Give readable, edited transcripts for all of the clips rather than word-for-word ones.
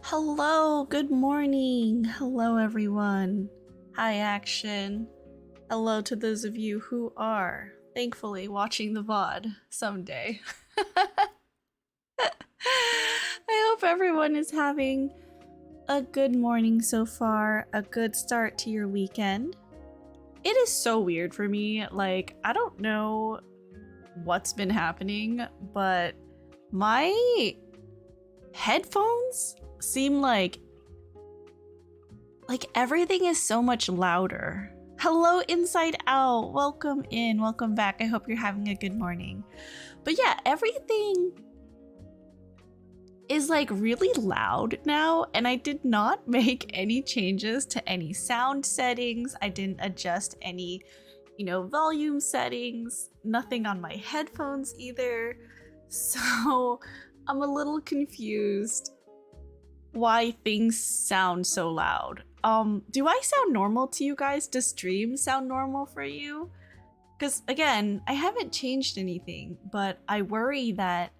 Hello, good morning. Hello, everyone. Hi, Action. Hello to those of you who are thankfully watching the VOD someday. I hope everyone is having a good morning so far, a good start to your weekend. It is so weird for me. Like, I don't know what's been happening, but my headphones seem like everything is so much louder. Hello, Inside Out. Welcome in. Welcome back. I hope you're having a good morning. But yeah, everything is like really loud now, and I did not make any changes to any sound settings. I didn't adjust any, volume settings, nothing on my headphones either. So I'm a little confused why things sound so loud. Do I sound normal to you guys? Does stream sound normal for you? Because again, I haven't changed anything, but I worry that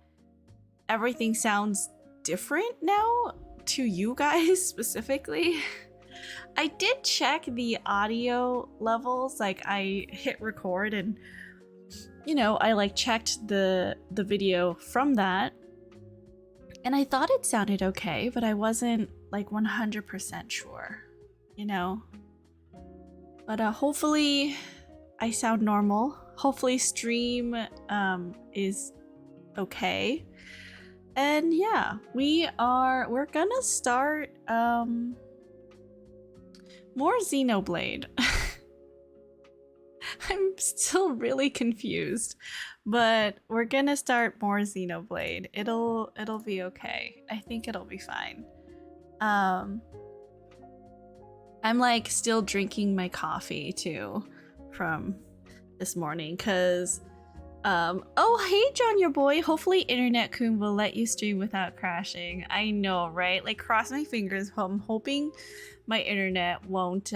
everything sounds different now to you guys specifically. I did check the audio levels, like I hit record and I checked the video from that, and I thought it sounded okay, but I wasn't 100% sure, But hopefully I sound normal. Hopefully stream is okay. And yeah, we're gonna start more Xenoblade. I'm still really confused, but we're gonna start more Xenoblade. It'll be okay. I think it'll be fine. I'm still drinking my coffee too from this morning because oh hey John, your boy, hopefully Internet Kun will let you stream without crashing. I know, right? Cross my fingers. I'm hoping my internet won't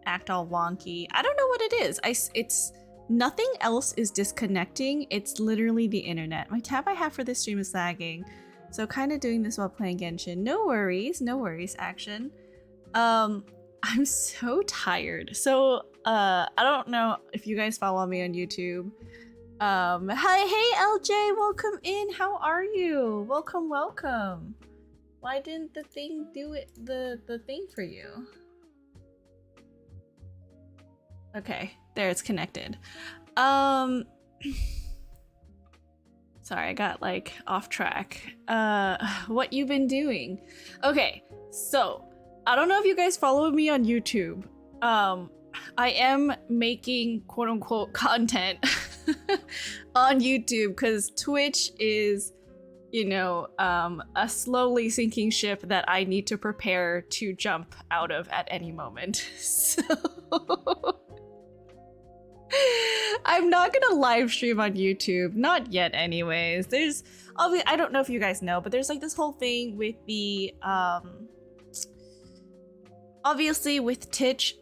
act all wonky. I don't know what it is. It's nothing else is disconnecting. It's literally the internet. My tab I have for this stream is lagging, so kind of doing this while playing Genshin. No worries, Action. I'm so tired. So I don't know if you guys follow me on YouTube. Hi, hey LJ, welcome in. How are you? Welcome. Why didn't the thing do it the thing for you? Okay, there, it's connected. Sorry, I got off track. What you been doing? Okay, so I don't know if you guys follow me on YouTube. I am making quote unquote content on YouTube because Twitch is, a slowly sinking ship that I need to prepare to jump out of at any moment. So I'm not gonna live stream on YouTube, not yet anyways. I don't know if you guys know, but there's this whole thing with the obviously with Twitch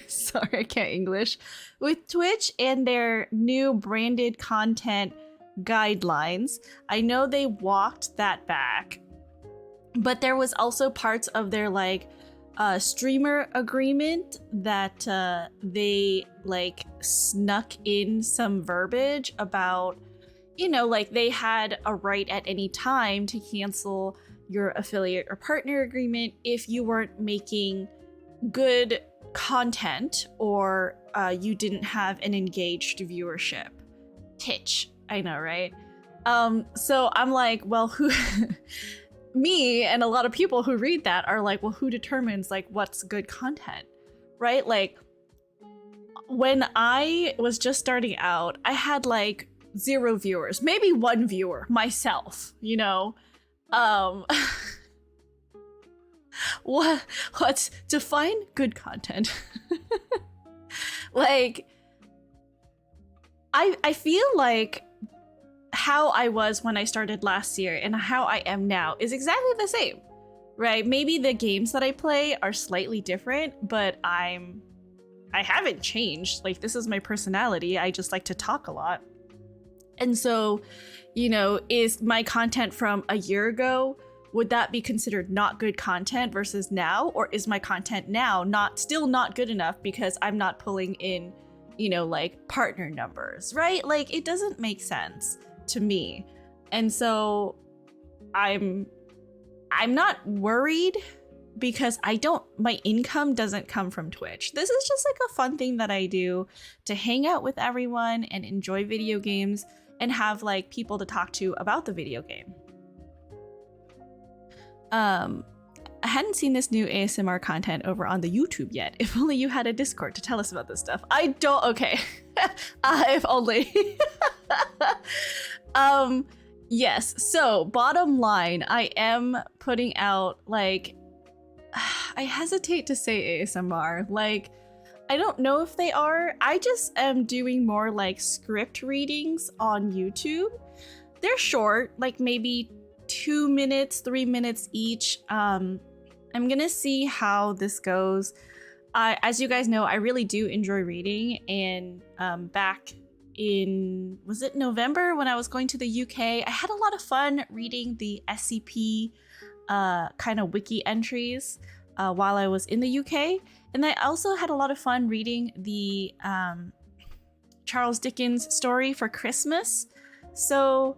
sorry, I can't English. With Twitch and their new branded content guidelines, I know they walked that back, but there was also parts of their streamer agreement that they snuck in some verbiage about, they had a right at any time to cancel your affiliate or partner agreement if you weren't making good content or you didn't have an engaged viewership. Titch, I know, right? So I'm well, who me and a lot of people who read that are well, who determines what's good content, right? When I was just starting out, I had 0 viewers, maybe 1 viewer, myself, what's define good content? I feel how I was when I started last year and how I am now is exactly the same, right? Maybe the games that I play are slightly different, but I haven't changed. This is my personality. I just like to talk a lot. And so, is my content from a year ago would that be considered not good content versus now? Or is my content now still not good enough because I'm not pulling in, you know, like partner numbers, right? Like it doesn't make sense to me. And so I'm not worried because my income doesn't come from Twitch. This is just like a fun thing that I do to hang out with everyone and enjoy video games and have like people to talk to about the video game. I hadn't seen this new ASMR content over on the YouTube yet. If only you had a Discord to tell us about this stuff. I don't, okay. If only. Yes, so bottom line, I am putting out like, I hesitate to say ASMR. Like, I don't know if they are. I just am doing more like script readings on YouTube. They're short, like maybe 2 minutes, 3 minutes each. I'm gonna see how this goes. As you guys know, I really do enjoy reading, and back in, was it November when I was going to the UK, I had a lot of fun reading the SCP kind of wiki entries while I was in the UK. And I also had a lot of fun reading the Charles Dickens story for Christmas. So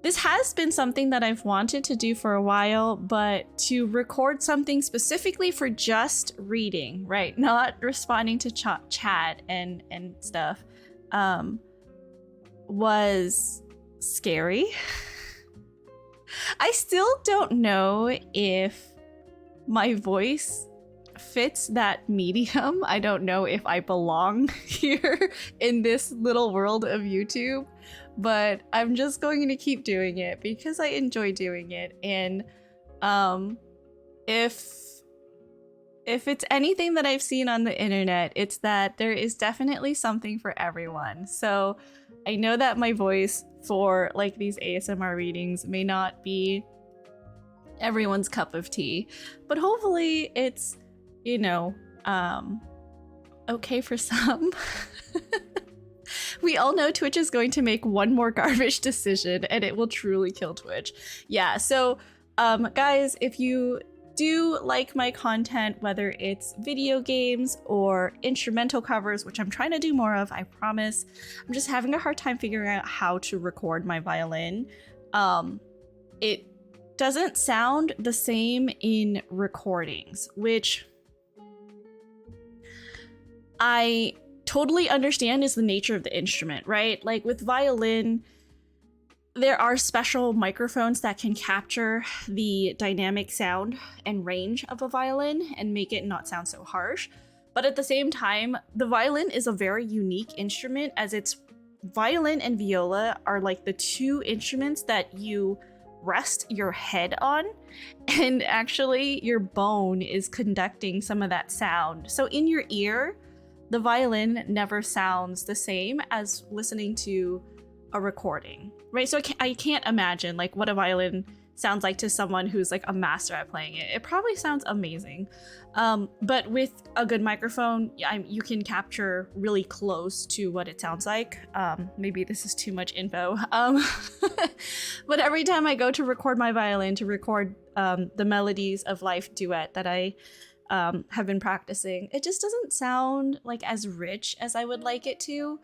this has been something that I've wanted to do for a while, but to record something specifically for just reading, right? Not responding to chat and stuff, was scary. I still don't know if my voice fits that medium. I don't know if I belong here in this little world of YouTube, but I'm just going to keep doing it because I enjoy doing it. And if it's anything that I've seen on the internet, it's that there is definitely something for everyone. So I know that my voice for like these ASMR readings may not be everyone's cup of tea, but hopefully it's, you know, okay for some. We all know Twitch is going to make one more garbage decision and it will truly kill Twitch. Yeah, so guys, if you do like my content, whether it's video games or instrumental covers, which I'm trying to do more of, I promise. I'm just having a hard time figuring out how to record my violin. It doesn't sound the same in recordings, which I totally understand is the nature of the instrument, right? Like with violin, there are special microphones that can capture the dynamic sound and range of a violin and make it not sound so harsh. But at the same time, the violin is a very unique instrument, as it's violin and viola are like the two instruments that you rest your head on, and actually your bone is conducting some of that sound. So in your ear, the violin never sounds the same as listening to a recording, right? So I can't imagine like what a violin sounds like to someone who's like a master at playing it. It probably sounds amazing. But with a good microphone, you can capture really close to what it sounds like. Maybe this is too much info. But every time I go to record my violin, to record the Melodies of Life duet that I have been practicing, it just doesn't sound like as rich as I would like it to.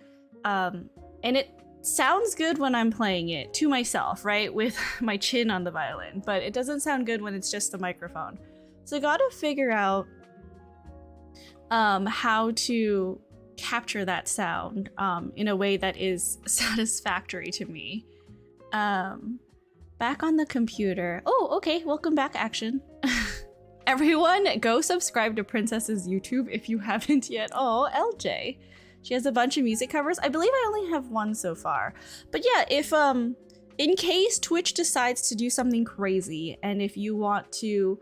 And it sounds good when I'm playing it to myself, right? With my chin on the violin, but it doesn't sound good when it's just the microphone. So I gotta figure out how to capture that sound in a way that is satisfactory to me. Back on the computer. Oh, okay, welcome back, Action. Everyone, go subscribe to Princess's YouTube if you haven't yet. Oh, LJ. She has a bunch of music covers. I believe I only have one so far. But yeah, if in case Twitch decides to do something crazy, and if you want to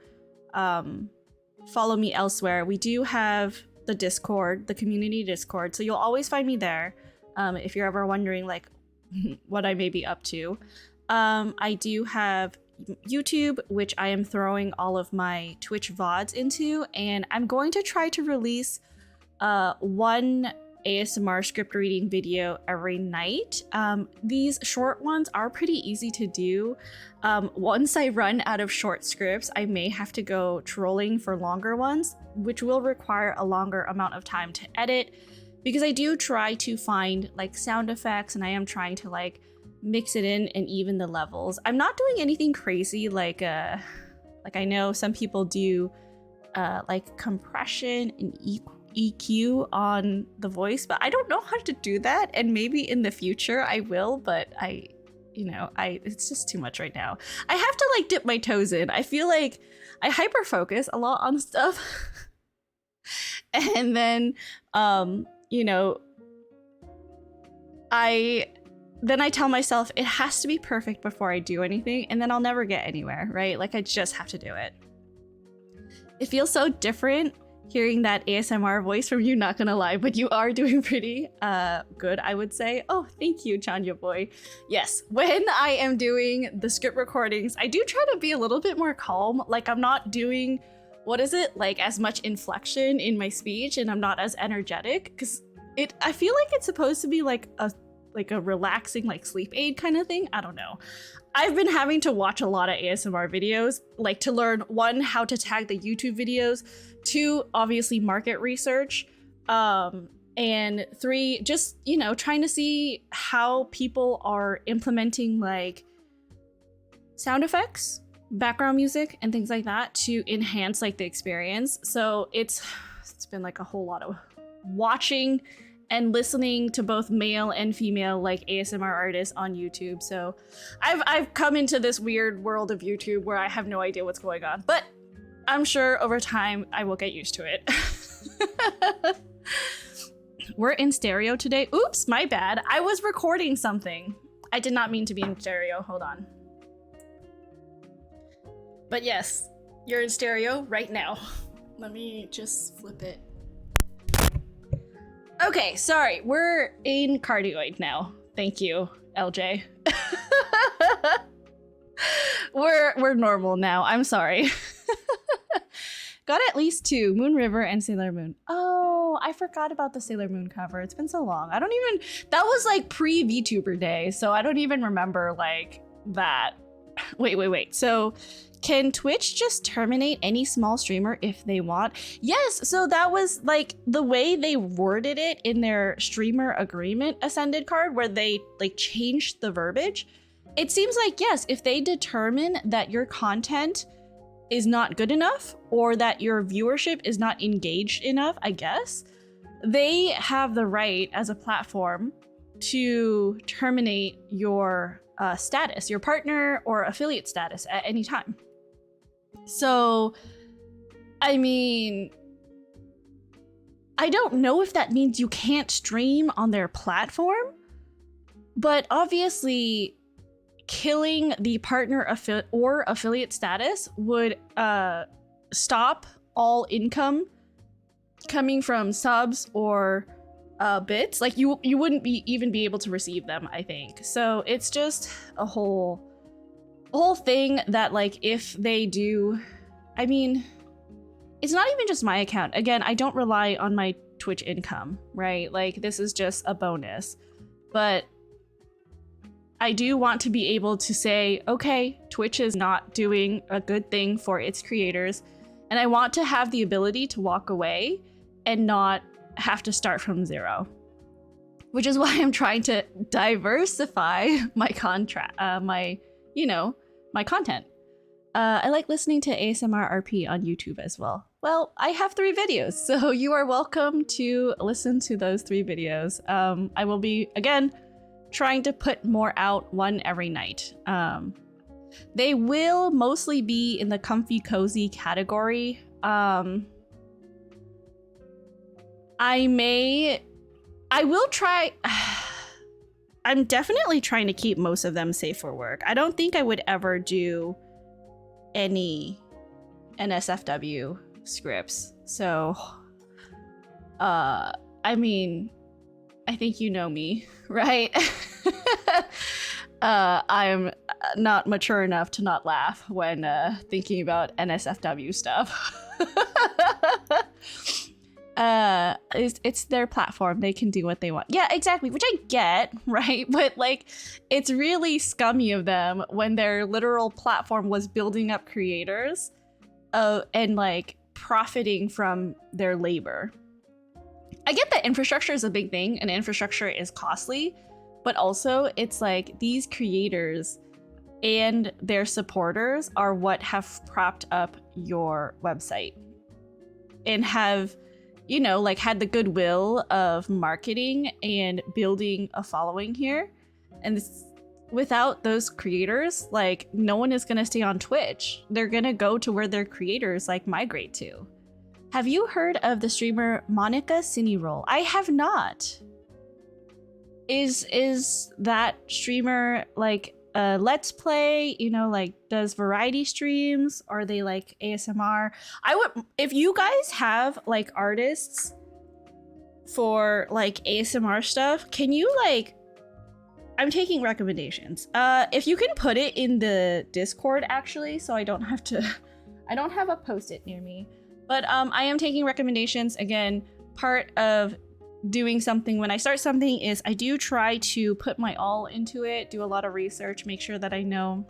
follow me elsewhere, we do have the Discord, the community Discord. So you'll always find me there if you're ever wondering like what I may be up to. I do have YouTube, which I am throwing all of my Twitch VODs into, and I'm going to try to release one ASMR script reading video every night. These short ones are pretty easy to do. Once I run out of short scripts, I may have to go trolling for longer ones, which will require a longer amount of time to edit, because I do try to find like sound effects, and I am trying to like mix it in and even the levels. I'm not doing anything crazy like I know some people do like compression and EQ on the voice, but I don't know how to do that, and maybe in the future I will, but it's just too much right now. I have to like dip my toes in. I feel like I hyper focus a lot on stuff and then I tell myself it has to be perfect before I do anything, and then I'll never get anywhere, right? Like I just have to do it. It feels so different hearing that ASMR voice from you, not gonna lie, but you are doing pretty good, I would say. Oh, thank you, Chanya boy. Yes, when I am doing the script recordings, I do try to be a little bit more calm. Like I'm not doing, like as much inflection in my speech, and I'm not as energetic, because I feel like it's supposed to be like a relaxing like sleep aid kind of thing. I don't know. I've been having to watch a lot of ASMR videos, like to learn, one, how to tag the YouTube videos, two, obviously market research, and three, just, trying to see how people are implementing like sound effects, background music, and things like that to enhance like the experience. So it's been like a whole lot of watching and listening to both male and female like ASMR artists on YouTube. So I've come into this weird world of YouTube where I have no idea what's going on, but I'm sure over time I will get used to it. We're in stereo today. Oops, my bad. I was recording something. I did not mean to be in stereo. Hold on. But yes, you're in stereo right now. Let me just flip it. Okay, sorry, we're in cardioid now. Thank you, LJ. We're normal now. I'm sorry. Got at least 2, Moon River and Sailor Moon. Oh, I forgot about the Sailor Moon cover. It's been so long. That was like pre-VTuber day, so I don't even remember like that. Wait. So can Twitch just terminate any small streamer if they want? Yes, so that was like the way they worded it in their streamer agreement Ascended card, where they like changed the verbiage. It seems like, yes, if they determine that your content is not good enough or that your viewership is not engaged enough, I guess, they have the right as a platform to terminate your status, your partner or affiliate status at any time. So, I mean, I don't know if that means you can't stream on their platform, but obviously killing the partner or affiliate status would stop all income coming from subs or bits. Like you wouldn't even be able to receive them, I think. So it's just a whole thing that, like, if they do, I mean, it's not even just my account. Again, I don't rely on my Twitch income, right? Like, this is just a bonus. But I do want to be able to say, okay, Twitch is not doing a good thing for its creators, and I want to have the ability to walk away and not have to start from zero. Which is why I'm trying to diversify my my content. I like listening to ASMR RP on YouTube as well. Well, I have 3 videos, so you are welcome to listen to those 3 videos. I will be, again, trying to put more out, one every night. They will mostly be in the comfy cozy category. I will try. I'm definitely trying to keep most of them safe for work. I don't think I would ever do any NSFW scripts. So, I mean, I think you know me, right? I'm not mature enough to not laugh when thinking about NSFW stuff. It's their platform. They can do what they want. Yeah, exactly, which I get, right? But like, it's really scummy of them when their literal platform was building up creators and like profiting from their labor. I get that infrastructure is a big thing and infrastructure is costly, but also it's like these creators and their supporters are what have propped up your website and have, you know, like had the goodwill of marketing and building a following here. And this, without those creators, like no one is gonna stay on Twitch. They're gonna go to where their creators like migrate to. Have you heard of the streamer Monica Cineroll? I have not. Is that streamer like a Let's Play, you know, like does variety streams? Are they like ASMR? I would, if you guys have like artists for like ASMR stuff, can you like, I'm taking recommendations. If you can put it in the Discord actually, so I don't have to, I don't have a post-it near me. But I am taking recommendations. Again, part of doing something when I start something is I do try to put my all into it, do a lot of research, make sure that I know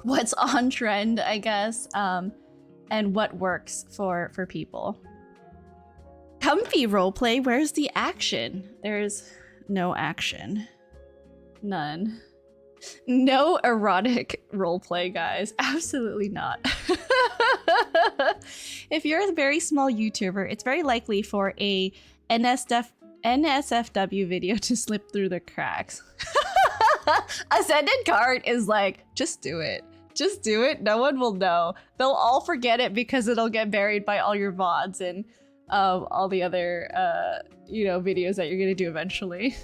what's on trend, I guess, and what works for people. Comfy roleplay, where's the action? There's no action. None. No erotic roleplay, guys. Absolutely not. If you're a very small YouTuber, it's very likely for a NSFW video to slip through the cracks. Ascended card is like, just do it. Just do it. No one will know. They'll all forget it because it'll get buried by all your VODs and all the other, you know, videos that you're gonna do eventually.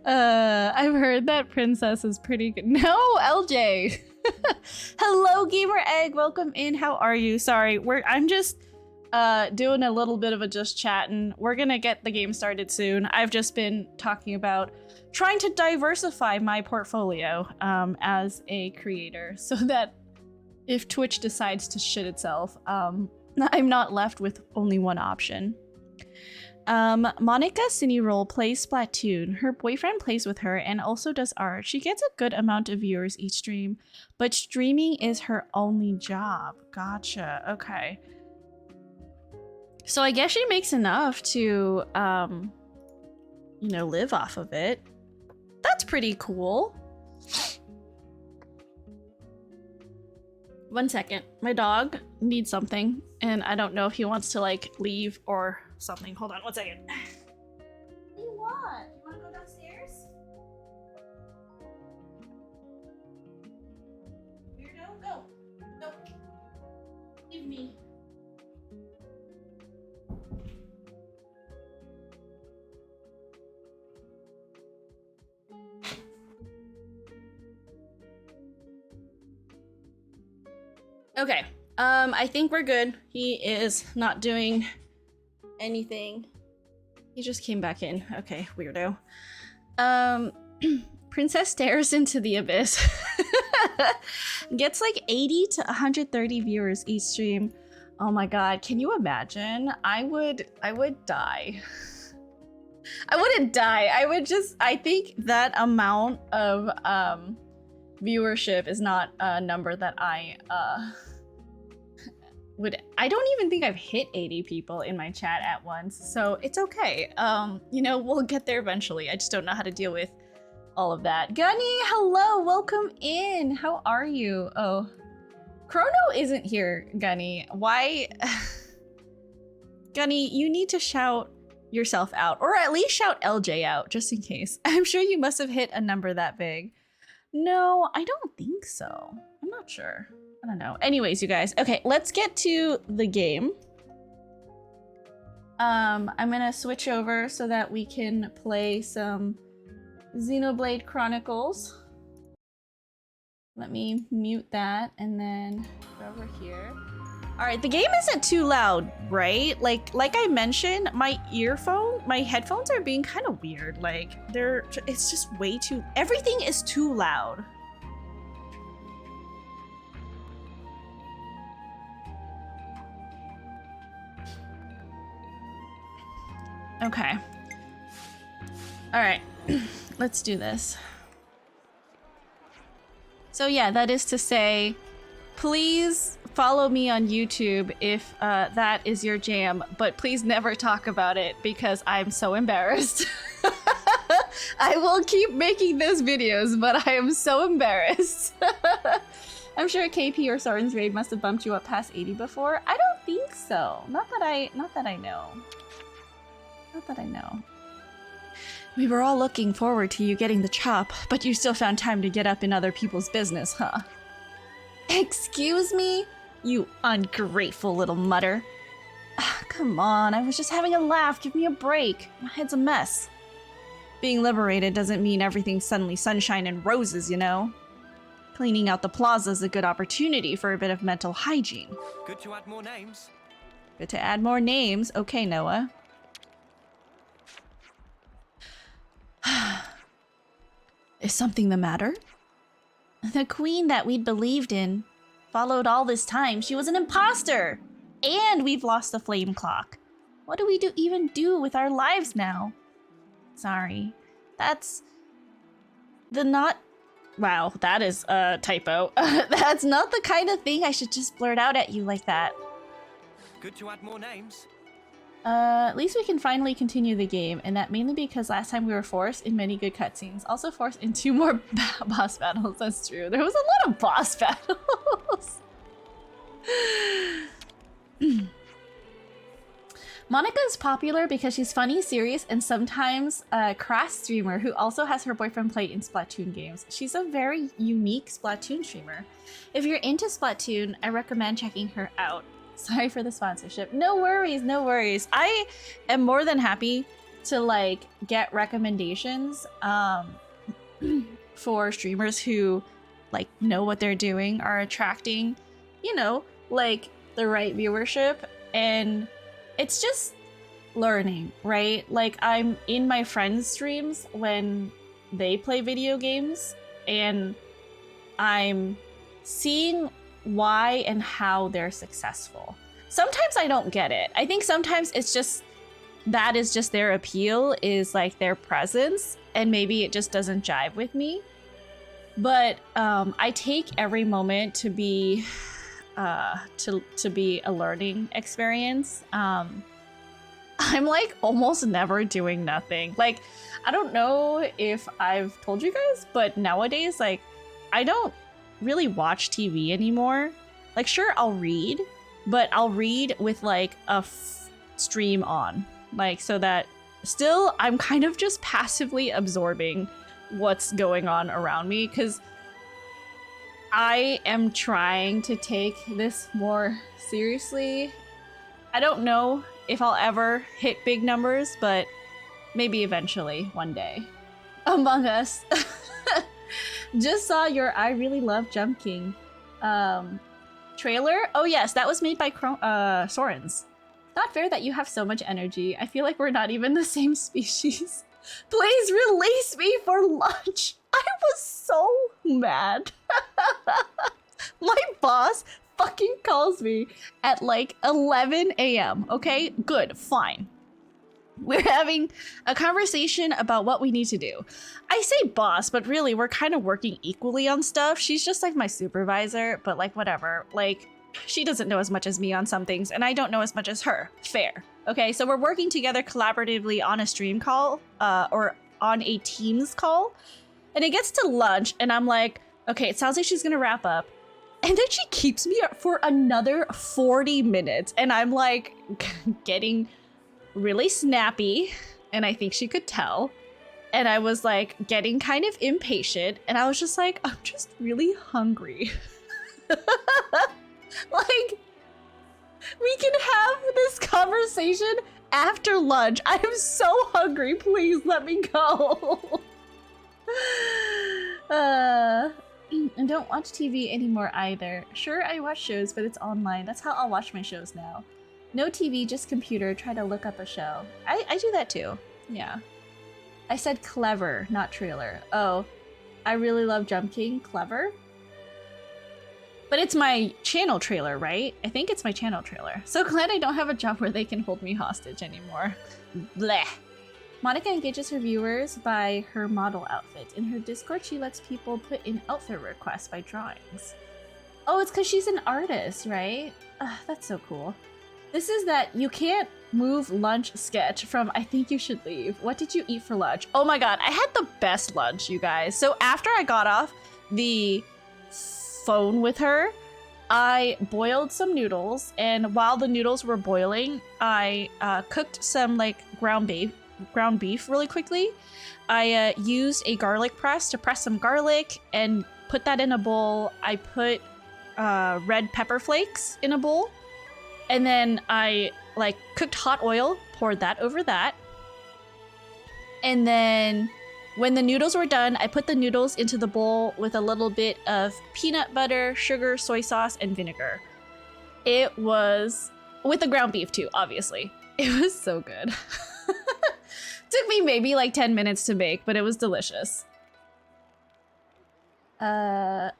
I've heard that Princess is pretty good. No, LJ. Hello, Gamer Egg. Welcome in. How are you? Sorry, I'm just doing a little bit of a just chatting. We're gonna get the game started soon. I've just been talking about trying to diversify my portfolio as a creator so that if Twitch decides to shit itself, I'm not left with only one option. Monica Cineroll plays Splatoon. Her boyfriend plays with her and also does art. She gets a good amount of viewers each stream, but streaming is her only job. Gotcha. Okay. So I guess she makes enough to, you know, live off of it. That's pretty cool. One second. My dog needs something, and I don't know if he wants to, like, leave or something. Hold on, 1 second. What do you want? You want to go downstairs? Weirdo, go. Go. Leave me. Okay. I think we're good. He is not doing anything. He just came back in. Okay, weirdo. Princess stares into the abyss. Gets like 80 to 130 viewers each stream. Oh my god, can you imagine? I would die. I wouldn't die. I think that amount of viewership is not a number that I I don't even think I've hit 80 people in my chat at once, so it's okay. You know, we'll get there eventually. I just don't know how to deal with all of that. Gunny, hello, welcome in. How are you? Oh, Chrono isn't here, Gunny. Why? Gunny, you need to shout yourself out, or at least shout LJ out, just in case. I'm sure you must have hit a number that big. No, I don't think so. I'm not sure. I don't know. Anyways, you guys. Okay, let's get to the game. I'm gonna switch over so that we can play some Xenoblade Chronicles. Let me mute that and then go over here. All right, the game isn't too loud, right? Like I mentioned, my headphones are being kind of weird. Like it's just way too, everything is too loud. Okay. All right. Let's do this. So yeah, that is to say, please follow me on YouTube if that is your jam, but please never talk about it because I'm so embarrassed. I will keep making those videos, but I am so embarrassed. I'm sure KP or Soren's raid must have bumped you up past 80 before. I don't think so. Not that I know. Not that I know. We were all looking forward to you getting the chop, but you still found time to get up in other people's business, huh? Excuse me? You ungrateful little mutter. Come on, I was just having a laugh. Give me a break. My head's a mess. Being liberated doesn't mean everything's suddenly sunshine and roses, you know? Cleaning out the plaza is a good opportunity for a bit of mental hygiene. Good to add more names. Good to add more names. Okay, Noah. Is something the matter? The queen that we'd believed in followed all this time. She was an imposter! And we've lost the flame clock. What do we even do with our lives now? Sorry. That's the not... Wow, that is a typo. That's not the kind of thing I should just blurt out at you like that. Good to add more names. At least we can finally continue the game, and that mainly because last time we were forced in many good cutscenes. Also forced in 2 more boss battles, that's true. There was a lot of boss battles. Monica is popular because she's funny, serious, and sometimes a crass streamer who also has her boyfriend play in Splatoon games. She's a very unique Splatoon streamer. If you're into Splatoon, I recommend checking her out. Sorry for the sponsorship. No worries, no worries. I am more than happy to like get recommendations for streamers who like know what they're doing, are attracting, you know, like the right viewership, and it's just learning, right? Like I'm in my friends' streams when they play video games and I'm seeing why and how they're successful. Sometimes I don't get it. I think sometimes it's just that is just their appeal, is like their presence, and maybe it just doesn't jive with me. But I take every moment to be to be a learning experience. I'm like almost never doing nothing. Like I don't know if I've told you guys, but nowadays like I don't really watch TV anymore. Like sure, I'll read, but I'll read with like a stream on, like so that still I'm kind of just passively absorbing what's going on around me, because I am trying to take this more seriously. I don't know if I'll ever hit big numbers, but maybe eventually one day. Among Us. Just saw your I Really Love Jump King trailer. Oh yes, that was made by Soren's. Not fair that you have so much energy. I feel like we're not even the same species. Please release me for lunch. I was so mad. My boss fucking calls me at like 11 a.m. Okay, good, fine. We're having a conversation about what we need to do. I say boss, but really we're kind of working equally on stuff. She's just like my supervisor, but like whatever. Like she doesn't know as much as me on some things, and I don't know as much as her. Fair. Okay, so we're working together collaboratively on a stream call, or on a Teams call. And it gets to lunch, and I'm like, okay, it sounds like she's gonna wrap up. And then she keeps me up for another 40 minutes. And I'm like getting really snappy, and I think she could tell. And I was like getting kind of impatient, and I was just like, I'm just really hungry. Like, we can have this conversation after lunch. I am so hungry. Please let me go. And don't watch TV anymore either. Sure, I watch shows, but it's online. That's how I'll watch my shows now. No TV, just computer. Try to look up a show. I do that too. Yeah. I said clever, not trailer. Oh, I really love Jump King. Clever? But it's my channel trailer, right? I think it's my channel trailer. So glad I don't have a job where they can hold me hostage anymore. Bleh. Monica engages her viewers by her model outfit. In her Discord, she lets people put in outfit requests by drawings. Oh, it's because she's an artist, right? That's so cool. This is that you can't move lunch sketch from I think you should leave. What did you eat for lunch? Oh my god, I had the best lunch, you guys. So after I got off the phone with her, I boiled some noodles, and while the noodles were boiling, I cooked some like ground beef really quickly. I used a garlic press to press some garlic and put that in a bowl. I put red pepper flakes in a bowl, and then I like cooked hot oil, poured that over that, and then when the noodles were done, I put the noodles into the bowl with a little bit of peanut butter, sugar, soy sauce, and vinegar. It was with the ground beef too, obviously. It was so good. Took me maybe like 10 minutes to make, but it was delicious. Her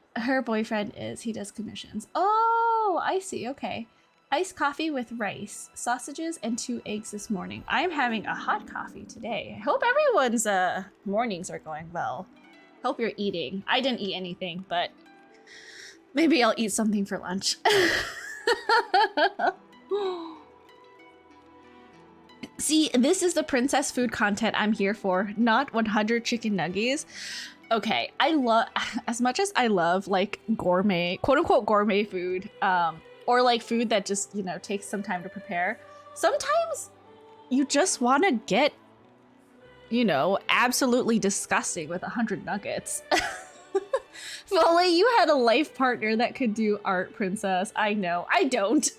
boyfriend he does commissions. Oh, I see, okay. Iced coffee with rice, sausages, and 2 eggs this morning. I'm having a hot coffee today. I hope everyone's mornings are going well. Hope you're eating. I didn't eat anything, but maybe I'll eat something for lunch. See, this is the princess food content I'm here for, not 100 chicken nuggies. Okay, I love, as much as I love like gourmet, quote unquote gourmet food, or like food that just, you know, takes some time to prepare, sometimes you just want to get, you know, absolutely disgusting with 100 nuggets. If only you had a life partner that could do art, princess. I know, I don't.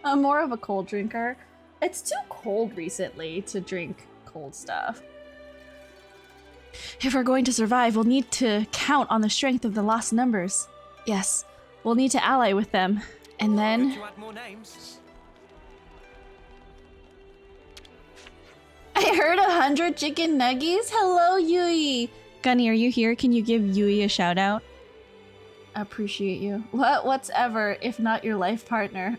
I'm more of a cold drinker. It's too cold recently to drink cold stuff. If we're going to survive, we'll need to count on the strength of the lost numbers. Yes, we'll need to ally with them. And then... Good to add more names. I heard 100 chicken nuggies? Hello, Yui! Gunny, are you here? Can you give Yui a shout out? Appreciate you. What's Ever, if not your life partner?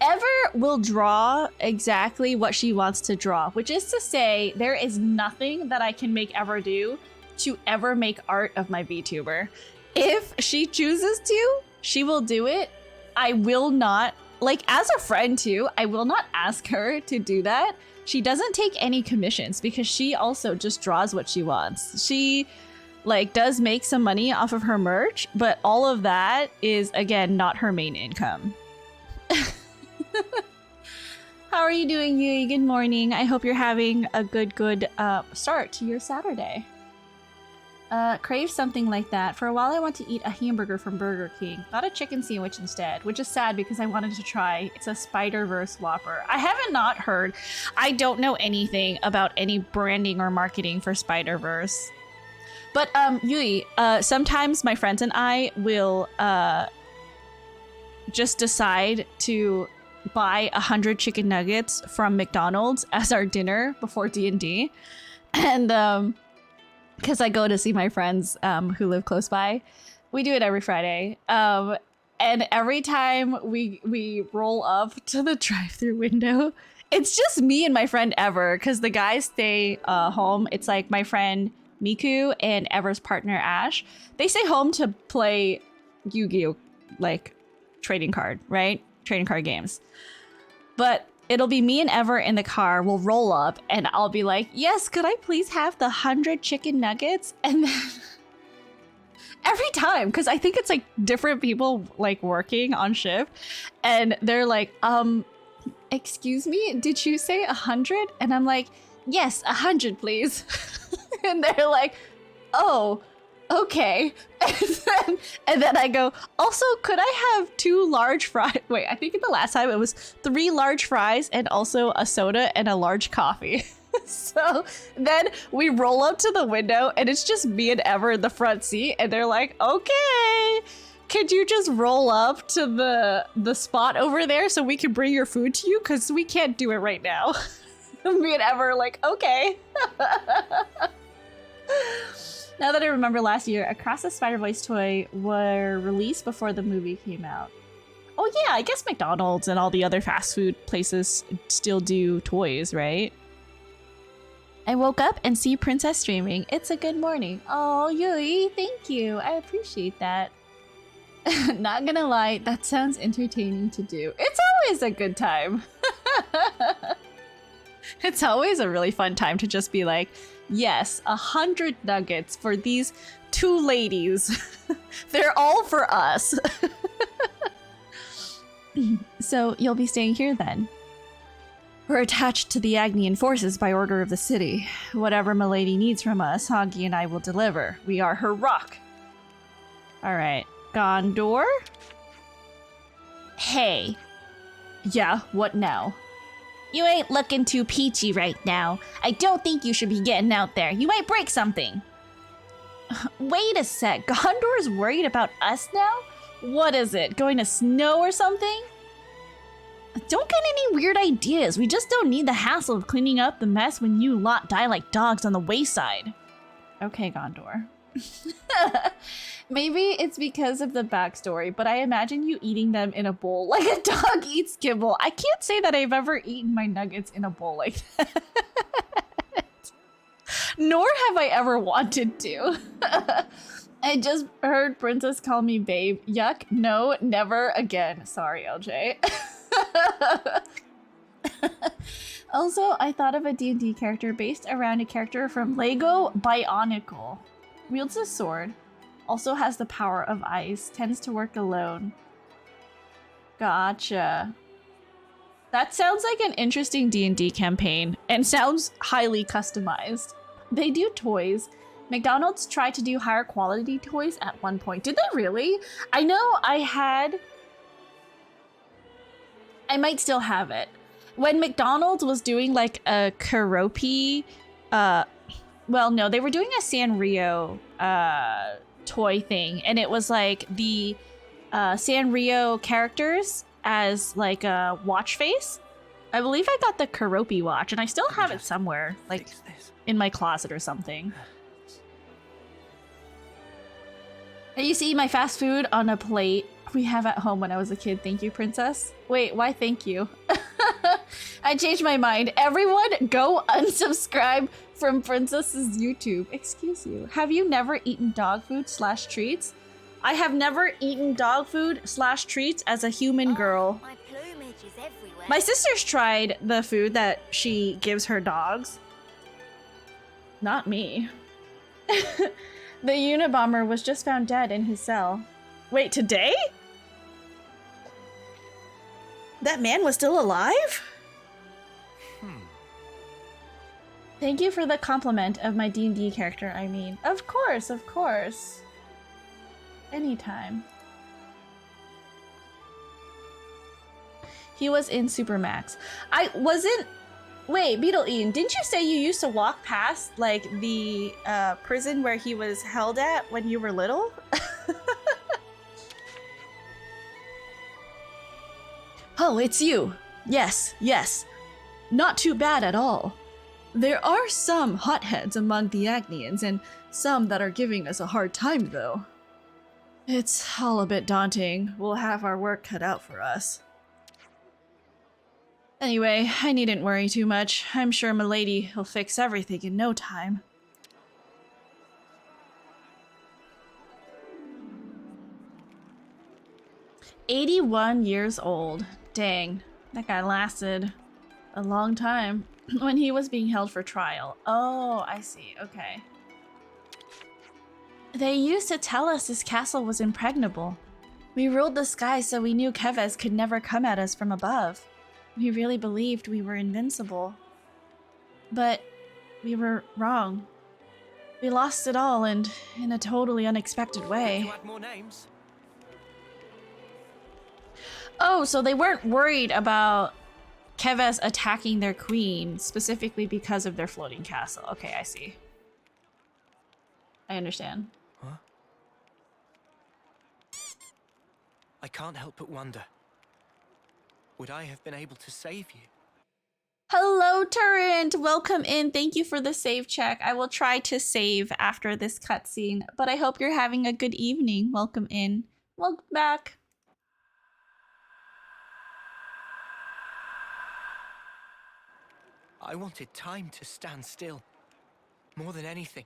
Ever will draw exactly what she wants to draw, which is to say there is nothing that I can make Ever do to ever make art of my VTuber. If she chooses to, she will do it. I will not, like as a friend too, I will not ask her to do that. She doesn't take any commissions because she also just draws what she wants. She like does make some money off of her merch, but all of that is again not her main income. How are you doing, Yui? Good morning. I hope you're having a good start to your Saturday. Crave something like that. For a while I want to eat a hamburger from Burger King. Got a chicken sandwich instead, which is sad because I wanted to try. It's a Spider-Verse Whopper. I haven't not heard. I don't know anything about any branding or marketing for Spider-Verse. But Yui, sometimes my friends and I will just decide to buy 100 chicken nuggets from McDonald's as our dinner before D&D. And because I go to see my friends who live close by. We do it every Friday. And every time we roll up to the drive-thru window, it's just me and my friend Ever, because the guys stay home. It's like my friend Miku and Ever's partner Ash. They stay home to play Yu-Gi-Oh! Like trading card, right? Trading card games. But it'll be me and Ever in the car. We'll roll up and I'll be like, yes, could I please have the 100 chicken nuggets? And then every time, because I think it's like different people like working on shift, and they're like, excuse me, did you say 100? And I'm like, yes, 100 please. And they're like, oh, okay. And then I go, also, could I have 2 large fries? Wait, I think the last time it was 3 large fries and also a soda and a large coffee. So then we roll up to the window and it's just me and Ever in the front seat, and they're like, okay, could you just roll up to the spot over there so we can bring your food to you? Because we can't do it right now. Me and Ever are like, okay. Now that I remember last year, Across the Spider-Verse toy were released before the movie came out. Oh yeah, I guess McDonald's and all the other fast food places still do toys, right? I woke up and see Princess streaming. It's a good morning. Oh, Yui, thank you. I appreciate that. Not gonna lie, that sounds entertaining to do. It's always a good time. It's always a really fun time to just be like, yes, 100 nuggets for these 2 ladies. They're all for us. So you'll be staying here then? We're attached to the Agnian forces by order of the city. Whatever Milady needs from us, Hoggy and I will deliver. We are her rock. Alright. Gondor? Hey. Yeah, what now? You ain't looking too peachy right now. I don't think you should be getting out there. You might break something. Wait a sec. Gondor's worried about us now? What is it? Going to snow or something? Don't get any weird ideas. We just don't need the hassle of cleaning up the mess when you lot die like dogs on the wayside. Okay, Gondor. Maybe it's because of the backstory, but I imagine you eating them in a bowl like a dog eats kibble. I can't say that I've ever eaten my nuggets in a bowl like that. Nor have I ever wanted to. I just heard Princess call me babe. Yuck. No, never again. Sorry, LJ. Also, I thought of a D&D character based around a character from Lego Bionicle. Wields a sword. Also has the power of ice. Tends to work alone. Gotcha. That sounds like an interesting D&D campaign and sounds highly customized. They do toys. McDonald's tried to do higher quality toys at one point. Did they really? I know I might still have it. When McDonald's was doing like a karaoke, well, no, they were doing a Sanrio toy thing, and it was like the Sanrio characters as like a watch face. I believe I got the karaoke watch, and I still have it somewhere, like in my closet or something. I used to eat my fast food on a plate we have at home when I was a kid. Thank you, Princess. Wait, why thank you? I changed my mind. Everyone go unsubscribe from Princess's YouTube. Excuse you. Have you never eaten dog food / treats? I have never eaten dog food / treats as a human girl. My plumage is everywhere. My sister's tried the food that she gives her dogs. Not me. The Unabomber was just found dead in his cell. Wait, today? That man was still alive? Thank you for the compliment of my D&D character, I mean. Of course, of course. Anytime. He was in Supermax. I wasn't... Wait, Beetle Ian, didn't you say you used to walk past, like, the prison where he was held at when you were little? Oh, it's you. Yes, yes. Not too bad at all. There are some hotheads among the Agnians, and some that are giving us a hard time, though. It's all a bit daunting. We'll have our work cut out for us. Anyway, I needn't worry too much. I'm sure Milady will fix everything in no time. "81 years old. Dang, that guy lasted a long time when he was being held for trial. Oh, I see. Okay. They used to tell us this castle was impregnable. We ruled the sky so we knew Kevez could never come at us from above. We really believed we were invincible. But we were wrong. We lost it all, and in a totally unexpected way." To add more names. Oh, so they weren't worried about Kevez attacking their queen specifically because of their floating castle. Okay, I see. I understand. Huh? I can't help but wonder. Would I have been able to save you? Hello, Turrent! Welcome in. Thank you for the save check. I will try to save after this cutscene, but I hope you're having a good evening. Welcome in. Welcome back. I wanted time to stand still. More than anything.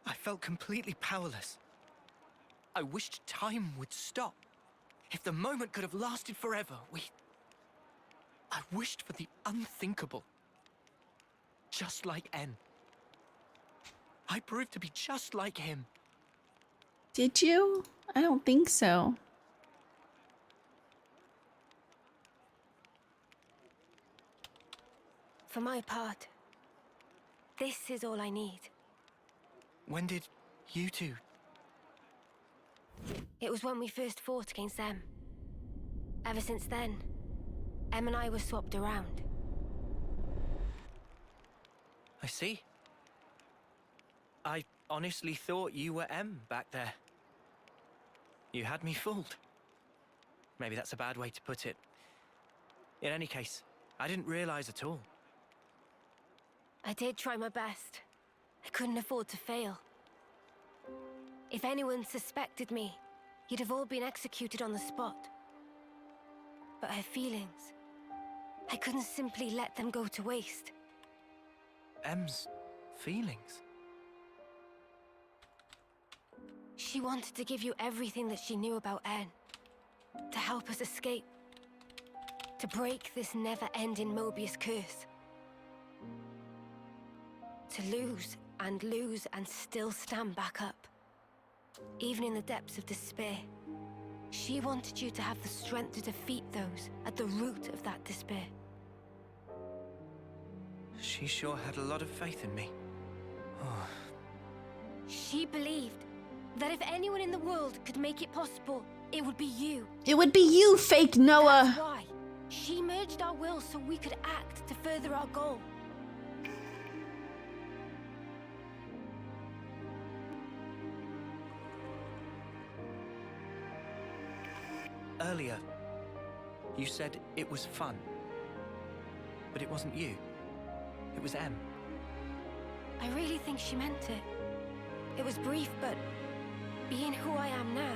I felt completely powerless. I wished time would stop. If the moment could have lasted forever, I wished for the unthinkable. Just like N. I proved to be just like him. Did you? I don't think so. For my part, this is all I need. When did you two? It was when we first fought against them. Ever since then, Em and I were swapped around. I see. I honestly thought you were M back there. You had me fooled. Maybe that's a bad way to put it. In any case, I didn't realize at all. I did try my best. I couldn't afford to fail. If anyone suspected me, you'd have all been executed on the spot. But her feelings, I couldn't simply let them go to waste. M's feelings? She wanted to give you everything that she knew about N. To help us escape. To break this never-ending Mobius curse. To lose and still stand back up. Even in the depths of despair. She wanted you to have the strength to defeat those at the root of that despair. She sure had a lot of faith in me. Oh. She believed that if anyone in the world could make it possible, it would be you. It would be you, fake Noah! That's why she merged our wills so we could act to further our goal. Earlier, you said it was fun. But it wasn't you. It was M. I really think she meant it. It was brief, but being who I am now,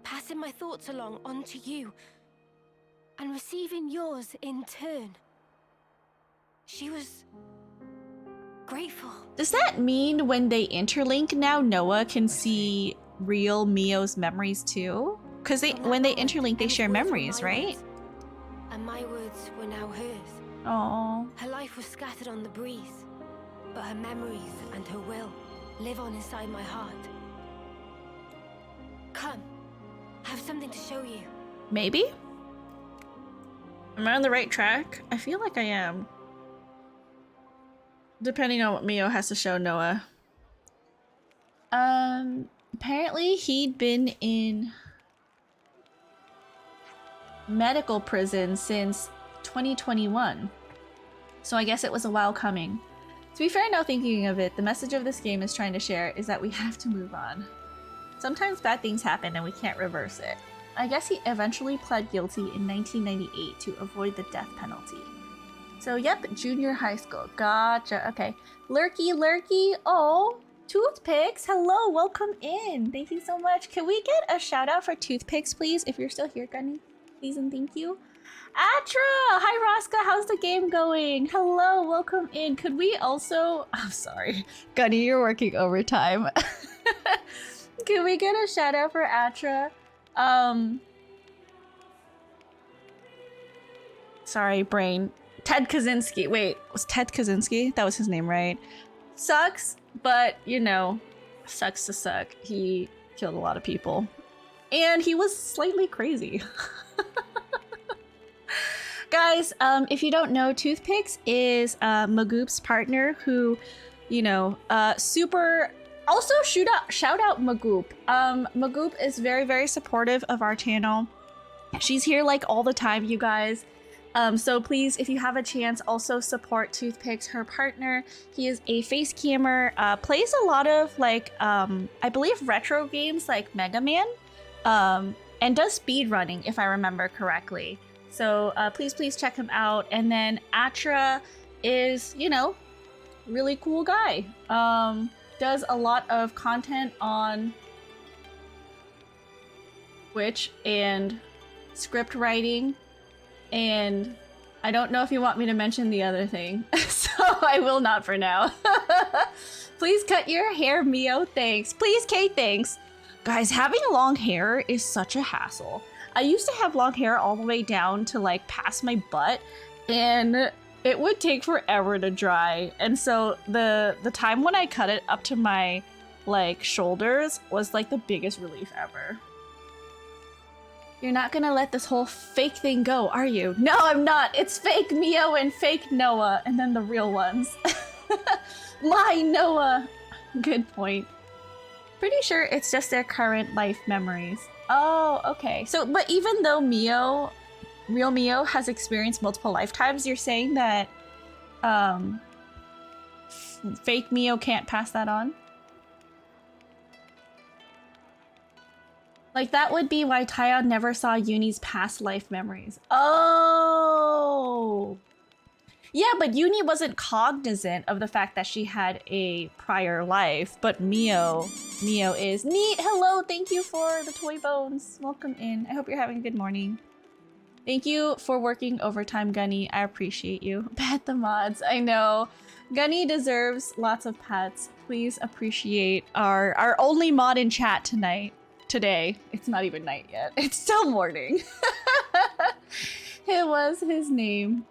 passing my thoughts along onto you, and receiving yours in turn. She was grateful. Does that mean when they interlink now, Noah can see real Mio's memories too? Because when they interlink, they share memories, right? And my words were now hers. Oh. Her life was scattered on the breeze, but her memories and her will live on inside my heart. Come, I have something to show you. Maybe? Am I on the right track? I feel like I am. Depending on what Mio has to show Noah. Apparently he'd been in medical prison since 2021. So I guess it was a while coming. To be fair, now thinking of it, the message of this game is trying to share is that we have to move on. Sometimes bad things happen and we can't reverse it. I guess he eventually pled guilty in 1998 to avoid the death penalty. So yep, junior high school. Gotcha. Okay. Lurky. Oh, Toothpicks. Hello, welcome in. Thank you so much. Can we get a shout out for Toothpicks, please? If you're still here, Gunny. Please and thank you. Atra! Hi, Rosca. How's the game going? Hello, welcome in. Could we also... I'm sorry. Gunny, you're working overtime. Can we get a shout out for Atra? Sorry, brain. Ted Kaczynski. Wait, was Ted Kaczynski? That was his name, right? Sucks, but, you know, sucks to suck. He killed a lot of people. And he was slightly crazy. Guys, if you don't know, Toothpicks is Magoop's partner who, you know, super... Also, shout out Magoop. Magoop is very, very supportive of our channel. She's here like all the time, you guys. So please, if you have a chance, also support Toothpicks, her partner. He is a face cammer, plays a lot of like, I believe retro games like Mega Man, and does speed running if I remember correctly. So please, please check him out. And then Atra is, you know, really cool guy. Does a lot of content on Twitch and script writing, and I don't know if you want me to mention the other thing, so I will not for now. Please cut your hair, Mio. Thanks. Please, Kate. Thanks. Guys, having long hair is such a hassle. I used to have long hair all the way down to like past my butt, and it would take forever to dry. And so the time when I cut it up to my like shoulders was like the biggest relief ever. You're not gonna let this whole fake thing go, are you? No, I'm not. It's fake Mio and fake Noah, and then the real ones. My Noah. Good point. Pretty sure it's just their current life memories. Oh, okay. So, but even though Mio, real Mio, has experienced multiple lifetimes, you're saying that fake Mio can't pass that on? Like, that would be why Tyon never saw Uni's past life memories. Oh! Yeah, but Uni wasn't cognizant of the fact that she had a prior life, but Mio is. Neat! Hello! Thank you for the toy bones. Welcome in. I hope you're having a good morning. Thank you for working overtime, Gunny. I appreciate you. Pet the mods. I know. Gunny deserves lots of pets. Please appreciate our only mod in chat tonight. Today. It's not even night yet. It's still morning. It was his name.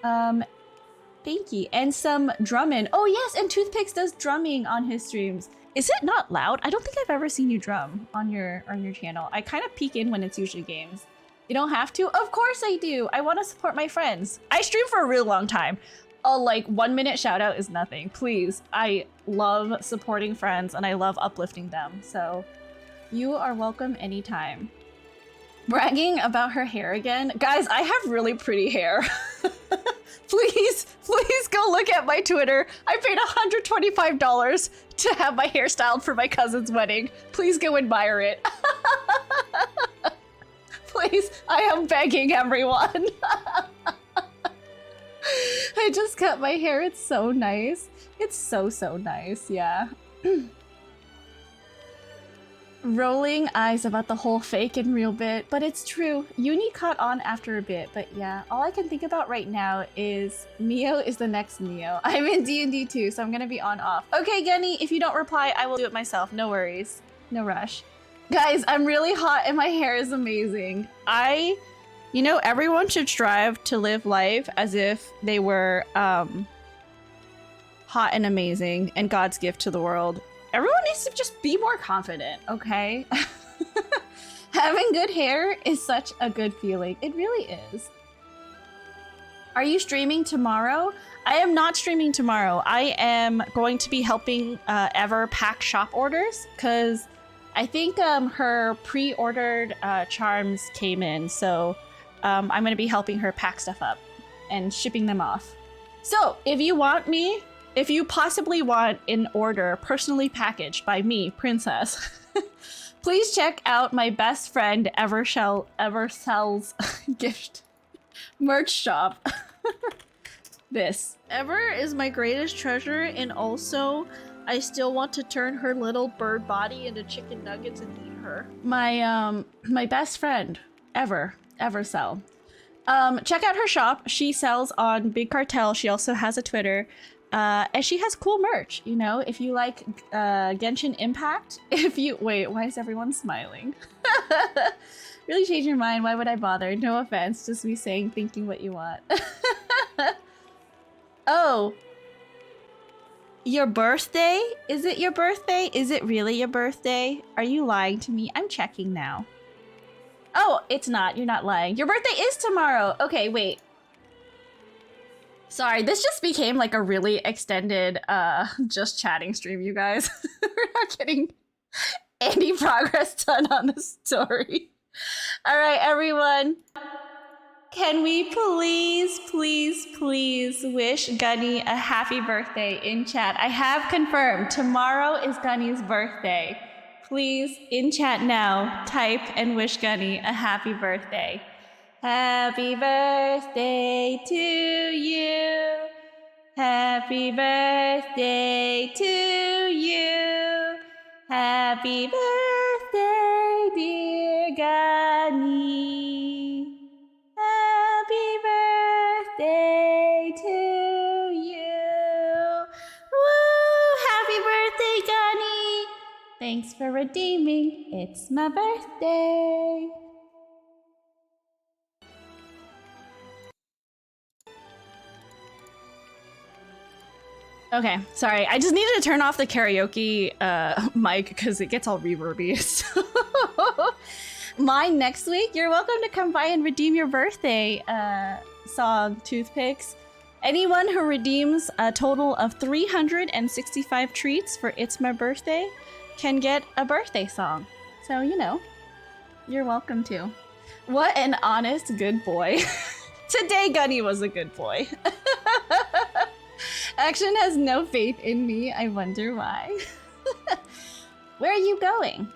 Thank you. And some drumming. Oh yes, and Toothpicks does drumming on his streams. Is it not loud? I don't think I've ever seen you drum on your channel. I kind of peek in when it's usually games. You don't have to? Of course I do. I want to support my friends. I stream for a real long time. A like 1 minute shout out is nothing. Please. I love supporting friends and I love uplifting them. So you are welcome anytime. Bragging about her hair again. Guys, I have really pretty hair. Please go look at my Twitter. I paid $125 to have my hair styled for my cousin's wedding. Please go admire it. Please, I am begging everyone. I just cut my hair. It's so nice. It's so nice, yeah. Rolling eyes about the whole fake and real bit, but it's true. Uni caught on after a bit, but yeah, all I can think about right now is Mio is the next Neo. I'm in D&D too, so I'm gonna be on off. Okay, Genny, if you don't reply, I will do it myself. No worries. No rush. Guys, I'm really hot and my hair is amazing. You know, everyone should strive to live life as if they were hot and amazing and God's gift to the world. Everyone needs to just be more confident, okay? Having good hair is such a good feeling. It really is. Are you streaming tomorrow? I am not streaming tomorrow. I am going to be helping Ever pack shop orders because I think her pre-ordered charms came in. So I'm going to be helping her pack stuff up and shipping them off. So if you want me, if you possibly want an order personally packaged by me, Princess, please check out my best friend Ever Sells gift merch shop. This. Ever is my greatest treasure, and also I still want to turn her little bird body into chicken nuggets and eat her. My best friend, Eversell. Check out her shop. She sells on Big Cartel. She also has a Twitter. And she has cool merch, you know, if you like Genshin Impact, wait, why is everyone smiling? Really change your mind, why would I bother? No offense, just me saying, thinking what you want. Oh, your birthday? Is it your birthday? Is it really your birthday? Are you lying to me? I'm checking now. Oh, it's not, you're not lying. Your birthday is tomorrow. Okay, wait. Sorry, this just became like a really extended just chatting stream, you guys. We're not getting any progress done on the story. All right, everyone. Can we please wish Gunny a happy birthday in chat? I have confirmed tomorrow is Gunny's birthday. Please, in chat now, type and wish Gunny a happy birthday. Happy birthday to you. Happy birthday to you. Happy birthday, dear Gani. Happy birthday to you. Woo! Happy birthday, Gani. Thanks for redeeming. It's my birthday. Okay, sorry. I just needed to turn off the karaoke mic because it gets all reverby. So mine next week. You're welcome to come by and redeem your birthday song, Toothpicks. Anyone who redeems a total of 365 treats for It's My Birthday can get a birthday song. So, you know, you're welcome to. What an honest good boy. Today, Gunny was a good boy. Action has no faith in me. I wonder why. Where are you going?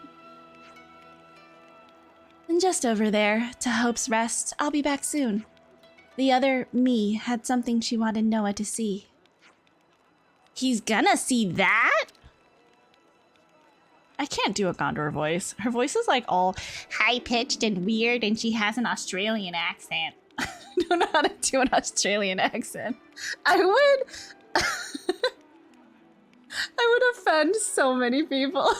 And just over there, to Hope's Rest. I'll be back soon. The other me had something she wanted Noah to see. He's gonna see that? I can't do a Gondor voice. Her voice is like all high-pitched and weird, and she has an Australian accent. I don't know how to do an Australian accent. I would offend so many people.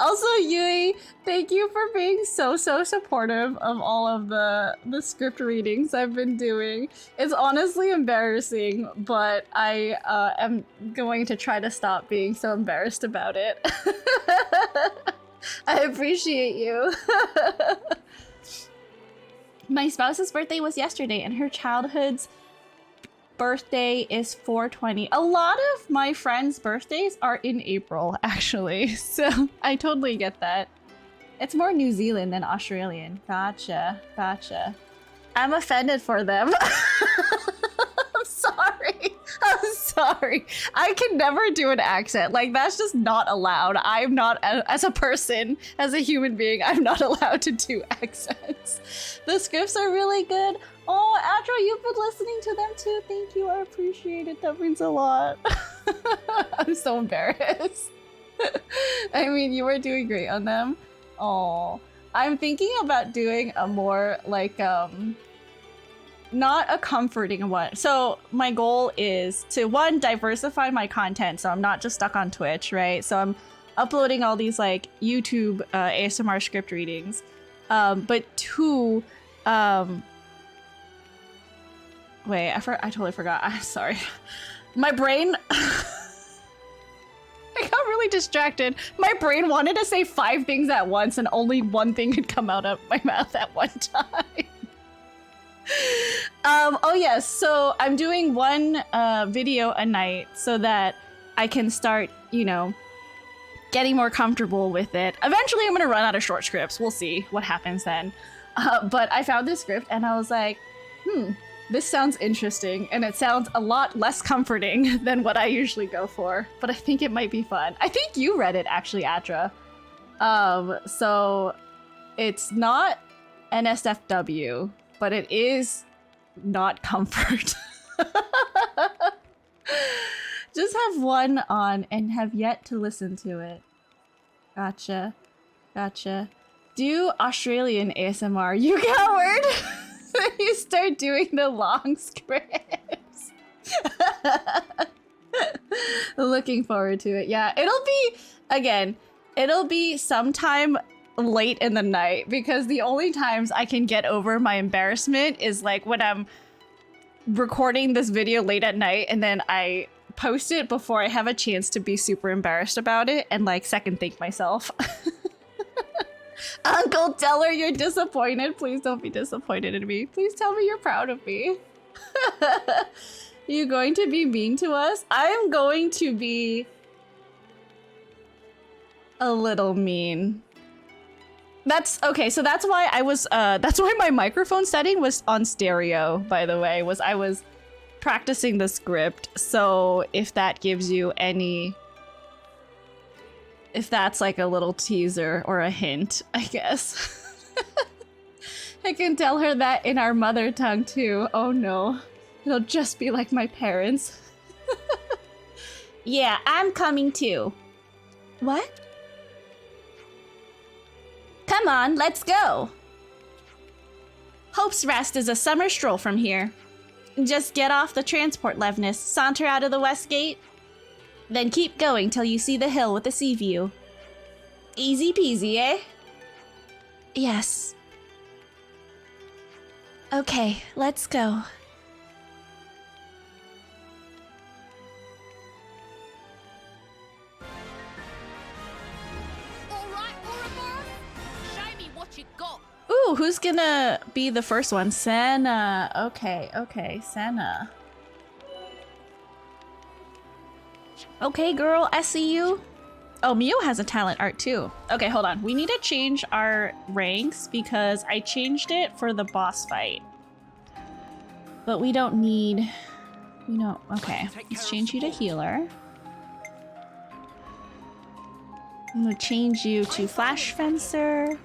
Also, Yui, thank you for being so supportive of all of the script readings I've been doing. It's honestly embarrassing, but I am going to try to stop being so embarrassed about it. I appreciate you. My spouse's birthday was yesterday, and her childhood's birthday is 4/20. A lot of my friends' birthdays are in April, actually, so I totally get that. It's more New Zealand than Australian. Gotcha. I'm offended for them. I'm sorry. I can never do an accent. Like, that's just not allowed. I'm not, as a person, as a human being, I'm not allowed to do accents. The scripts are really good. Oh, Adra, you've been listening to them too. Thank you. I appreciate it. That means a lot. I'm so embarrassed. I mean, you were doing great on them. Oh, I'm thinking about doing a more like, not a comforting one. So my goal is to, one, diversify my content so I'm not just stuck on Twitch, right? So I'm uploading all these like YouTube ASMR script readings. But two, wait, I totally forgot. I'm sorry. My brain... I got really distracted. My brain wanted to say 5 things at once and only one thing could come out of my mouth at one time. Oh yes, so I'm doing one video a night so that I can start, you know, getting more comfortable with it. Eventually I'm gonna run out of short scripts. We'll see what happens then. But I found this script and I was like, this sounds interesting, and it sounds a lot less comforting than what I usually go for, but I think it might be fun. I think you read it, actually, Atra. So it's not NSFW, but it is not comfort. Just have one on and have yet to listen to it. Gotcha. Do Australian ASMR, you coward! You start doing the long scripts. Looking forward to it. Yeah, it'll be sometime late in the night, because the only times I can get over my embarrassment is like when I'm recording this video late at night and then I post it before I have a chance to be super embarrassed about it and like second think myself. Uncle Teller, you're disappointed. Please don't be disappointed in me. Please tell me you're proud of me. You going to be mean to us? I'm going to be a little mean. That's okay. So that's why that's why my microphone setting was on stereo, by the way, was I was practicing the script. So if that gives you any, if that's like a little teaser or a hint, I guess. I can tell her that in our mother tongue too. Oh no. It'll just be like my parents. Yeah, I'm coming too. What? Come on, let's go. Hope's Rest is a summer stroll from here. Just get off the transport Levness, saunter out of the west gate, then keep going till you see the hill with the sea view. Easy peasy, eh? Yes. Okay, let's go. Ooh, who's gonna be the first one? Senna. Okay, Senna. Okay, girl, I see you. Oh, Mio has a talent art too. Okay, hold on. We need to change our ranks because I changed it for the boss fight. But we don't need... Okay, let's change you to healer. I'm gonna change you to Flash Fencer.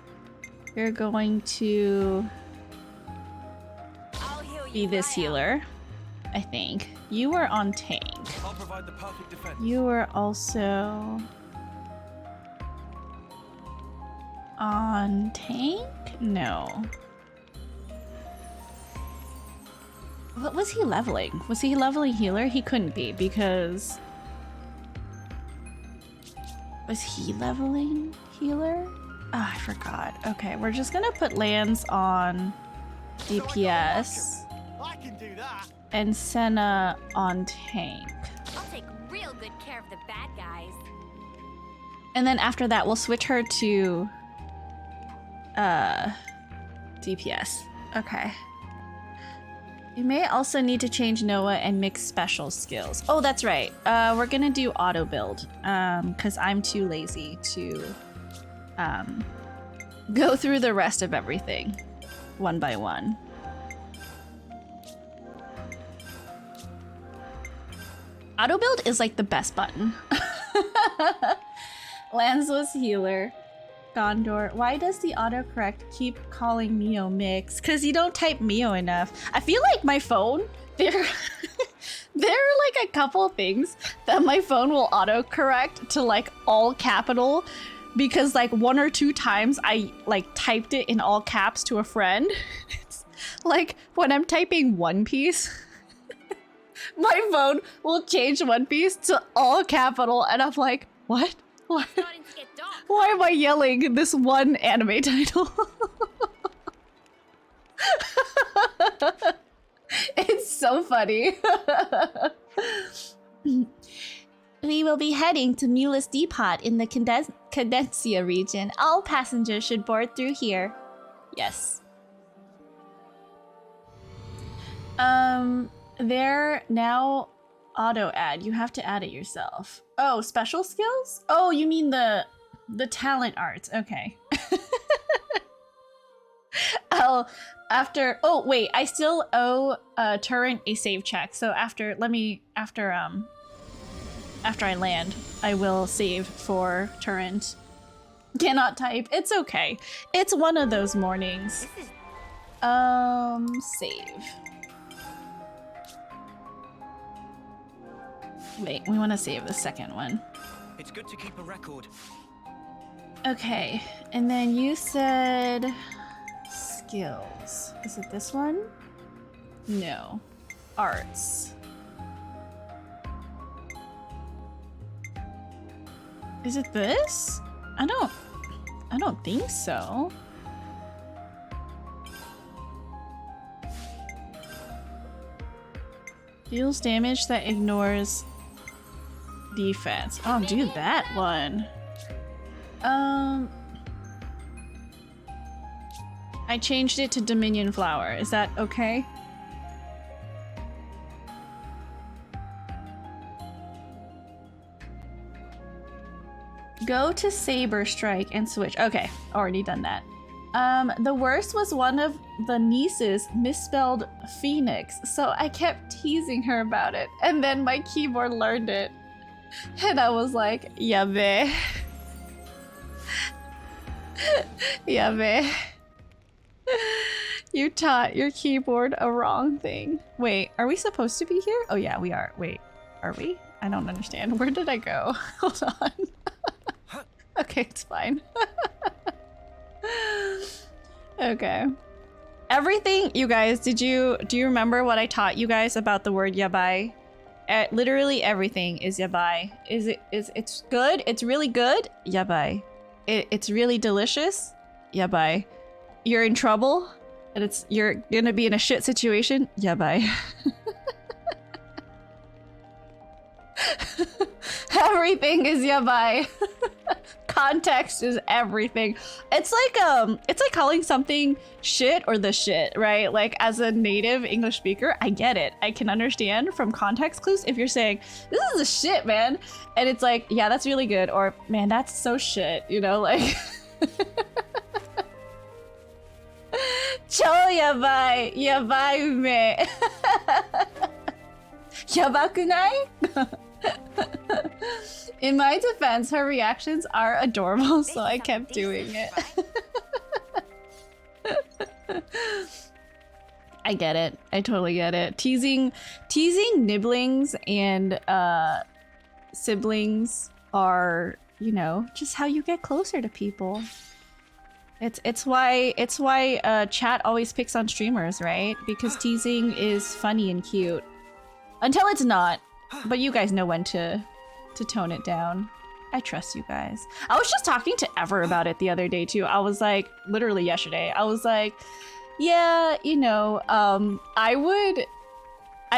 You're going to be this healer, I think. You were on tank. I'll provide the perfect defense. You were also on tank? No. What was he leveling? Was he leveling healer? He couldn't be because... Was he leveling healer? Oh, I forgot. Okay, we're just gonna put Lance on DPS I can do that. and Senna on tank. I'll take real good care of the bad guys. And then after that, we'll switch her to DPS. Okay. You may also need to change Noah and mix special skills. Oh, that's right. We're gonna do auto build because I'm too lazy to go through the rest of everything one by one. Auto build is like the best button. Lance was healer. Gondor. Why does the autocorrect keep calling Mio Mix? Because you don't type Mio enough. I feel like my phone, there are like a couple things that my phone will autocorrect to like all capital because like 1 or 2 times I like typed it in all caps to a friend. It's like when I'm typing One Piece, my phone will change One Piece to all capital and I'm like, what? What? Starting to get dark. Why am I yelling this one anime title? It's so funny. We will be heading to Mulus Depot in the Cadencia region. All passengers should board through here. Yes. They're now auto add. You have to add it yourself. Oh, special skills? Oh, you mean the talent arts. Okay. Oh wait, I still owe Turrent a save check. So after I land, I will save for Turrent. Cannot type. It's okay. It's one of those mornings. Save. Wait, we want to save the second one. It's good to keep a record. Okay, and then you said skills. Is it this one? No. Arts. Is it this? I don't think so. Deals damage that ignores defense. I'll do that one. I changed it to Dominion Flower. Is that okay? Go to Saber Strike and switch. Okay, already done that. The worst was one of the nieces misspelled Phoenix, so I kept teasing her about it, and then my keyboard learned it. And I was like, yabe. Yabe. You taught your keyboard a wrong thing. Wait, are we supposed to be here? Oh yeah, we are. Wait, are we? I don't understand. Where did I go? Hold on. Okay, it's fine. Okay. Everything, you guys, do you remember what I taught you guys about the word yabai? Literally everything is yabai. It's good? It's really good? Yabai. It's really delicious? Yabai. You're in trouble? And you're gonna be in a shit situation? Yabai. Everything is yabai. Context is everything. It's like calling something shit or the shit, right? Like, as a native English speaker, I get it. I can understand from context clues if you're saying, this is the shit, man. And it's like, yeah, that's really good. Or, man, that's so shit, you know, like. Cho yabai, yabai ume. Yabakunai? In my defense, her reactions are adorable, so I kept doing it. I get it. I totally get it. Teasing nibblings and siblings are, you know, just how you get closer to people. It's why chat always picks on streamers, right? Because teasing is funny and cute. Until it's not. But you guys know when to tone it down. I trust you guys. I was just talking to Ever about it the other day too. I was like, literally yesterday, I was like, yeah, you know, I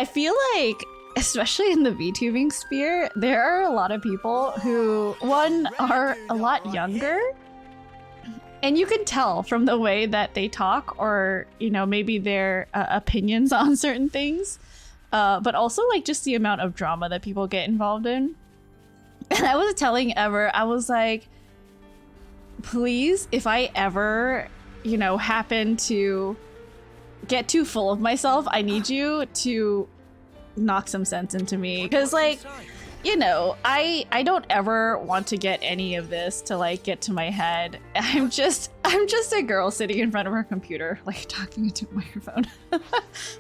feel like, especially in the VTubing sphere, there are a lot of people who, one, are a lot younger. And you can tell from the way that they talk, or, you know, maybe their opinions on certain things. But also, like, just the amount of drama that people get involved in. And I was telling Ever, I was like, please, if I ever, you know, happen to get too full of myself, I need you to knock some sense into me. Because, like, you know, I don't ever want to get any of this to, like, get to my head. I'm just a girl sitting in front of her computer, like, talking into a microphone.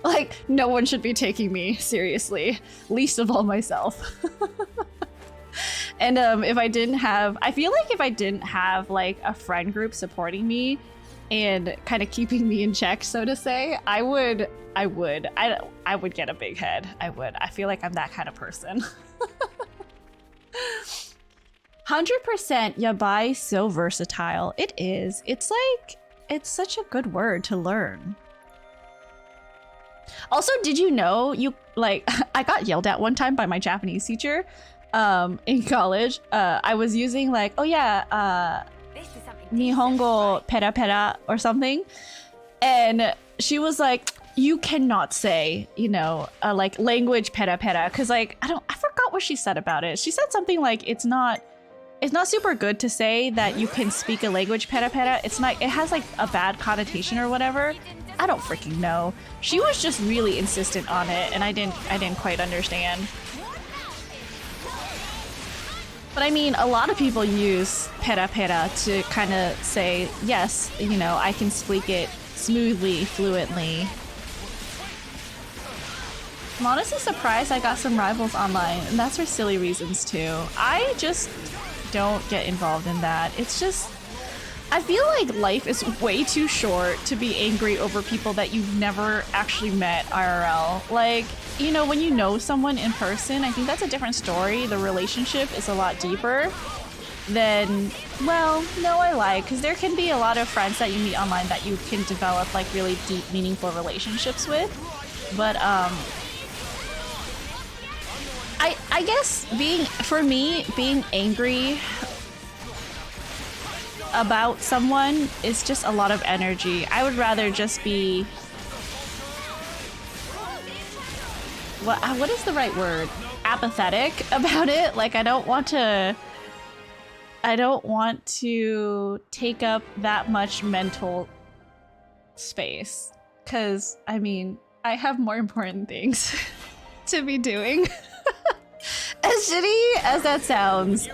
Like, no one should be taking me seriously, least of all myself. And if I didn't have, I feel like if I didn't have, like, a friend group supporting me and kind of keeping me in check, so to say, I would get a big head. I would. I feel like I'm that kind of person. 100% yabai, so versatile. It is. It's like, it's such a good word to learn. Also, did you know you, like, I got yelled at one time by my Japanese teacher in college. I was using, like, oh yeah, Nihongo pera pera or something. And she was like, you cannot say, you know, like, language pera pera, because, like, I forgot what she said about it. She said something like, it's not super good to say that you can speak a language pera pera. It's not, it has, like, a bad connotation or whatever. I don't freaking know. She was just really insistent on it, and I didn't quite understand. But I mean, a lot of people use pera pera to kind of say, yes, you know, I can speak it smoothly, fluently. I'm honestly surprised I got some rivals online, and that's for silly reasons too. I just don't get involved in that. It's just, I feel like life is way too short to be angry over people that you've never actually met IRL. Like, you know, when you know someone in person, I think that's a different story. The relationship is a lot deeper than, well, no, I lied, because there can be a lot of friends that you meet online that you can develop, like, really deep, meaningful relationships with. But, I guess being angry about someone is just a lot of energy. I would rather just be, what is the right word? Apathetic about it. Like, I don't want to take up that much mental space, because, I mean, I have more important things to be doing. As shitty as that sounds,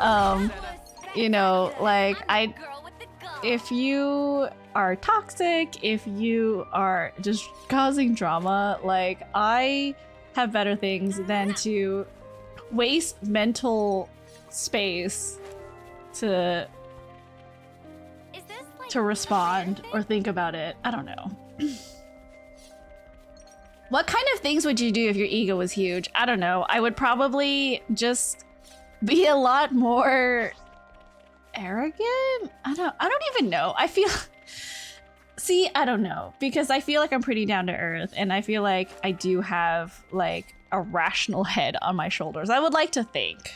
you know, like, if you are toxic, if you are just causing drama, like, I have better things than to waste mental space to respond or think about it. I don't know. What kind of things would you do if your ego was huge? I don't know. I would probably just be a lot more arrogant. I don't even know. I feel see, I don't know, because I feel like I'm pretty down to earth, and I feel like I do have like a rational head on my shoulders. I would like to think.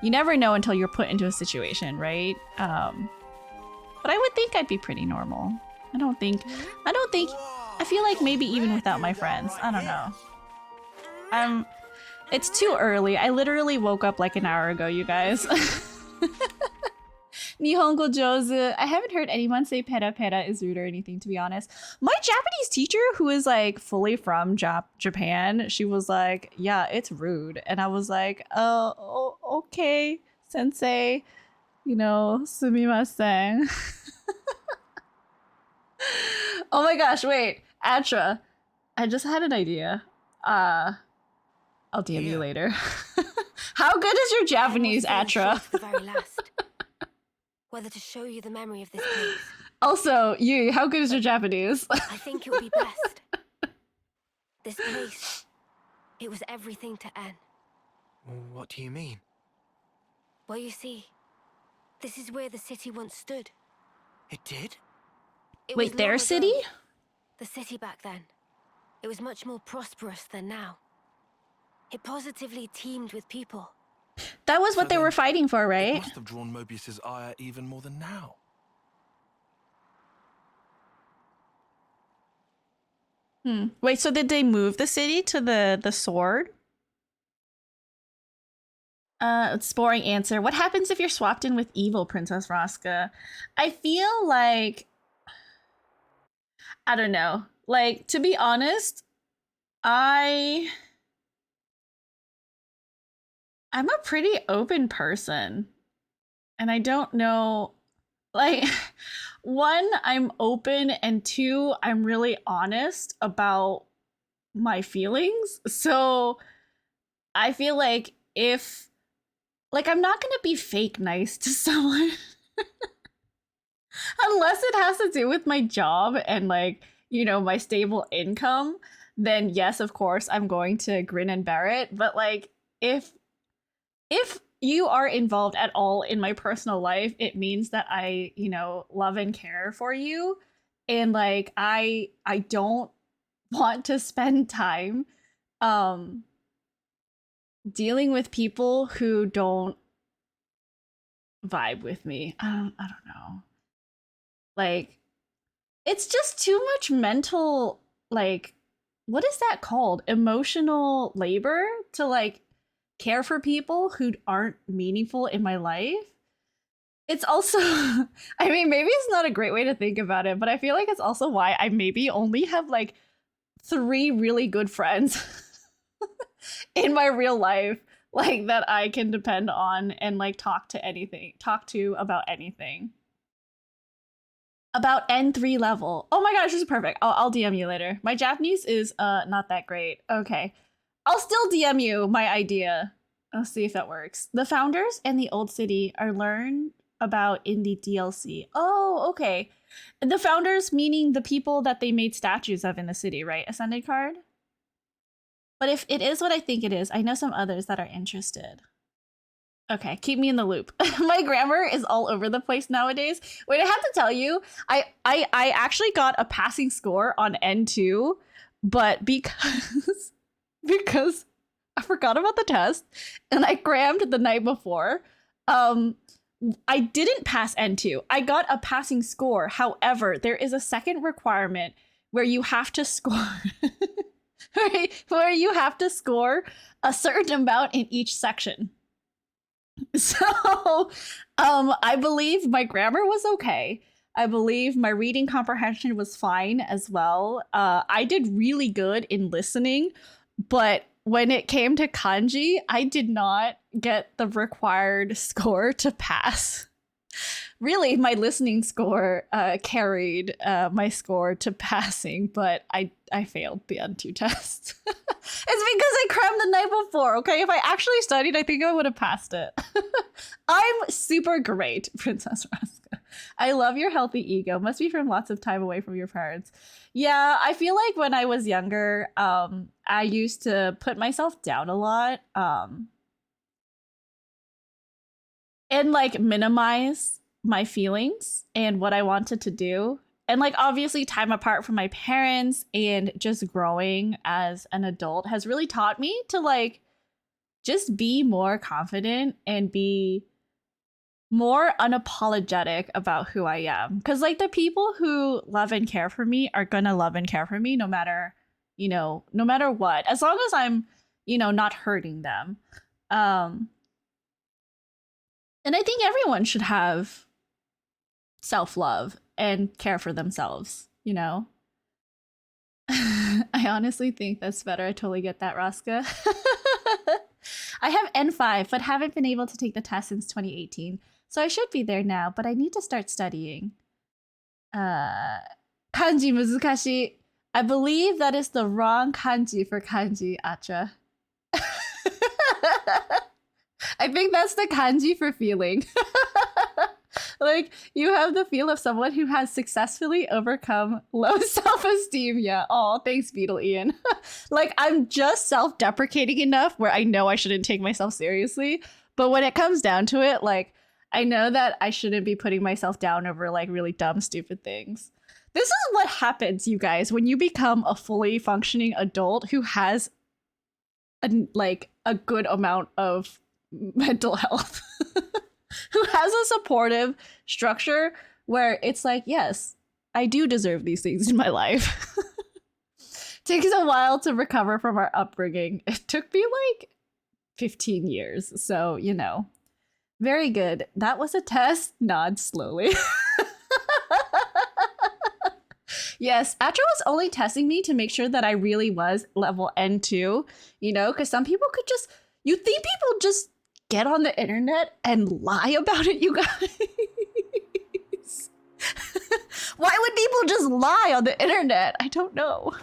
You never know until you're put into a situation, right? But I would think I'd be pretty normal. I don't think I feel like maybe even without my friends. I don't know. It's too early. I literally woke up like an hour ago, you guys. Nihongo Jozu. I haven't heard anyone say pera pera is rude or anything, to be honest. My Japanese teacher, who is like fully from Japan, she was like, yeah, it's rude. And I was like, oh, okay, sensei. You know, sumimasen. Oh my gosh, wait. Atra, I just had an idea. I'll DM you later. How good is your Japanese, Atra? The very last. Whether to show you the memory of this place. Also, you, how good is your Japanese? I think it would be best. This place, it was everything to N. What do you mean? Well, you see, this is where the city once stood. It did? It Wait, was their long city? ago. The city back then. It was much more prosperous than now. It positively teemed with people. That was what So they were then, fighting for, It right? must have drawn Mobius's ire even more than now. Wait, so did they move the city to the sword? It's boring answer. What happens if you're swapped in with evil, Princess Rosca? I feel like, I don't know. Like, to be honest, I'm a pretty open person. And I don't know, like, one, I'm open, and two, I'm really honest about my feelings. So I feel like if, like, I'm not gonna be fake nice to someone unless it has to do with my job and, like, you know, my stable income, then yes, of course, I'm going to grin and bear it. But like, if you are involved at all in my personal life, it means that I, you know, love and care for you. And like, I don't want to spend time dealing with people who don't vibe with me. I don't know. Like, it's just too much mental, like, what is that called? Emotional labor to like care for people who aren't meaningful in my life. It's also, I mean, maybe it's not a great way to think about it, but I feel like it's also why I maybe only have like 3 really good friends in my real life, like, that I can depend on and like talk to about anything. About N3 level. Oh my gosh, this is perfect. I'll DM you later. My Japanese is not that great. Okay. I'll still DM you my idea. I'll see if that works. The founders and the old city are learned about in the DLC. Oh, okay. The founders meaning the people that they made statues of in the city, right? Ascended card? But if it is what I think it is, I know some others that are interested. Okay, keep me in the loop. My grammar is all over the place nowadays. Wait, I have to tell you, I actually got a passing score on N2, but because I forgot about the test and I crammed the night before, I didn't pass N2. I got a passing score. However, there is a second requirement where you have to score right? Where you have to score a certain amount in each section. So, I believe my grammar was okay. I believe my reading comprehension was fine as well. I did really good in listening, but when it came to kanji, I did not get the required score to pass. Really, my listening score carried my score to passing, but I failed the N2 test. It's because I crammed the night before, okay? If I actually studied, I think I would have passed it. I'm super great, Princess Raska. I love your healthy ego. Must be from lots of time away from your parents. Yeah, I feel like when I was younger, I used to put myself down a lot. And like minimize my feelings and what I wanted to do. And like obviously time apart from my parents and just growing as an adult has really taught me to like just be more confident and be more unapologetic about who I am. Cause like the people who love and care for me are gonna love and care for me no matter, no matter what. As long as I'm, not hurting them. And I think everyone should have self-love and care for themselves, I honestly think that's better. I totally get that, Raska. I have N5, but haven't been able to take the test since 2018. So I should be there now, but I need to start studying. Kanji muzukashii. I believe that is the wrong kanji for kanji, Acha. I think that's the kanji for feeling. Like, you have the feel of someone who has successfully overcome low self-esteem. Yeah. Oh, thanks, Beetle Ian. Like, I'm just self-deprecating enough where I know I shouldn't take myself seriously. But when it comes down to it, like, I know that I shouldn't be putting myself down over, like, really dumb, stupid things. This is what happens, you guys, when you become a fully functioning adult who has, a good amount of mental health. Who has a supportive structure where it's like, yes, I do deserve these things in my life. Takes a while to recover from our upbringing. It took me like 15 years. So, very good. That was a test. Nod slowly. Yes, Atra was only testing me to make sure that I really was level N2, because some people could just, you think people just get on the internet and lie about it, you guys? Why would people just lie on the internet? I don't know.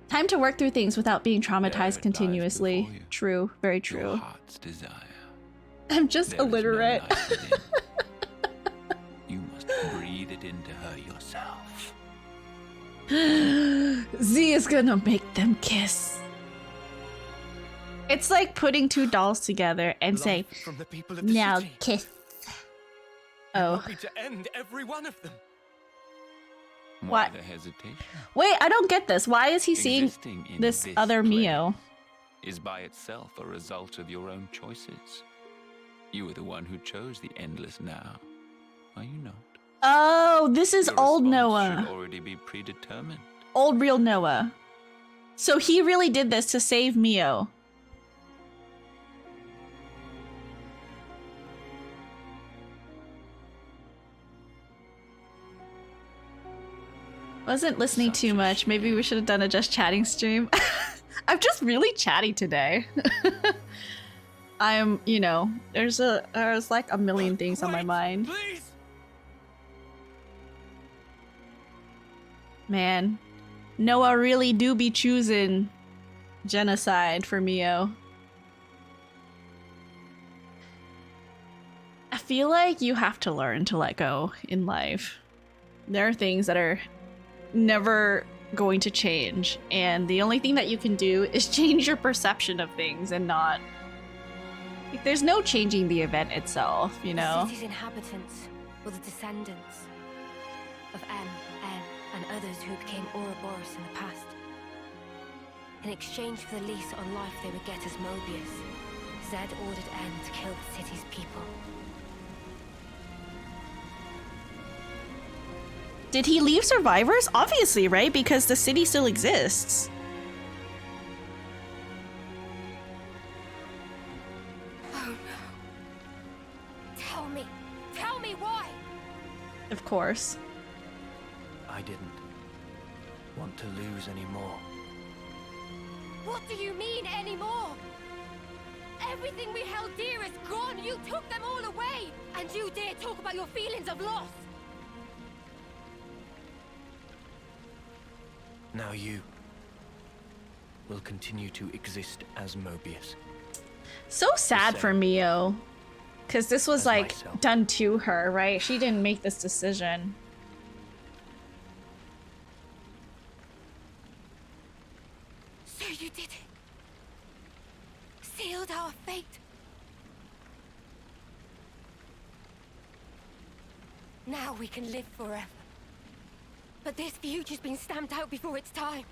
Time to work through things without being traumatized continuously. True, very true. Your heart's desire. I'm just illiterate. You must breathe it into her yourself. Z is gonna make them kiss. It's like putting two dolls together and say, from the people of the now city. kiss. You Oh. want me to end every one of them. Why What? the hesitation? Wait, I don't get this. Why is he seeing Existing in this this other plane Mio? is by itself a result of your own choices. You were the one who chose the endless now. Are you not? Oh, this is Your old response should Noah. already be predetermined. Old real Noah. So he really did this to save Mio. Wasn't listening too much. Maybe we should have done a just chatting stream. I'm just really chatty today. I'm, there's like a million things on my Wait, mind. Please. Man, Noah really do be choosing genocide for Mio. I feel like you have to learn to let go in life. There are things that are never going to change, and the only thing that you can do is change your perception of things and not... Like, there's no changing the event itself, The city's inhabitants were the descendants of M, N, and others who became Ouroboros in the past. In exchange for the lease on life they would get as Mobius, Zed ordered N to kill the city's people. Did he leave survivors? Obviously, right? Because the city still exists. Oh no. Tell me why! Of course. I didn't want to lose any more. What do you mean anymore? Everything we held dear is gone. You took them all away. And you dare talk about your feelings of loss. Now you will continue to exist as Mobius. So sad for Mio. Because this was As like myself. done to her, right? She didn't make this decision. So you did it. Sealed our fate. Now we can live forever. But this future's been stamped out before its time.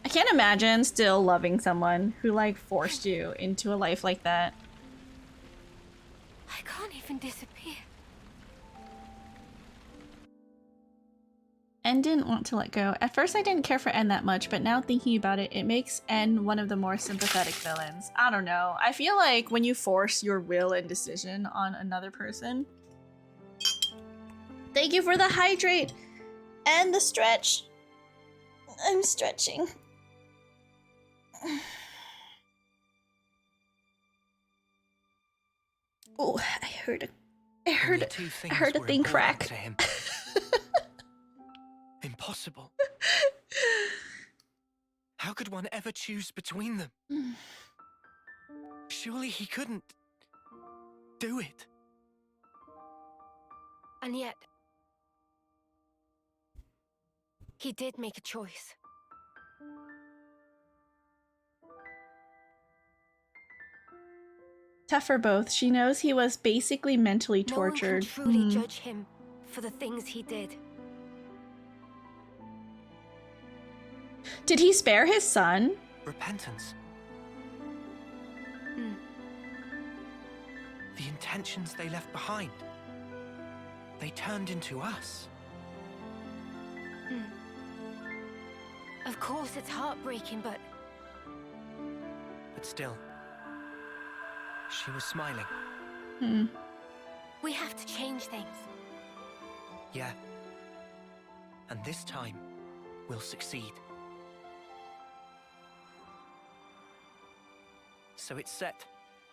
I can't imagine still loving someone who like forced you into a life like that. I can't even disappear. En didn't want to let go. At first I didn't care for En that much, but now thinking about it, it makes En one of the more sympathetic villains. I don't know. I feel like when you force your will and decision on another person... Thank you for the hydrate! And the stretch! I'm stretching. Oh, I heard Only a two I things heard a were thing important crack. to him. Impossible. How could one ever choose between them? Surely he couldn't do it. And yet... he did make a choice. Tough for both. She knows he was basically mentally tortured. No one can truly judge him for the things he did. Did he spare his son? Repentance. The intentions they left behind. They turned into us. Of course, it's heartbreaking, but Still, she was smiling. we have to change things. Yeah. And this time, we'll succeed. So it's set.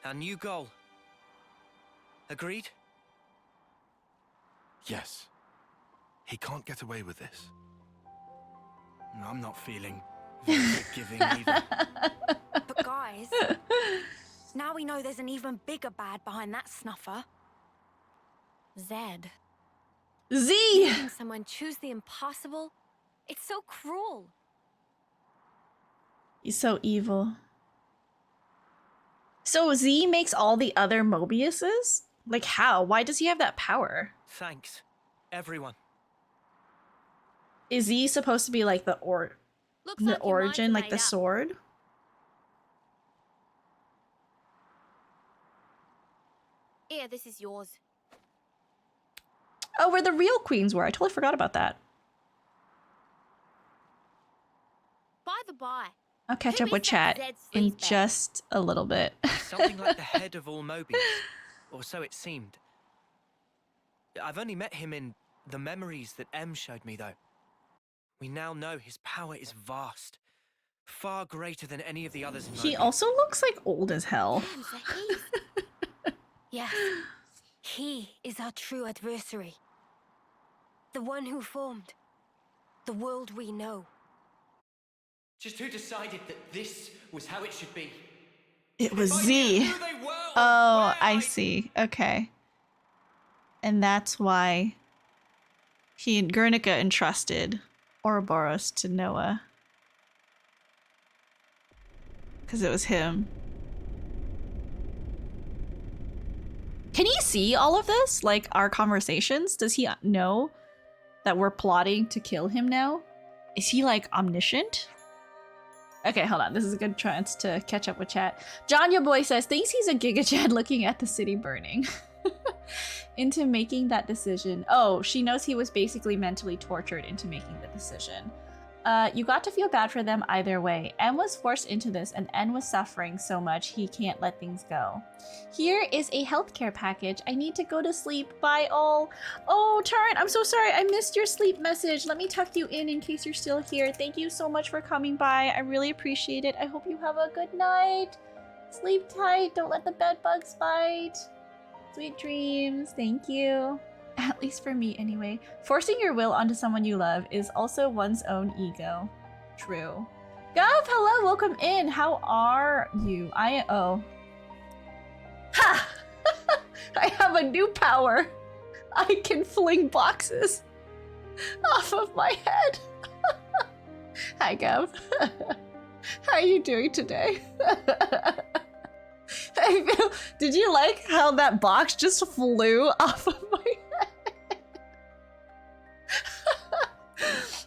Our new goal. Agreed? Yes. He can't get away with this. I'm not feeling very forgiving either. But guys, now we know there's an even bigger bad behind that snuffer. Zed. Z! Making someone choose the impossible, it's so cruel. He's so evil. So Z makes all the other Mobiuses? Like how? Why does he have that power? Thanks, everyone. Is Z supposed to be like the Looks like your origin, mind's like the made up. sword? Here, this is yours. Oh, where the real queens were. I totally forgot about that. By the by, I'll catch Who up with is that chat Zed in sleazebag? just a little bit. Something like the head of all Mobius, or so it seemed. I've only met him in the memories that Em showed me, though. We now know his power is vast, far greater than any of the others in He Mobius. also looks like old as hell. damn, so he's... yes, he is our true adversary. The one who formed the world we know. Just who decided that this was how it should be? It was If I Z. knew who they were, or Oh, where I see. Okay. And that's why he and Guernica entrusted Ouroboros to Noah. Because it was him. Can he see all of this? Like our conversations? Does he know that we're plotting to kill him now? Is he like omniscient? Okay, hold on. This is a good chance to catch up with chat. John, your boy, says thinks he's a Giga Chad looking at the city burning. Into making that decision. Oh, she knows he was basically mentally tortured into making the decision. You got to feel bad for them either way. N was forced into this, and N was suffering so much he can't let things go. Here is a healthcare package. I need to go to sleep. Bye all. Oh, Tarrant, I'm so sorry. I missed your sleep message. Let me tuck you in case you're still here. Thank you so much for coming by. I really appreciate it. I hope you have a good night. Sleep tight. Don't let the bed bugs bite. Sweet dreams. Thank you. At least for me, anyway. Forcing your will onto someone you love is also one's own ego. True. Gov, hello, welcome in. How are you? Ha! I have a new power. I can fling boxes off of my head. Hi, Gov. How are you doing today? Did you like how that box just flew off of my head?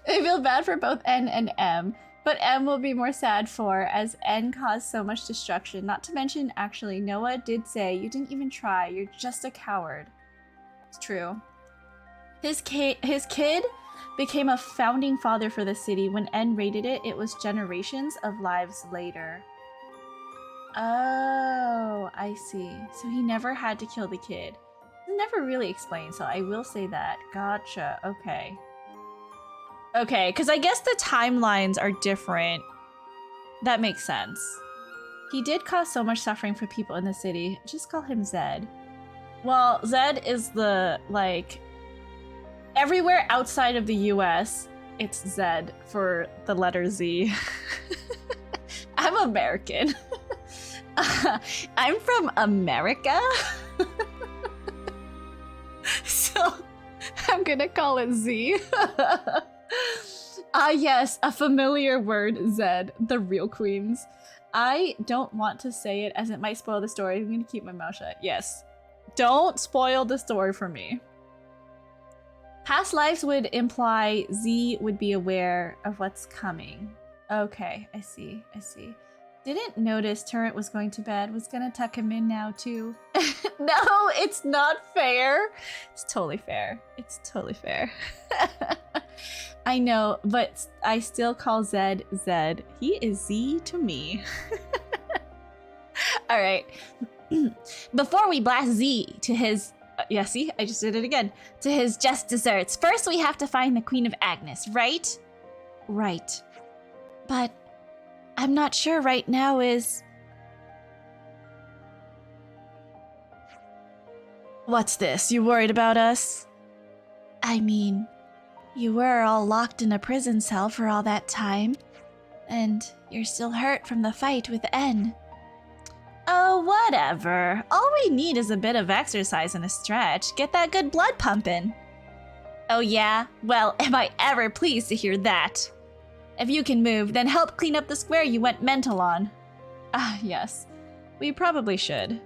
I feel bad for both N and M, but M will be more sad for as N caused so much destruction. Not to mention, actually, Noah did say, you didn't even try, you're just a coward. It's true. His kid became a founding father for the city. When N raided it, it was generations of lives later. Oh, I see. So he never had to kill the kid. It's never really explained, so I will say that. Gotcha, okay. Okay, because I guess the timelines are different. That makes sense. He did cause so much suffering for people in the city. Just call him Zed. Well, Zed is the, like... Everywhere outside of the US, it's Zed for the letter Z. I'm American. I'm from America. So, I'm gonna call it Z. Ah yes, a familiar word, Zed, the real queens. I don't want to say it as it might spoil the story. I'm gonna keep my mouth shut. Yes. Don't spoil the story for me. Past lives would imply Z would be aware of what's coming. Okay, I see. Didn't notice Turret was going to bed. Was gonna tuck him in now too. No, it's not fair. It's totally fair. It's totally fair. I know, but I still call Zed Zed. He is Z to me. All right. Before we blast Z to his... yeah, see? I just did it again. To his just desserts. First, we have to find the Queen of Agnes, right? Right. But I'm not sure right now is... What's this? You worried about us? I mean, you were all locked in a prison cell for all that time. And you're still hurt from the fight with N. Oh, whatever. All we need is a bit of exercise and a stretch. Get that good blood pumping. Oh yeah? Well, am I ever pleased to hear that. If you can move, then help clean up the square you went mental on. Ah, yes. We probably should.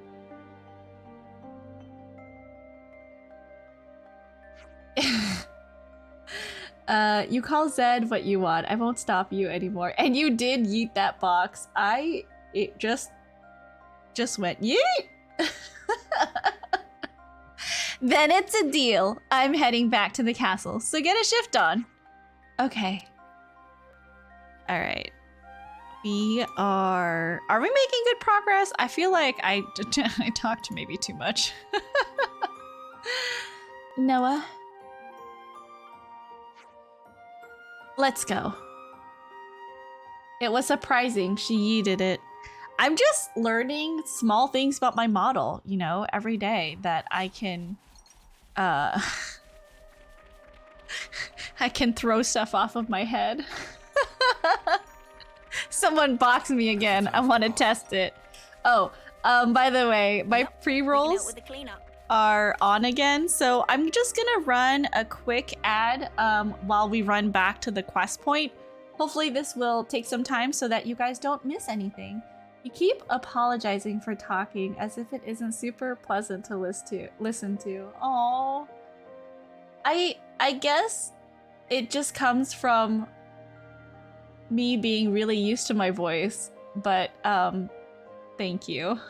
You call Zed what you want. I won't stop you anymore. And you did yeet that box. It just went yeet. Then it's a deal. I'm heading back to the castle, so get a shift on. Okay. All right. Are we making good progress? I feel like I talked maybe too much. Noah. Let's go. It was surprising she yeeted it. I'm just learning small things about my model, you know, every day that I can, I can throw stuff off of my head. Someone boxed me again. I want to test it. Oh, by the way, my pre-rolls are on again, so I'm just gonna run a quick ad while we run back to the quest point. Hopefully this will take some time so that you guys don't miss anything. You keep apologizing for talking as if it isn't super pleasant to listen to. Aww. I guess it just comes from me being really used to my voice, but thank you.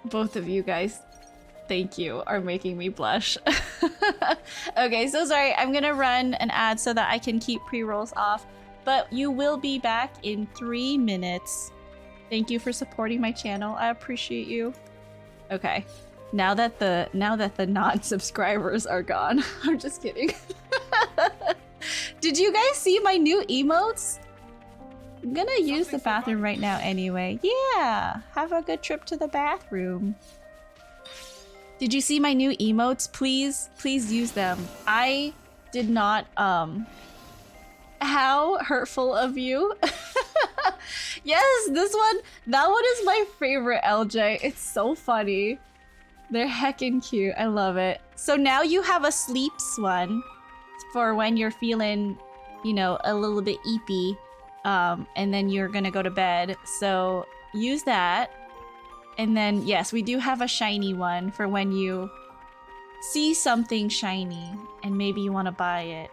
Both of you guys, thank you, are making me blush. Okay, so sorry. I'm gonna run an ad so that I can keep pre-rolls off. But you will be back in 3 minutes. Thank you for supporting my channel. I appreciate you. Okay. Now that the non-subscribers are gone. I'm just kidding. Did you guys see my new emotes? I'm gonna use the bathroom right now anyway. Yeah, have a good trip to the bathroom. Did you see my new emotes? Please use them. I did not, how hurtful of you. Yes, this one, that one is my favorite, LJ. It's so funny. They're heckin' cute. I love it. So now you have a sleeps one for when you're feeling, you know, a little bit eepy. And then you're gonna go to bed. So use that. And then, yes, we do have a shiny one for when you see something shiny and maybe you want to buy it.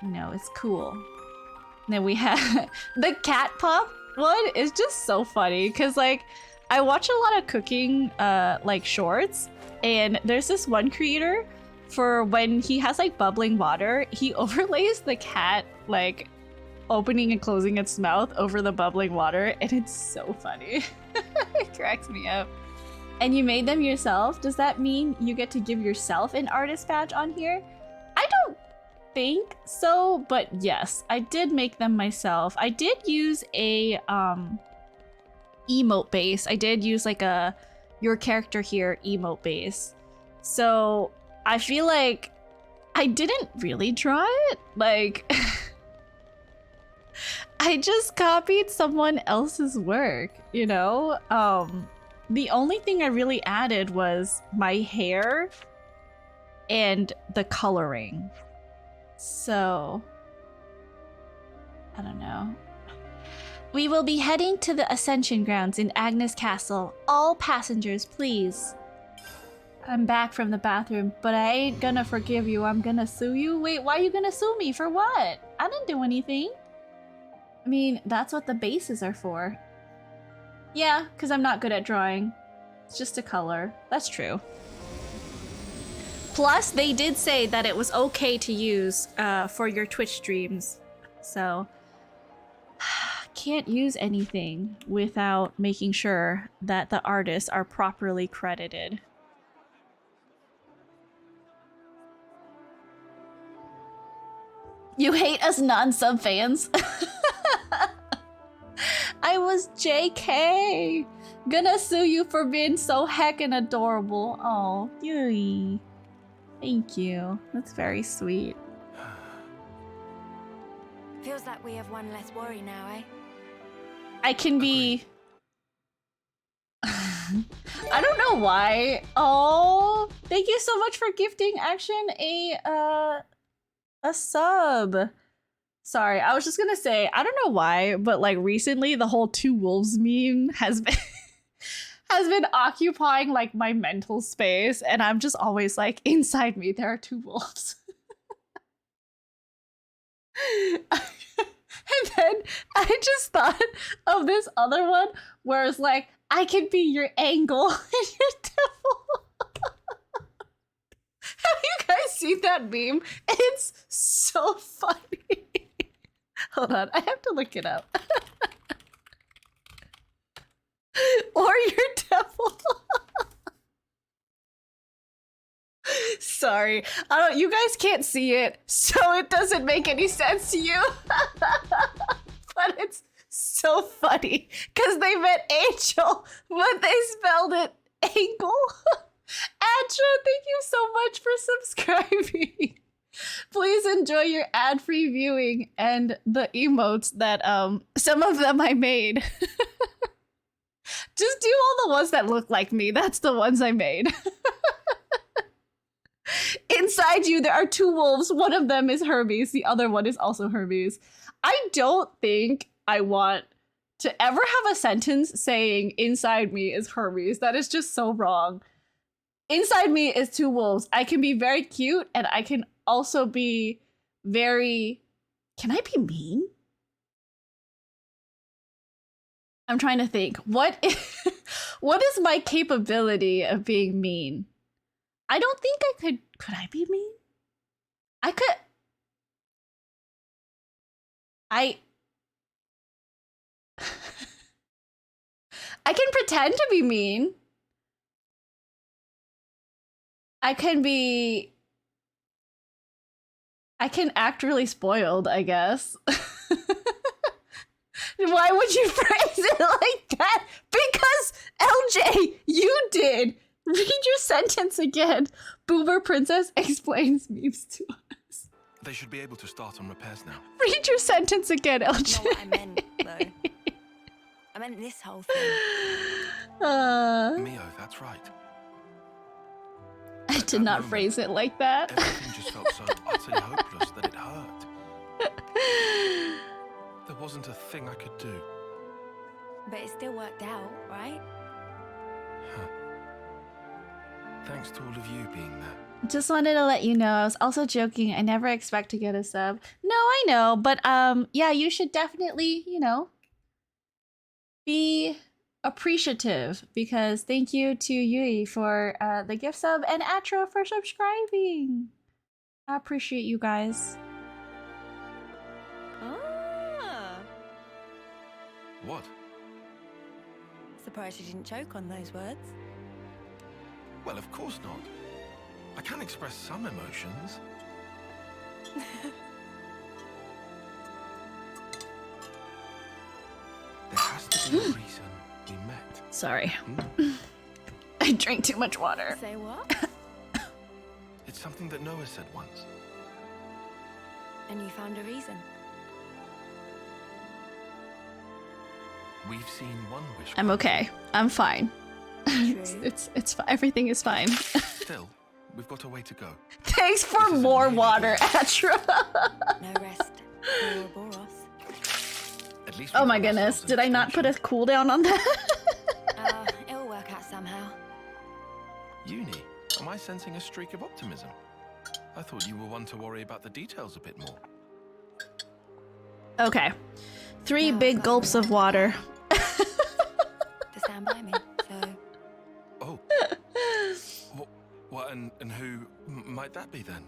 You know, it's cool. And then we have the cat pop one is just so funny because, like, I watch a lot of cooking, like, shorts, and there's this one creator for when he has, like, bubbling water, he overlays the cat, like, opening and closing its mouth over the bubbling water, and it's so funny. It cracks me up. And you made them yourself? Does that mean you get to give yourself an artist badge on here? I don't think so, but yes, I did make them myself. I did use a emote base. I did use like a your character here emote base. So I feel like I didn't really draw it. Like I just copied someone else's work, you know? The only thing I really added was my hair and the coloring. So, I don't know. We will be heading to the Ascension grounds in Agnes Castle. All passengers, please. I'm back from the bathroom, but I ain't gonna forgive you. I'm gonna sue you. Wait, why are you gonna sue me? For what? I didn't do anything. I mean, that's what the bases are for. Yeah, because I'm not good at drawing. It's just a color. That's true. Plus, they did say that it was okay to use for your Twitch streams. So, can't use anything without making sure that the artists are properly credited. You hate us non-sub fans? I was JK. Gonna sue you for being so heckin' adorable. Oh, yay. Thank you. That's very sweet. Feels like we have one less worry now, eh? I can be... I don't know why. Oh, thank you so much for gifting Action a sub. Sorry, I was just gonna say, I don't know why, but like recently the whole two wolves meme has been has been occupying like my mental space, and I'm just always like, inside me there are two wolves. And then I just thought of this other one where it's like, I can be your angle and your devil. Have you guys seen that meme? It's so funny. Hold on, I have to look it up. Or your devil. Sorry, you guys can't see it, so it doesn't make any sense to you. But it's so funny because they meant angel, but they spelled it angle. Adra, thank you so much for subscribing. Please enjoy your ad-free viewing and the emotes that some of them I made. Just do all the ones that look like me. That's the ones I made. Inside you, there are two wolves. One of them is Hermes. The other one is also Hermes. I don't think I want to ever have a sentence saying inside me is Hermes. That is just so wrong. Inside me is two wolves. I can be very cute, and I can also be very... Can I be mean? I'm trying to think. What is my capability of being mean? I don't think I could I be mean? I could. I can pretend to be mean. I can act really spoiled, I guess. Why would you phrase it like that? Because, LJ, you did. Read your sentence again. Boomer Princess explains memes to us. They should be able to start on repairs now. Read your sentence again, LJ. Not what I meant, though. I meant this whole thing. Mio, that's right. I did not phrase it like that. Everything just felt so utterly hopeless that it hurt. There wasn't a thing I could do. But it still worked out, right? Huh. Thanks to all of you being there. Just wanted to let you know, I was also joking. I never expect to get a sub. No, I know, but yeah, you should definitely, you know, be appreciative, because thank you to Yui for the gift sub and Atra for subscribing. I appreciate you guys. Ah. What? Surprised you didn't choke on those words. Well, of course not. I can express some emotions. There has to be a reason we met. Sorry. I drank too much water. Say what? It's something that Noah said once. And you found a reason. We've seen one wish. I'm okay. I'm fine. True. It's fine. Everything is fine. Still, we've got a way to go. Thanks for This is more really water, good. Atra. No rest. Ouroboros. At least Oh we my got goodness. ourselves an Did I not put a extension. cooldown on that? It'll work out somehow. Uni, am I sensing a streak of optimism? I thought you were one to worry about the details a bit more. Okay. 3 No, big I've got gulps of water. To stand by me, so... Oh. What and who might that be then?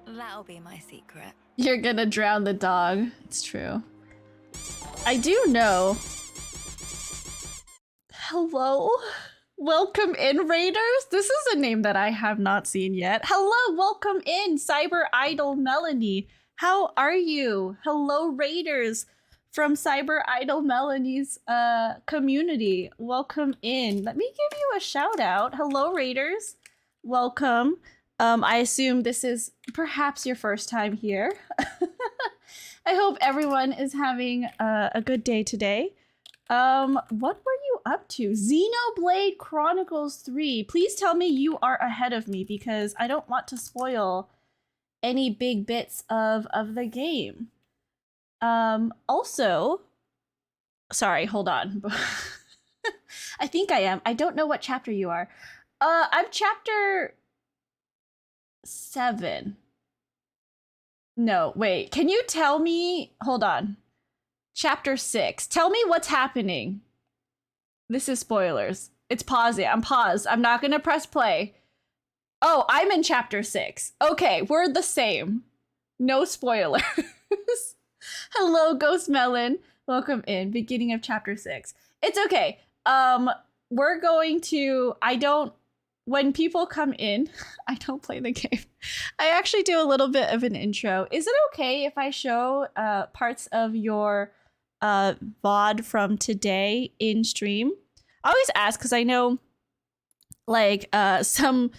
That'll be my secret. You're gonna drown the dog. It's true. I do know. Hello? Welcome in, Raiders? This is a name that I have not seen yet. Hello, welcome in, Cyber Idol Melanie. How are you? Hello, Raiders from Cyber Idol Melanie's community. Welcome in. Let me give you a shout out. Hello, Raiders. Welcome. I assume this is perhaps your first time here. I hope everyone is having a good day today. What were you up to? Xenoblade Chronicles 3. Please tell me you are ahead of me, because I don't want to spoil any big bits of the game. Also, sorry, hold on. I think I am. I don't know what chapter you are. I'm chapter 7. No, wait. Can you tell me? Hold on. Chapter 6. Tell me what's happening. This is spoilers. It's pausing. I'm paused. I'm not gonna press play. Oh, I'm in chapter 6. Okay, we're the same. No spoilers. Hello, Ghost Melon. Welcome in. Beginning of chapter 6. It's okay. We're going to... When people come in, I don't play the game. I actually do a little bit of an intro. Is it okay if I show parts of your VOD from today in stream? I always ask because I know, like, some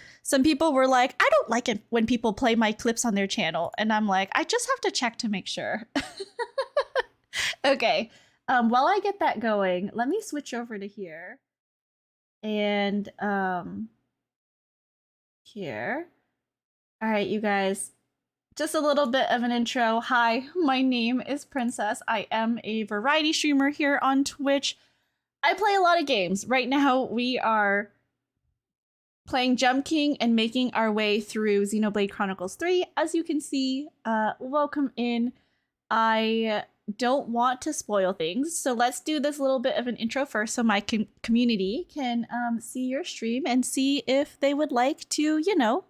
people were like, I don't like it when people play my clips on their channel, and I'm like, I just have to check to make sure. Okay. While I get that going, let me switch over to here, and here. All right, you guys. Just a little bit of an intro. Hi, my name is Princess. I am a variety streamer here on Twitch. I play a lot of games. Right now, we are playing Jump King and making our way through Xenoblade Chronicles 3. As you can see, welcome in. I don't want to spoil things, so let's do this little bit of an intro first so my community can see your stream and see if they would like to, you know,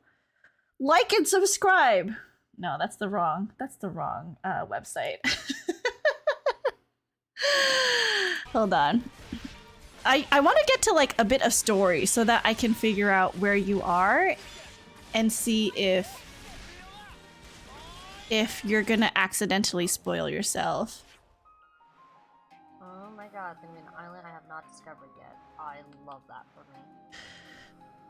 Like and subscribe. No, that's the wrong website. Hold on. I want to get to like a bit of story so that I can figure out where you are and see if you're gonna accidentally spoil yourself. Oh my god, the Moon Island I have not discovered yet. I love that for me.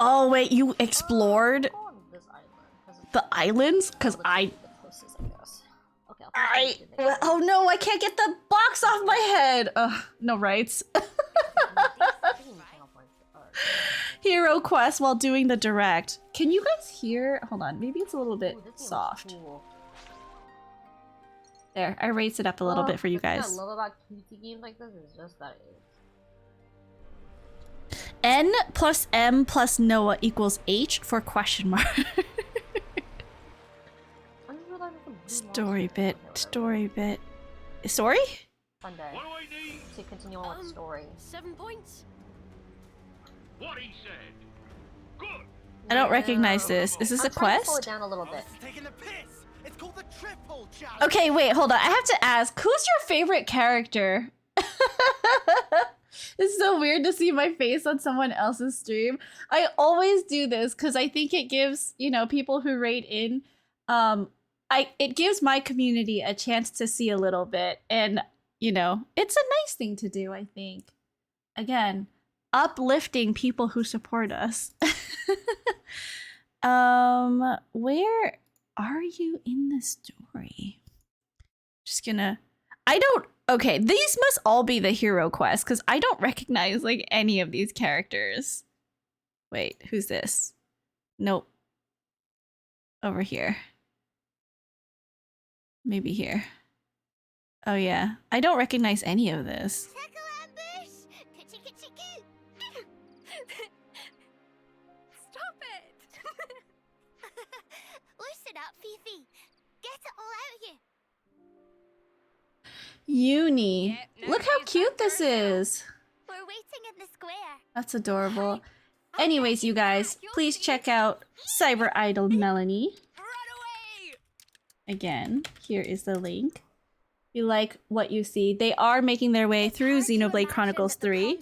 Oh wait, you explored Go on this island, 'cause it's the islands? Cause I the closest, I guess. Okay, I'll finish it. oh no, I can't get the box off my head. Ugh, no rights. Hero quest while doing the direct. Can you guys hear? Hold on, maybe it's a little bit soft. Cool. There, I raised it up a little bit for you The thing guys. I love about QT games like this is just that N plus M plus Noah equals H for question mark. Story bit. Story bit. Story? Sunday. To continue on with the story. 7 points. What he said. Good. I don't recognize this. Is this a I'm trying to slow it quest? down a little bit. This is taking the piss. It's called the triple challenge. Okay, wait, hold on. I have to ask, who's your favorite character? It's so weird to see my face on someone else's stream. I always do this because I think it gives, you know, people who rate in, it gives my community a chance to see a little bit. And, you know, it's a nice thing to do, I think. Again, uplifting people who support us. Where are you in the story? Just gonna... Okay, these must all be the hero quest because I don't recognize like any of these characters. Wait, who's this? Nope. Over here. Maybe here. Oh yeah, I don't recognize any of this. Stop it! Loosen up, Fifi. Get it all out of you. Uni. Look how cute this is. We're waiting in the square. That's adorable. Anyways, you guys, please check out Cyber Idol Melanie. Again, here is the link. If you like what you see, they are making their way through Xenoblade Chronicles 3.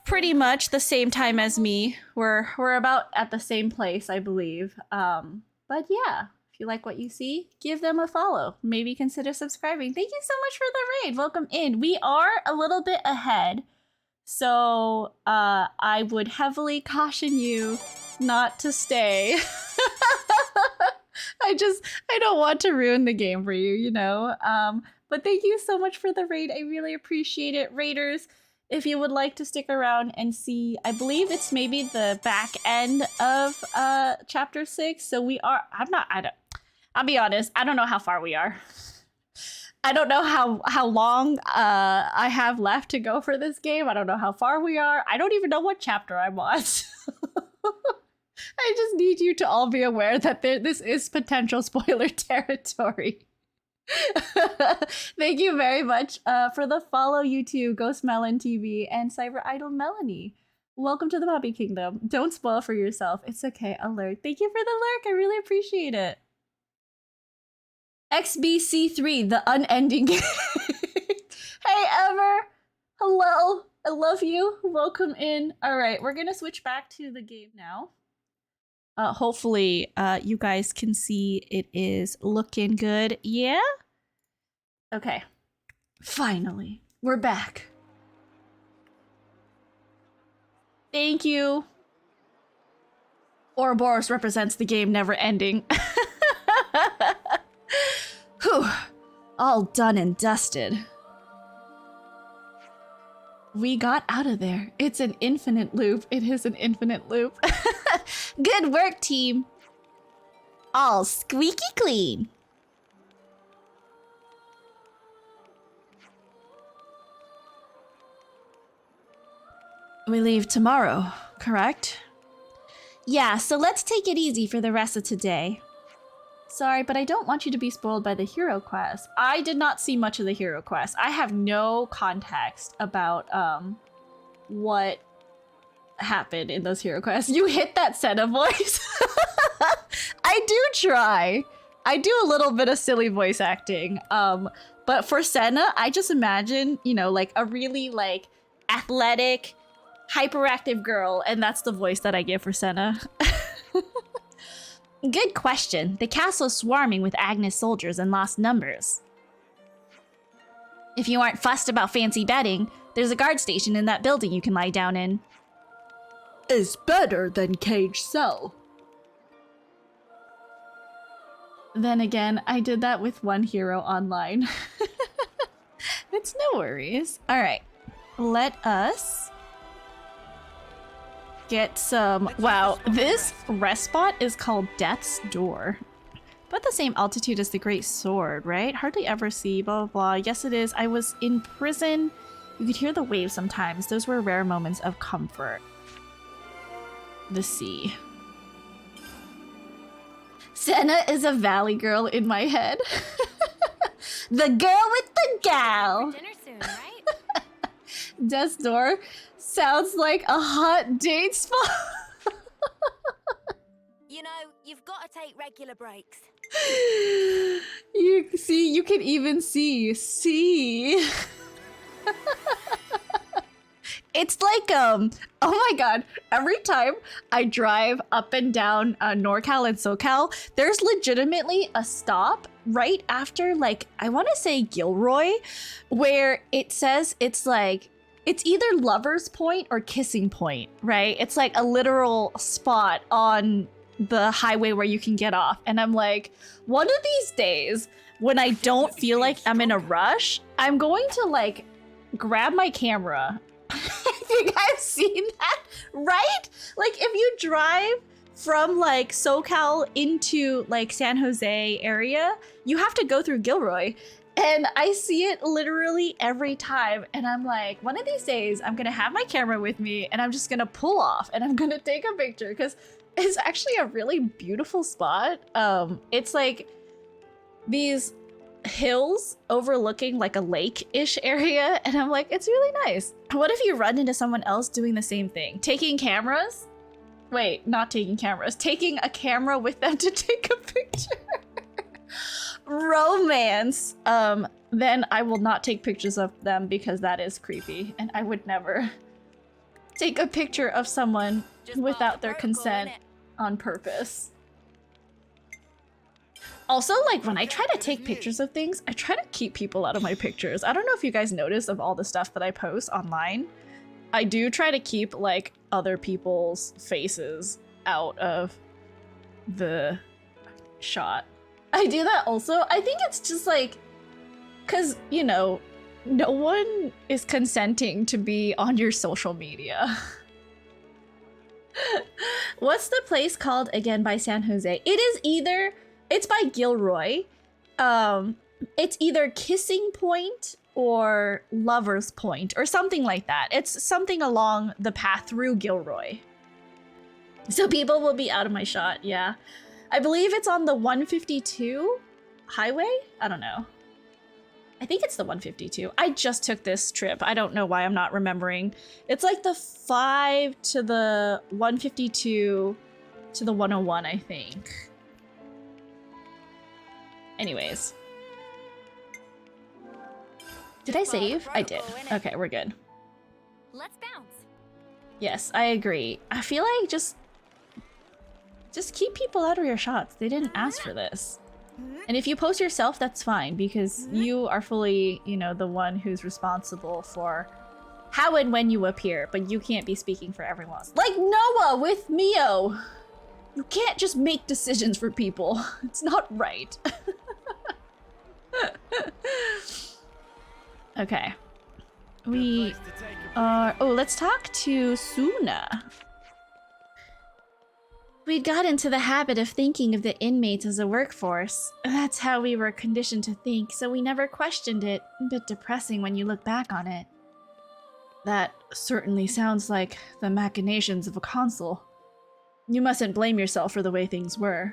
Pretty much the same time as me. We're about at the same place, I believe. But yeah, if you like what you see, give them a follow. Maybe consider subscribing. Thank you so much for the raid. Welcome in. We are a little bit ahead, so I would heavily caution you not to stay. I don't want to ruin the game for you, you know? But thank you so much for the raid. I really appreciate it. Raiders, if you would like to stick around and see, I believe it's maybe the back end of chapter 6. So we are, I'll be honest, I don't know how far we are. I don't know how long I have left to go for this game. I don't know how far we are. I don't even know what chapter I'm on. I just need you to all be aware that this is potential spoiler territory. Thank you very much for the follow, you two, Ghost Melon TV and Cyber Idol Melanie. Welcome to the Poppy Kingdom. Don't spoil for yourself. It's okay. Alert. Thank you for the lurk. I really appreciate it. XC3, the unending game. Hey, Ever. Hello. I love you. Welcome in. All right, we're gonna switch back to the game now. Hopefully, you guys can see it is looking good. Yeah? Okay. Finally, we're back. Thank you. Ouroboros represents the game never ending. Whew. All done and dusted. We got out of there. It's an infinite loop. It is an infinite loop. Good work, team. All squeaky clean. We leave tomorrow, correct? Yeah, so let's take it easy for the rest of today. Sorry, but I don't want you to be spoiled by the hero quest. I did not see much of the hero quest. I have no context about what happened in those hero quests. You hit that Senna voice. I do try. I do a little bit of silly voice acting. But for Senna, I just imagine, you know, like a really like athletic, hyperactive girl, and that's the voice that I give for Senna. Good question. The castle is swarming with Agnes soldiers in lost numbers. If you aren't fussed about fancy bedding, there's a guard station in that building you can lie down in. Is better than cage cell. Then again, I did that with one hero online. It's no worries. All right, let us get some. Wow, this rest spot is called Death's Door. About the same altitude as the Great Sword, right? Hardly ever see, blah, blah, blah. Yes, it is. I was in prison. You could hear the waves sometimes. Those were rare moments of comfort. The sea. Senna is a valley girl in my head. The girl with the gal. Dinner soon, right? Death's Door sounds like a hot date spot. You know, you've got to take regular breaks. You see, you can even see. It's like, oh my god, every time I drive up and down NorCal and SoCal, there's legitimately a stop right after, like, I want to say Gilroy, where it says it's like, it's either Lover's Point or Kissing Point, right? It's like a literal spot on the highway where you can get off. And I'm like, one of these days, when I don't feel like I'm in a rush, I'm going to, like, grab my camera. You guys seen that, right? Like, if you drive from like SoCal into like San Jose area, you have to go through Gilroy, and I see it literally every time, and I'm like, one of these days I'm gonna have my camera with me and I'm just gonna pull off and I'm gonna take a picture, because it's actually a really beautiful spot. It's like these hills overlooking like a lake-ish area, and I'm like, it's really nice. What if you run into someone else doing the same thing? Taking cameras? Wait, not taking cameras. Taking a camera with them to take a picture. Romance. Then I will not take pictures of them because that is creepy, and I would never take a picture of someone without their consent on purpose. Also, like, when I try to take pictures of things, I try to keep people out of my pictures. I don't know if you guys notice of all the stuff that I post online. I do try to keep, like, other people's faces out of the shot. I do that also. I think it's just, like, because, you know, no one is consenting to be on your social media. What's the place called again by San Jose? It is either... It's by Gilroy. It's either Kissing Point or Lover's Point or something like that. It's something along the path through Gilroy. So people will be out of my shot, yeah. I believe it's on the 152 highway? I don't know. I think it's the 152. I just took this trip. I don't know why I'm not remembering. It's like the 5 to the 152 to the 101, I think. Anyways. Did I save? I did. Okay, we're good. Let's bounce. Yes, I agree. I feel like just keep people out of your shots. They didn't ask for this. And if you post yourself, that's fine, because you are fully, you know, the one who's responsible for how and when you appear, but you can't be speaking for everyone else. Like Noah with Mio! You can't just make decisions for people. It's not right. Okay. We are... Oh, let's talk to Suna. We'd got into the habit of thinking of the inmates as a workforce. That's how we were conditioned to think, so we never questioned it. A bit depressing when you look back on it. That certainly sounds like the machinations of a consul. You mustn't blame yourself for the way things were.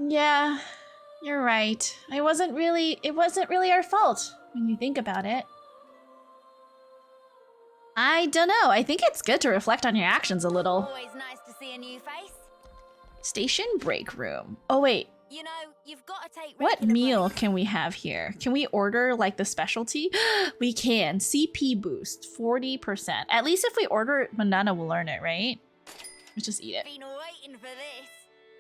Yeah, you're right. It wasn't really our fault, when you think about it. I don't know. I think it's good to reflect on your actions a little. Always nice to see a new face. Station break room. Oh wait, You know, you've got to take what regular meal breaks. can we have here? Can we order like the specialty? We can. CP boost 40%. At least if we order it, Banana will learn it, right? Let's just eat it. Been waiting for this.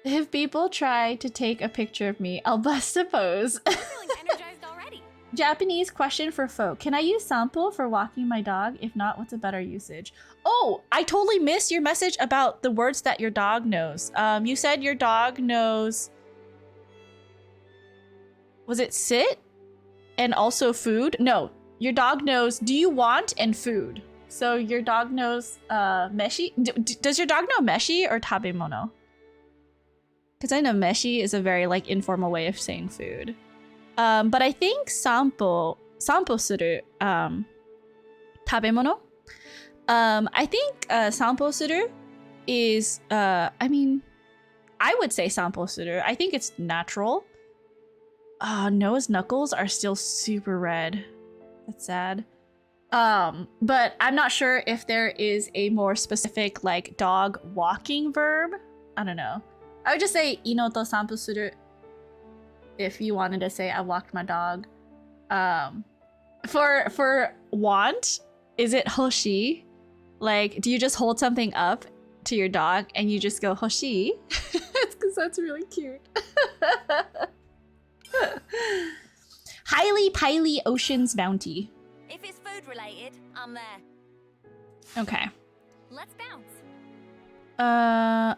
If people try to take a picture of me, I'll bust a pose. I'm feeling energized already. Japanese question for folk. Can I use sample for walking my dog? If not, what's a better usage? Oh, I totally missed your message about the words that your dog knows. You said your dog knows... Was it sit? And also food? No, your dog knows do you want and food. So your dog knows meshi? Does your dog know meshi or tabemono? Because I know meshi is a very like informal way of saying food. But I think sampo suru tabemono. I think sampo suru is I mean, I would say sampo suru. I think it's natural. Noah's knuckles are still super red. That's sad. But I'm not sure if there is a more specific like dog walking verb. I don't know. I would just say ino to sampo suru if you wanted to say I walked my dog. For want, is it hoshi? Like, do you just hold something up to your dog and you just go hoshi? It's because that's really cute. Highly Piley Ocean's Bounty. If it's food related, I'm there. Okay. Let's bounce.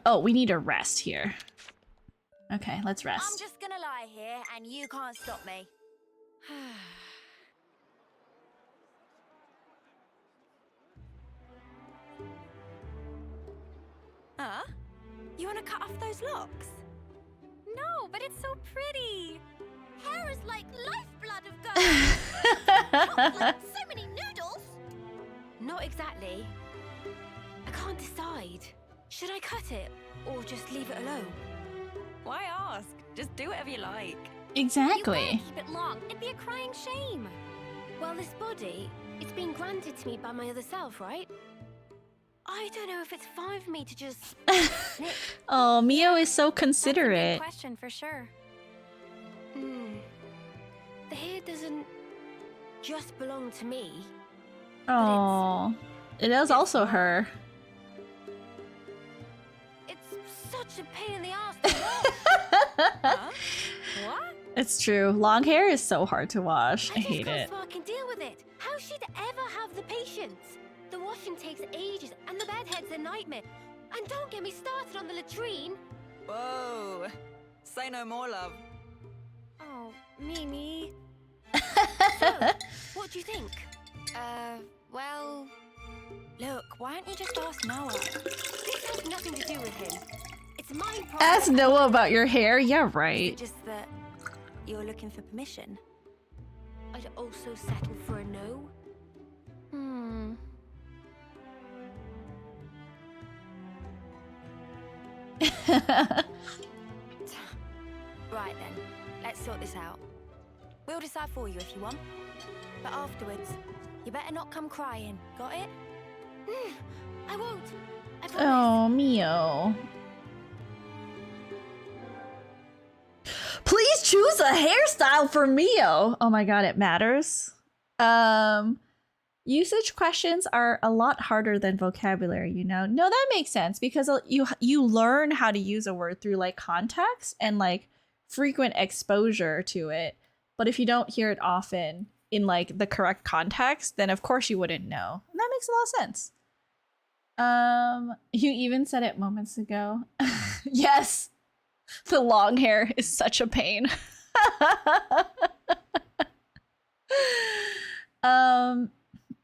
Oh, we need a rest here. Okay, let's I'm rest. just gonna lie here and you can't stop me. Huh? You wanna cut off those locks? No, but it's so pretty. Hair is like lifeblood of girls. Like so many noodles. Not exactly. I can't decide. Should I cut it or just leave it alone? Why ask? Just do whatever you like. Exactly. You can't keep it long. It'd be a crying shame. Well, this body, it's been granted to me by my other self, right? I don't know if it's fine for me to just snip. Oh, Mio is so That's a considerate. big question for sure. The hair doesn't just belong to me. Oh, it is also her. It's such a pain in the ass to wash. Huh? What? It's true. Long hair is so hard to wash. I just hate can't it. fucking deal with it. How she'd ever have the patience? The washing takes ages, and the bedhead's a nightmare. And don't get me started on the latrine. Whoa. Say no more, love. Oh, Mimi. So, what do you think? Well... Look, why don't you just ask Noah? This has nothing to do with him. It's my problem. Ask Noah about your hair. Yeah, Is right. it just that you're looking for permission? I'd also settle for a no. Right then, let's sort this out. We'll decide for you if you want. But afterwards, you better not come crying. Got it? I won't. I promise. Oh, Mio. Please choose a hairstyle for Mio. Oh my god, it matters. Usage questions are a lot harder than vocabulary, you know? No, that makes sense because you learn how to use a word through like context and like frequent exposure to it. But if you don't hear it often in like the correct context, then of course you wouldn't know. And that makes a lot of sense. You even said it moments ago. Yes. The long hair is such a pain.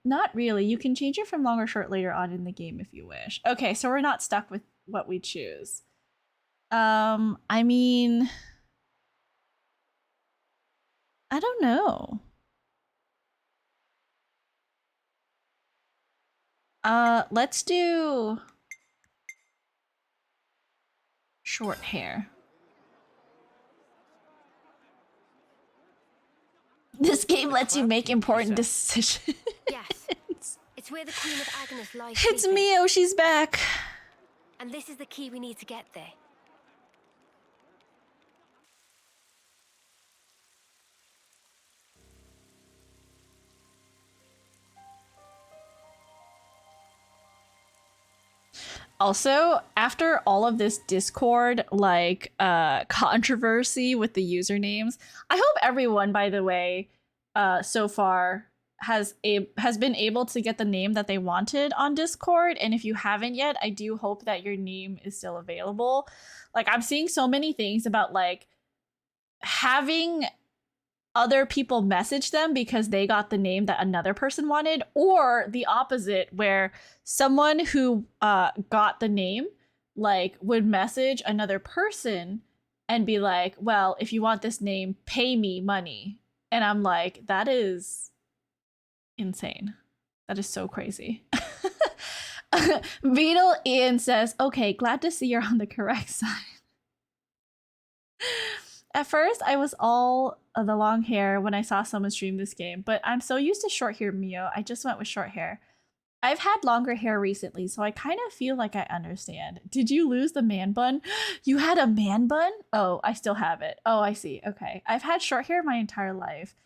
Not really. You can change it from long or short later on in the game if you wish. Okay, so we're not stuck with what we choose. I mean, I don't know. Let's do short hair. This game lets you make important decisions. Yes. It's where the Queen of Agnes lies. It's sleeping. Mio, she's back. And this is the key we need to get there. Also, after all of this Discord like controversy with the usernames, I hope everyone, by the way, so far has been able to get the name that they wanted on Discord. And if you haven't yet, I do hope that your name is still available. Like, I'm seeing so many things about like having other people message them because they got the name that another person wanted, or the opposite, where someone who got the name like would message another person and be like, well, if you want this name, pay me money. And I'm like, that is insane. That is so crazy. Beetle Ian says, okay, glad to see you're on the correct side. At first, I was all of the long hair when I saw someone stream this game, but I'm so used to short hair, Mio. I just went with short hair. I've had longer hair recently, so I kind of feel like I understand. Did you lose the man bun? You had a man bun? Oh, I still have it. Oh, I see. Okay. I've had short hair my entire life.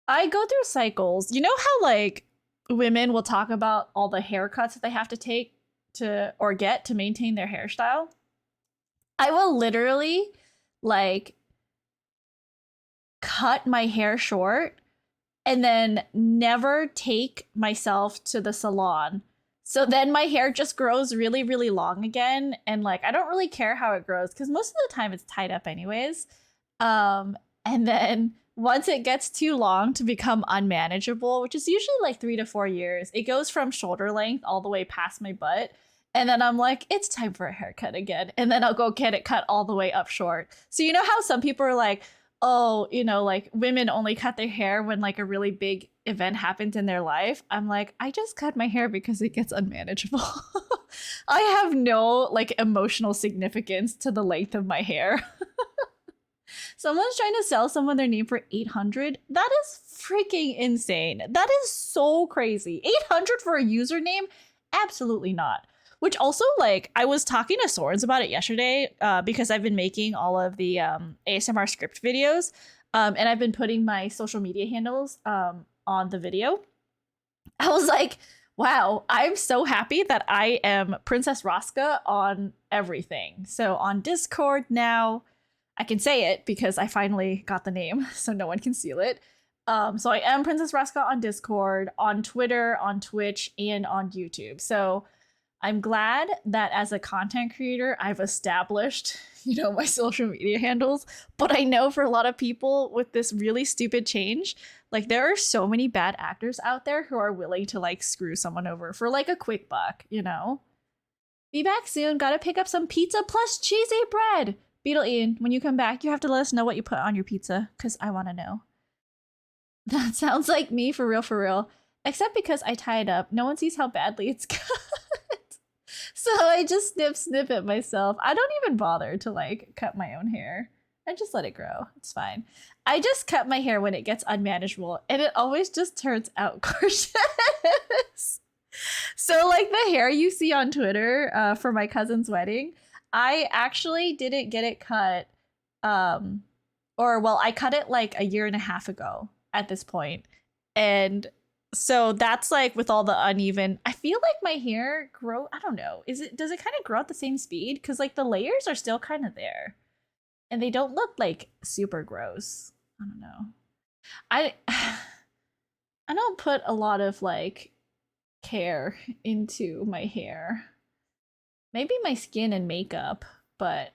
I go through cycles. You know how like women will talk about all the haircuts that they have to take to or get to maintain their hairstyle? I will literally like cut my hair short and then never take myself to the salon. So then my hair just grows really, really long again. And like, I don't really care how it grows because most of the time it's tied up anyways. And then once it gets too long to become unmanageable, which is usually like 3 to 4 years, it goes from shoulder length all the way past my butt. And then I'm like, it's time for a haircut again. And then I'll go get it cut all the way up short. So you know how some people are like, oh, you know, like women only cut their hair when like a really big event happens in their life. I'm like, I just cut my hair because it gets unmanageable. I have no like emotional significance to the length of my hair. Someone's trying to sell someone their name for 800. That is freaking insane. That is so crazy. 800 for a username? Absolutely not. Which also, like, I was talking to Sorens about it yesterday because I've been making all of the ASMR script videos, and I've been putting my social media handles on the video. I was like, wow, I'm so happy that I am Princess Raska on everything. So on Discord now, I can say it because I finally got the name, so no one can steal it. So I am Princess Raska on Discord, on Twitter, on Twitch, and on YouTube. So I'm glad that as a content creator, I've established, you know, my social media handles. But I know for a lot of people with this really stupid change, like there are so many bad actors out there who are willing to like screw someone over for like a quick buck, you know? Be back soon. Gotta pick up some pizza plus cheesy bread. Beetle Ian, when you come back, you have to let us know what you put on your pizza, because I want to know. That sounds like me for real, for real. Except because I tie it up. No one sees how badly it's cut. So I just snip it myself. I don't even bother to like cut my own hair. I just let it grow. It's fine. I just cut my hair when it gets unmanageable, and it always just turns out gorgeous. So like the hair you see on Twitter for my cousin's wedding, I actually didn't get it cut. I cut it like a year and a half ago at this point. And so that's like with all the uneven, I feel like my hair grow, I don't know. Does it kind of grow at the same speed? Cause like the layers are still kind of there and they don't look like super gross. I don't know. I don't put a lot of like care into my hair. Maybe my skin and makeup, but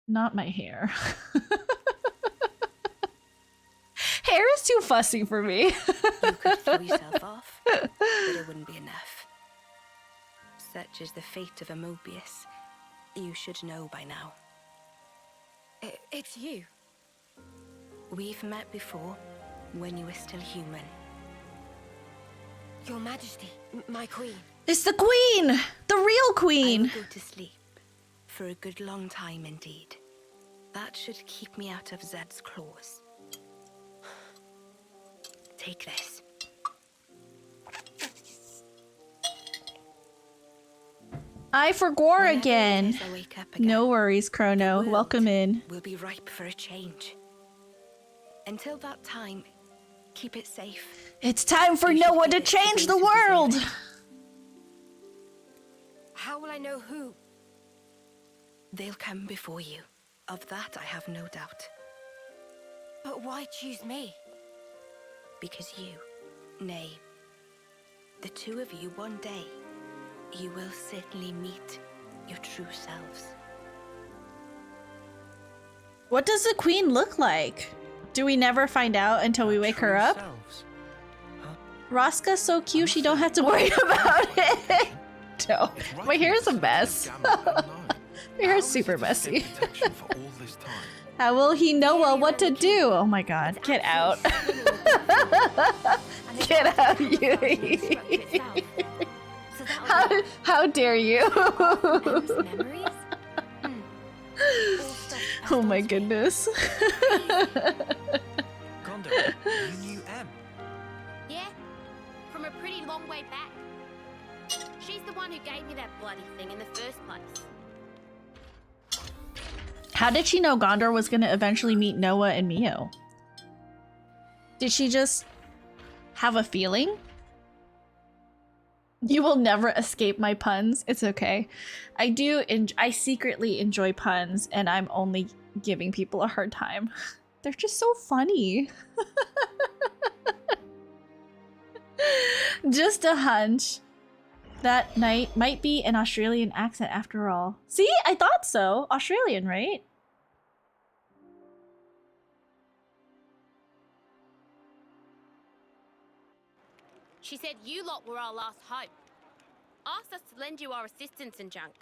not my hair. Hair is too fussy for me. You could throw yourself off, but it wouldn't be enough. Such is the fate of a Mobius. You should know by now. It's you. We've met before, when you were still human. Your Majesty, my queen. It's the queen! The real queen! I will go to sleep. For a good long time indeed. That should keep me out of Zed's claws. Take this. I forgot again. I wake up again. No worries, Chrono. Welcome in. We'll be ripe for a change. Until that time, keep it safe. It's time for Noah to change the world! How will I I know who. They'll come before you. Of that I have no doubt. But why choose me? Because you, nay, the two of you one day, you will certainly meet your true selves. What does the queen look like? Do we never find out until we wake her up? Rosca's so cute, she don't have to worry about it. No, my hair is a mess. My hair is super messy. How will he know what to do? Oh my god, get out. Get out, Yui. How dare you? Oh my goodness. Gondor, you knew Em. Yeah, from a pretty long way back. She's the one who gave me that bloody thing in the first place. How did she know Gondor was gonna eventually meet Noah and Mio? Did she just have a feeling? You will never escape my puns. It's okay. I secretly enjoy puns, and I'm only giving people a hard time. They're just so funny. Just a hunch. That night might be an Australian accent after all. See? I thought so. Australian, right? She said you lot were our last hope. Asked us to lend you our assistance and junk.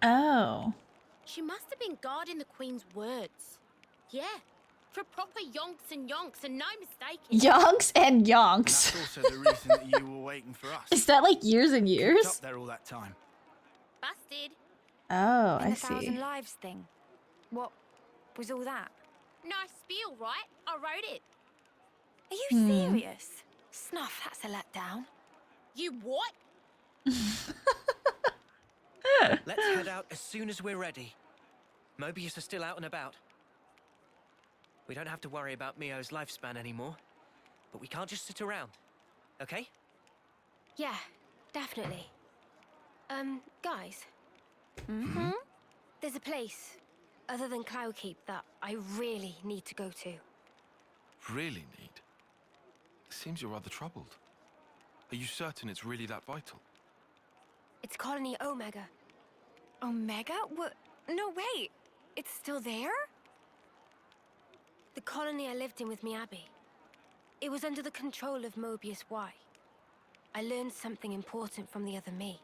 Oh. She must have been guarding the Queen's words. Yeah, for proper yonks and no mistaking. Yonks and yonks. That's also the reason that you were waiting for us. Is that like years and years? Up there all that time. Busted. Oh, And I the Thousand see. Lives thing. What was all that? Nice spiel, right? I wrote it. Are you serious? Snuff, that's a letdown. You what? Let's head out as soon as we're ready. Mobius are still out and about. We don't have to worry about Mio's lifespan anymore. But we can't just sit around, okay? Yeah, definitely. Guys. Mm-hmm. There's a place, other than Cloudkeep, that I really need to go to. Really need? Seems you're rather troubled. Are you certain it's really that vital? It's Colony Omega. Omega? What? No, wait. It's still there? The colony I lived in with Miyabi. It was under the control of Mobius Y. I learned something important from the other me.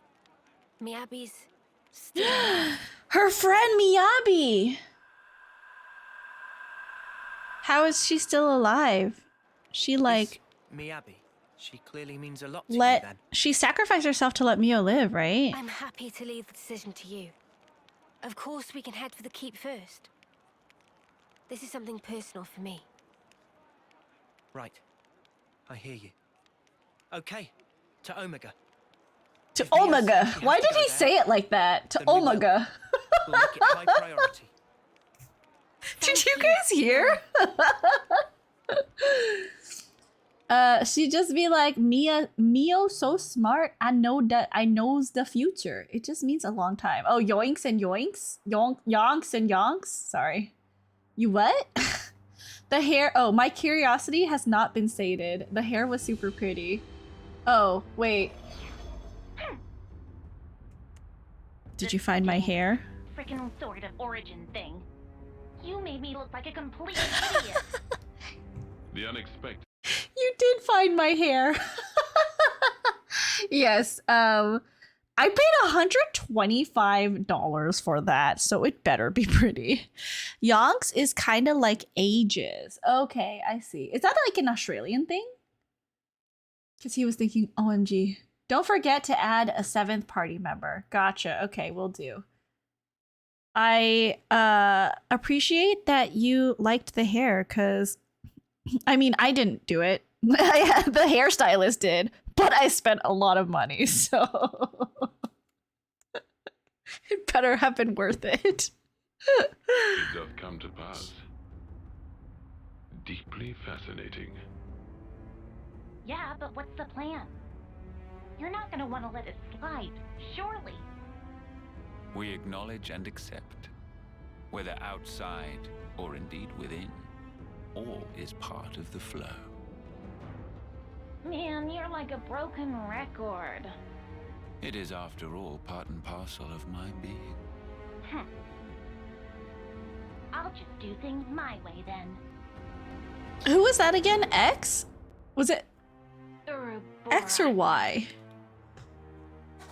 Miyabi's still alive. Her friend Miyabi! How is she still alive? She like Miyabi. She clearly means a lot to you then. she sacrificed herself to let Mio live, right? I'm happy to leave the decision to you. Of course, we can head for the keep first. This is something personal for me. Right. I hear you. Okay. To Omega. To If Mio says Omega. she has Why to did go he there, say it like that? To then we will. Omega. We'll make it high priority. Did you guys hear? She just be like, Mio so smart. I knows the future. It just means a long time. Oh, yoinks and yoinks? Yonks and yonks? Sorry. You what? The hair. Oh, my curiosity has not been sated. The hair was super pretty. Oh, wait. Did you find my hair? Frickin' sort of origin thing. You made me look like a complete idiot. The unexpected. You did find my hair. Yes. I paid $125 for that, so it better be pretty. Yonks is kind of like ages. Okay, I see. Is that like an Australian thing? Because he was thinking, OMG. Don't forget to add a 7th party member. Gotcha. Okay, we'll do. I appreciate that you liked the hair, because I mean, I didn't do it. The hairstylist did, but I spent a lot of money, so it better have been worth it. It doth come to pass. Deeply fascinating. Yeah, but what's the plan? You're not gonna want to let it slide, surely. We acknowledge and accept, whether outside or indeed within, all is part of the flow. Man, you're like a broken record. It is, after all, part and parcel of my being. I'll just do things my way then. Who was that again? X? Was it X or Borat. Y?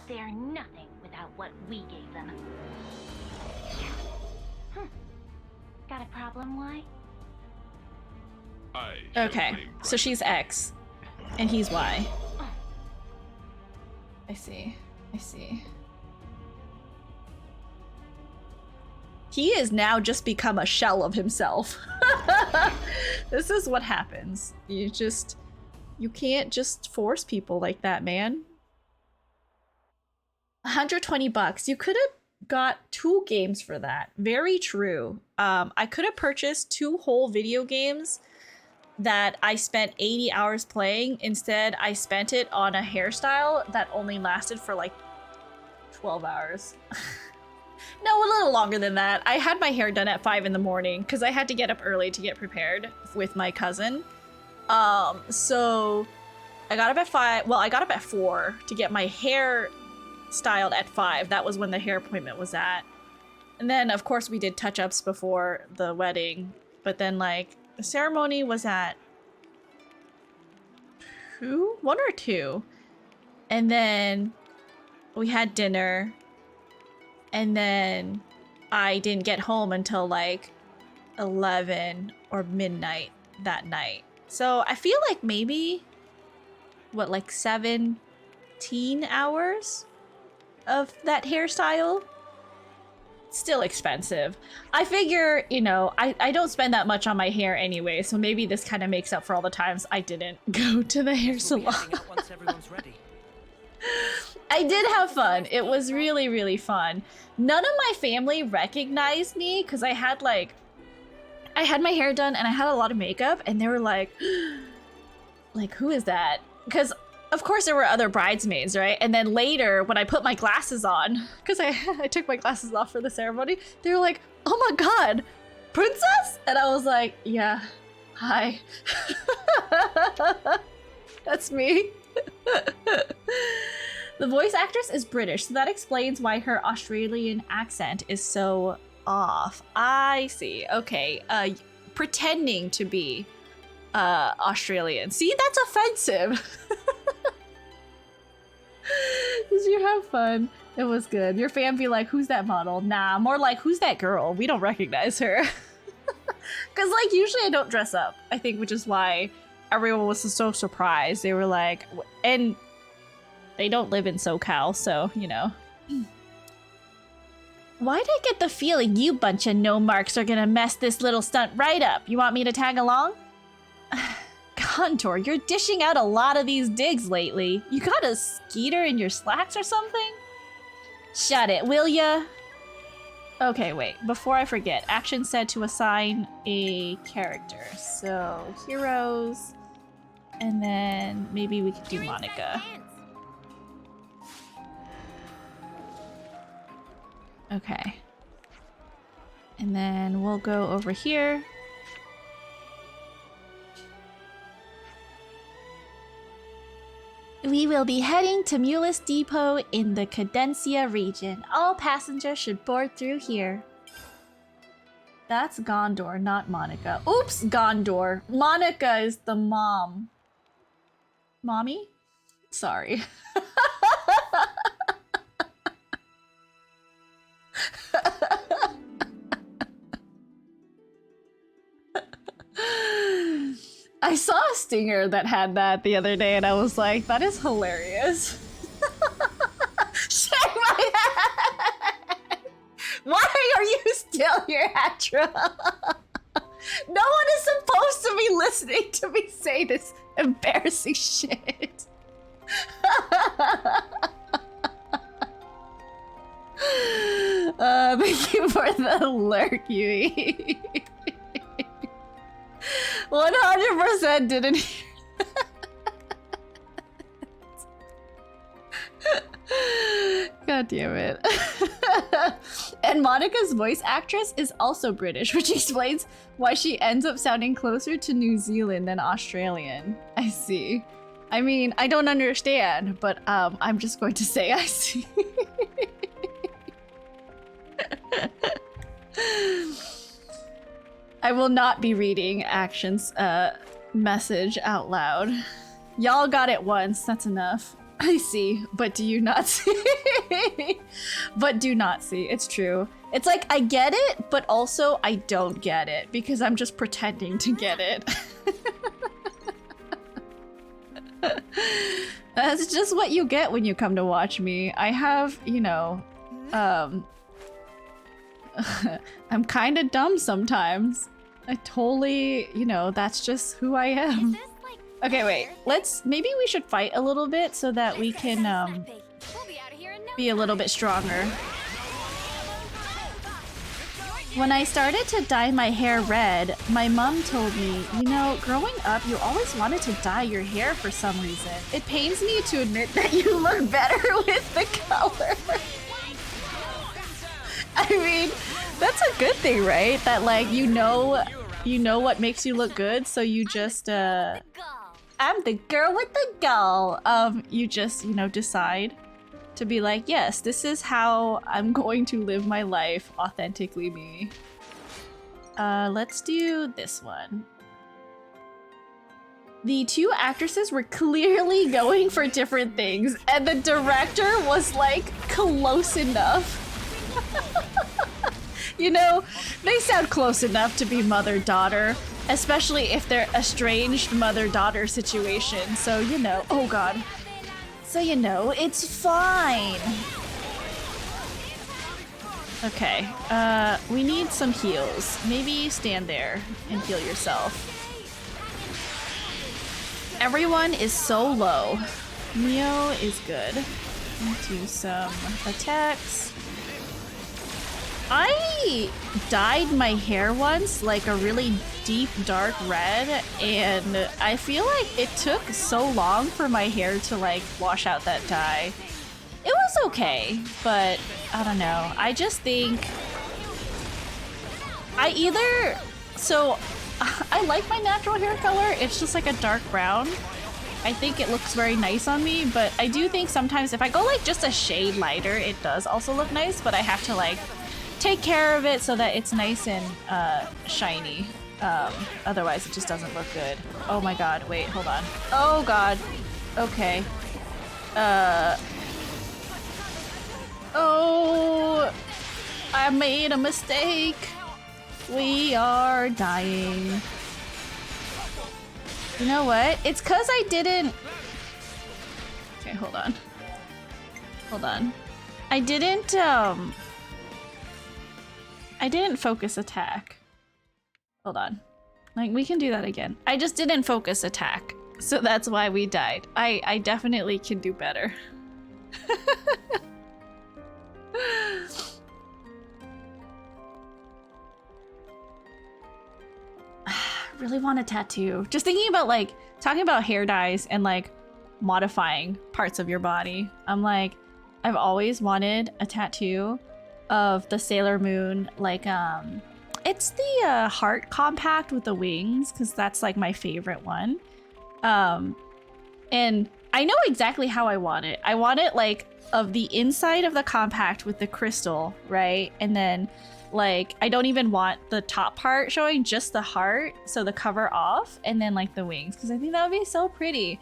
They're nothing without what we gave them. Got a problem, Y? I shall Okay, claim so she's X, and he's Y. I see. I see. He has now just become a shell of himself. This is what happens. You can't just force people like that, man. 120 bucks. You could have got 2 games for that. Very true. I could have purchased 2 whole video games that I spent 80 hours playing. Instead, I spent it on a hairstyle that only lasted for like 12 hours. No, a little longer than that. I had my hair done at 5 in the morning because I had to get up early to get prepared with my cousin. So I got up at 5. Well, I got up at 4 to get my hair styled at 5. That was when the hair appointment was at. And then, of course, we did touch-ups before the wedding. But then, like, the ceremony was at 2? 1 or 2. And then we had dinner. And then I didn't get home until like 11 or midnight that night. So I feel like maybe, what, like 17 hours of that hairstyle? Still expensive. I figure, you know, I don't spend that much on my hair anyway, so maybe this kind of makes up for all the times I didn't go to the hair salon. Once everyone's ready. I did have fun. It was really, really fun. None of my family recognized me because I had my hair done and I had a lot of makeup, and they were like, who is that? Because of course there were other bridesmaids, right? And then later when I put my glasses on, because I took my glasses off for the ceremony, they were like, oh my God, princess? And I was like, yeah, hi. That's me. The voice actress is British, so that explains why her Australian accent is so off. I see. Okay. Pretending to be Australian. See, that's offensive. Did you have fun? It was good. Your fam be like, who's that model? Nah, more like, who's that girl? We don't recognize her. Because, like, usually I don't dress up, I think, which is why everyone was so surprised. They were like, and they don't live in SoCal, so, you know. Why'd I get the feeling you bunch of no-marks are gonna mess this little stunt right up? You want me to tag along? Condor, you're dishing out a lot of these digs lately. You got a skeeter in your slacks or something? Shut it, will ya? Okay, wait. Before I forget, action said to assign a character. So, heroes. And then maybe we could do Monica. Okay. And then we'll go over here. We will be heading to Mulus Depot in the Cadencia region. All passengers should board through here. That's Gondor, not Monica. Oops, Gondor. Monica is the mom. Mommy? Sorry. I saw a stinger that had that the other day and I was like, that is hilarious. Shake my head! Why are you still here, Atra? No one is supposed to be listening to me say this embarrassing shit. Thank you for the lurk, Yui. 100% didn't hear that. God damn it. And Monica's voice actress is also British, which explains why she ends up sounding closer to New Zealand than Australian. I see. I mean, I don't understand, but I'm just going to say I see. I will not be reading Action's message out loud. Y'all got it once, that's enough. I see, but do you not see? But do not see, it's true. It's like, I get it, but also I don't get it, because I'm just pretending to get it. That's just what you get when you come to watch me. I have, you know, I'm kind of dumb sometimes. I totally, you know, that's just who I am. Okay, wait. Maybe we should fight a little bit so that we can be a little bit stronger. When I started to dye my hair red, my mom told me, you know, growing up, you always wanted to dye your hair for some reason. It pains me to admit that you look better with the color. I mean, that's a good thing, right? That, like, you know what makes you look good, so you just, I'm the girl with the gall. You just, you know, decide to be like, yes, this is how I'm going to live my life, authentically me. Let's do this one. The two actresses were clearly going for different things, and the director was like close enough. You know, they sound close enough to be mother-daughter, especially if they're estranged mother-daughter situation. So, you know, oh god. So, you know, it's fine. Okay, we need some heals. Maybe stand there and heal yourself. Everyone is so low. Neo is good. Do some attacks. I dyed my hair once like a really deep dark red, and I feel like it took so long for my hair to like wash out that dye. It was okay, but I don't know. I just think I like my natural hair color. It's just like a dark brown. I think it looks very nice on me, but I do think sometimes if I go like just a shade lighter, it does also look nice, but I have to like take care of it so that it's nice and shiny. Otherwise it just doesn't look good. Oh my god, wait, hold on. Oh god. Okay. Oh, I made a mistake. We are dying. You know what? It's 'cause I didn't... Okay, hold on. Hold on. I didn't focus attack. Hold on. Like, we can do that again. I just didn't focus attack. So that's why we died. I definitely can do better. Really want a tattoo. Just thinking about like talking about hair dyes and like modifying parts of your body. I'm like, I've always wanted a tattoo of the Sailor Moon, like it's the heart compact with the wings, because that's like my favorite one. And I know exactly how I want it. I want it like of the inside of the compact with the crystal, right? And then like I don't even want the top part showing, just the heart, so the cover off, and then like the wings, because I think that would be so pretty.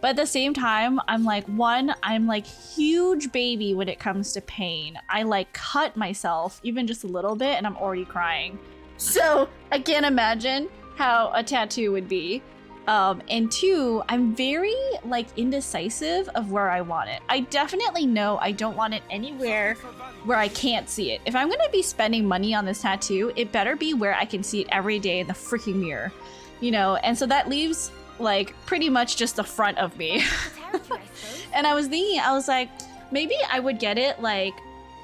But at the same time, I'm like, one, I'm like huge baby when it comes to pain. I like cut myself even just a little bit and I'm already crying. So I can't imagine how a tattoo would be. And two, I'm very like indecisive of where I want it. I definitely know I don't want it anywhere where I can't see it. If I'm gonna be spending money on this tattoo, it better be where I can see it every day in the freaking mirror, you know? And so that leaves like pretty much just the front of me. And I was thinking, I was like, maybe I would get it like,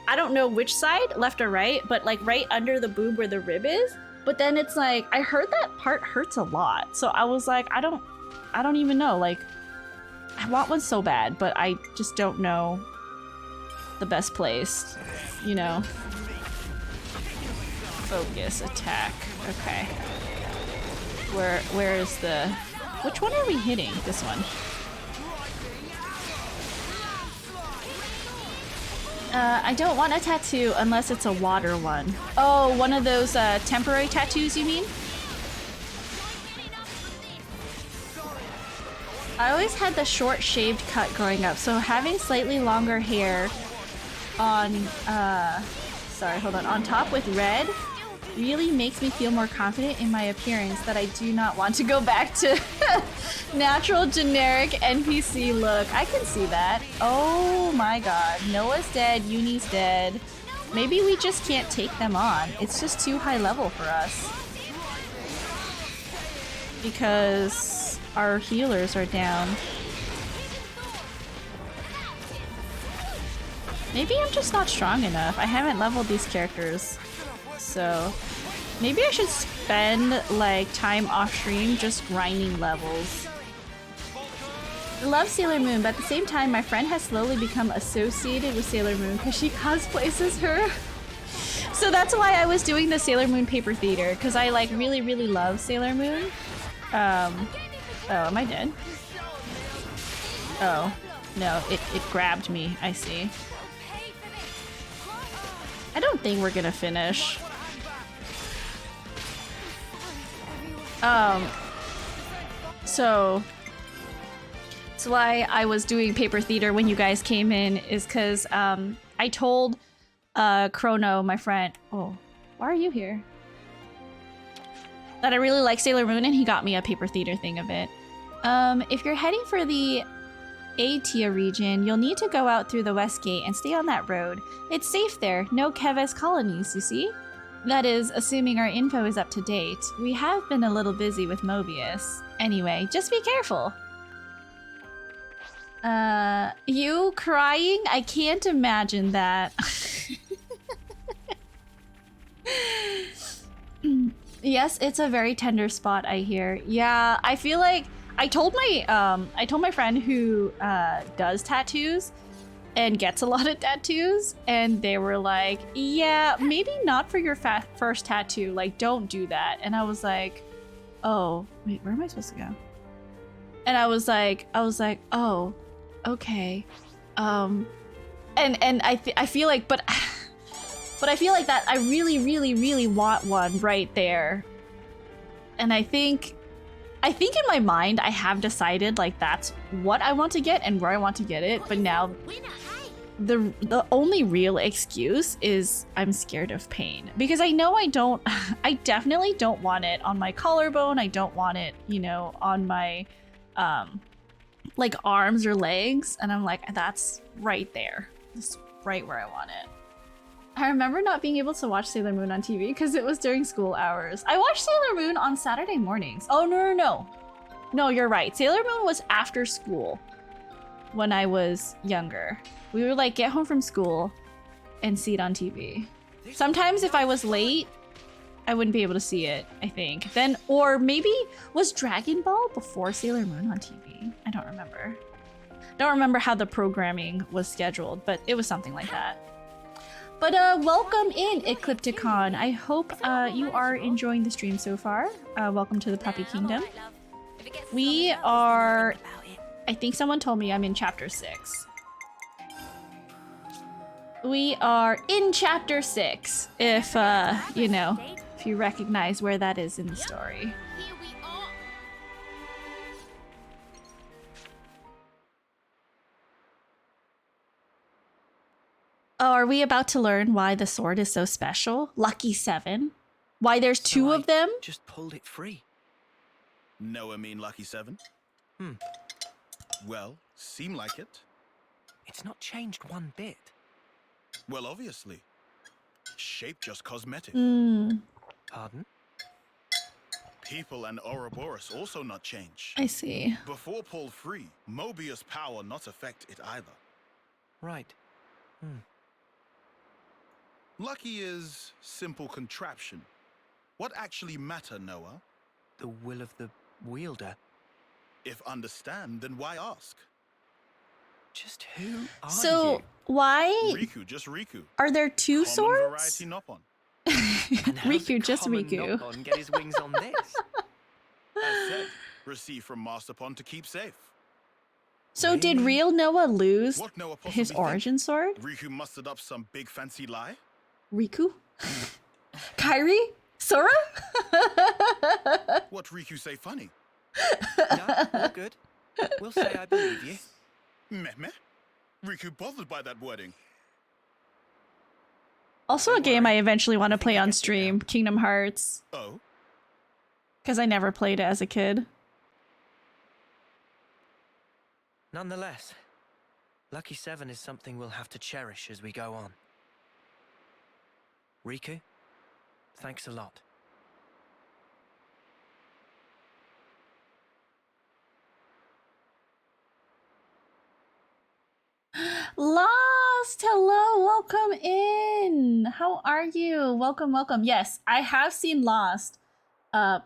I don't know which side, left or right, but like right under the boob where the rib is. But then it's like, I heard that part hurts a lot. So I was like, I don't even know. Like, I want one so bad, but I just don't know the best place, you know. Focus, attack. Okay. Where is the... Which one are we hitting? This one. I don't want a tattoo unless it's a water one. Oh, one of those temporary tattoos, you mean? I always had the short shaved cut growing up, so having slightly longer hair on, sorry, hold on top with red really makes me feel more confident in my appearance that I do not want to go back to natural generic NPC look. I can see that. Oh my god. Noah's dead, Uni's dead. Maybe we just can't take them on. It's just too high level for us. Because our healers are down. Maybe I'm just not strong enough. I haven't leveled these characters. So maybe I should spend like time off stream just grinding levels. I love Sailor Moon, but at the same time my friend has slowly become associated with Sailor Moon because she cosplays as her. So that's why I was doing the Sailor Moon paper theater, because I like really love Sailor Moon. Oh, am I dead? Oh, no, it grabbed me, I see. I don't think we're gonna finish. So why I was doing paper theater when you guys came in is because I told Chrono, my friend, oh, why are you here? That I really like Sailor Moon, and he got me a paper theater thing of it. If you're heading for the A-tier region, you'll need to go out through the west gate and stay on that road. It's safe there, no Keves colonies, you see? That is, assuming our info is up to date. We have been a little busy with Mobius. Anyway, just be careful. You crying? I can't imagine that. Yes, it's a very tender spot, I hear. Yeah, I feel like I told my friend who does tattoos and gets a lot of tattoos, and they were like, yeah, maybe not for your first tattoo, like don't do that. And I was like, oh, wait, where am I supposed to go? And I was like, oh, okay. And I feel like, but I feel like that I really want one right there. And I think in my mind I have decided like that's what I want to get and where I want to get it, but now the only real excuse is I'm scared of pain, because I know I definitely don't want it on my collarbone. I don't want it, you know, on my like arms or legs, and I'm like, that's right there. That's right where I want it. I remember not being able to watch Sailor Moon on TV because it was during school hours. I watched Sailor Moon on Saturday mornings. Oh, no. No, you're right. Sailor Moon was after school when I was younger. We would like get home from school and see it on TV. Sometimes if I was late, I wouldn't be able to see it, I think. Then, or maybe was Dragon Ball before Sailor Moon on TV? I don't remember. Don't remember how the programming was scheduled, but it was something like that. But welcome in, Eclipticon. I hope you are enjoying the stream so far. Welcome to the Puppy Kingdom. We are... I think someone told me I'm in chapter 6. We are in chapter 6, if, you know, if you recognize where that is in the story. Oh, are we about to learn why the sword is so special? Lucky 7? Why there's two of them? Just pulled it free. Noah mean Lucky 7? Well, seem like it. It's not changed one bit. Well, obviously. Shape just cosmetic. Pardon? People and Ouroboros also not change. I see. Before pulled free, Mobius power not affect it either. Right. Lucky is simple contraption. What actually matter, Noah? The will of the wielder. If understand, then why ask? Just who are So you? why Riku, just Riku. are there two Common swords? variety Nopon. And how's Riku, a just common Riku. Nopon get his wings on this? As said, received from Masterpon to keep safe. So did Really? real Noah lose What Noah possibly his think? origin sword? Riku mustered up some big fancy lie? Riku? Kairi? Sora? What Riku say funny? No, all good. We'll say I believe you. Meh meh. Riku bothered by that wording. Also a Don't game I worry. eventually want to I think play I on get it stream, now. Kingdom Hearts. Oh? Because I never played it as a kid. Nonetheless, Lucky 7 is something we'll have to cherish as we go on. Riku, thanks a lot. Lost! Hello, welcome in. How are you? Welcome, welcome. Yes, I have seen Lost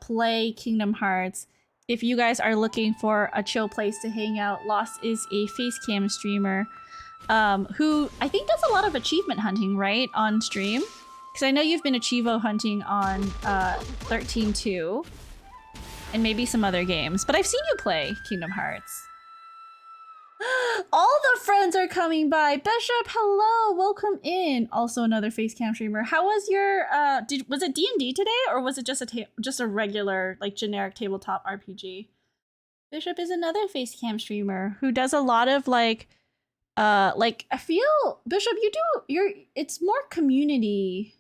play Kingdom Hearts. If you guys are looking for a chill place to hang out, Lost is a face cam streamer who I think does a lot of achievement hunting, right, on stream? Because I know you've been Achievo hunting on 13.2 and maybe some other games, but I've seen you play Kingdom Hearts. All the friends are coming by. Bishop, hello, welcome in. Also another facecam streamer. How was your was it D&D today, or was it just a regular like generic tabletop RPG? Bishop is another facecam streamer who does a lot of like I feel Bishop, it's more community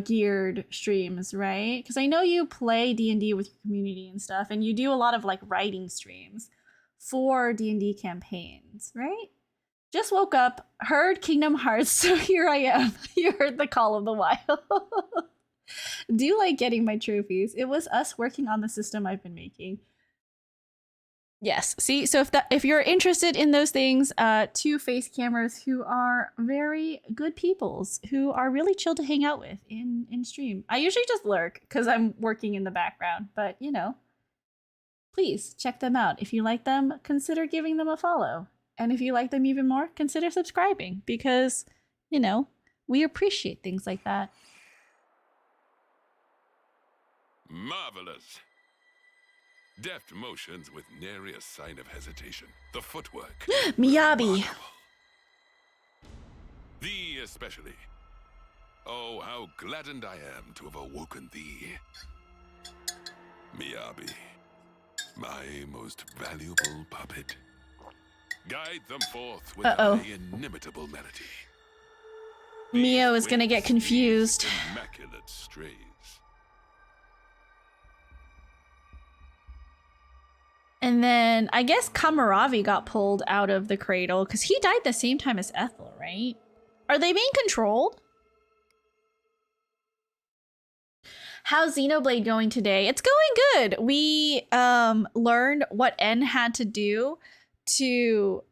geared streams, right? Because I know you play D&D with your community and stuff, and you do a lot of like writing streams for D&D campaigns, right? Just woke up, heard Kingdom Hearts, so here I am. You heard the call of the wild. Do like getting my trophies. It was us working on the system I've been making. Yes, see, so if you're interested in those things, two face cameras who are very good peoples, who are really chill to hang out with in stream. I usually just lurk because I'm working in the background, but you know, please check them out. If you like them, consider giving them a follow. And if you like them even more, consider subscribing because, you know, we appreciate things like that. Marvelous. Deft motions with nary a sign of hesitation. The footwork. Miyabi. remarkable. Thee especially. Oh, how gladdened I am to have awoken thee. Miyabi, my most valuable puppet. Guide them forth with thy inimitable melody. Mio is gonna get confused. Immaculate strays. And then I guess Kamaravi got pulled out of the cradle because he died the same time as Ethel, right? Are they being controlled? How's Xenoblade going today? It's going good. We learned what N had to do to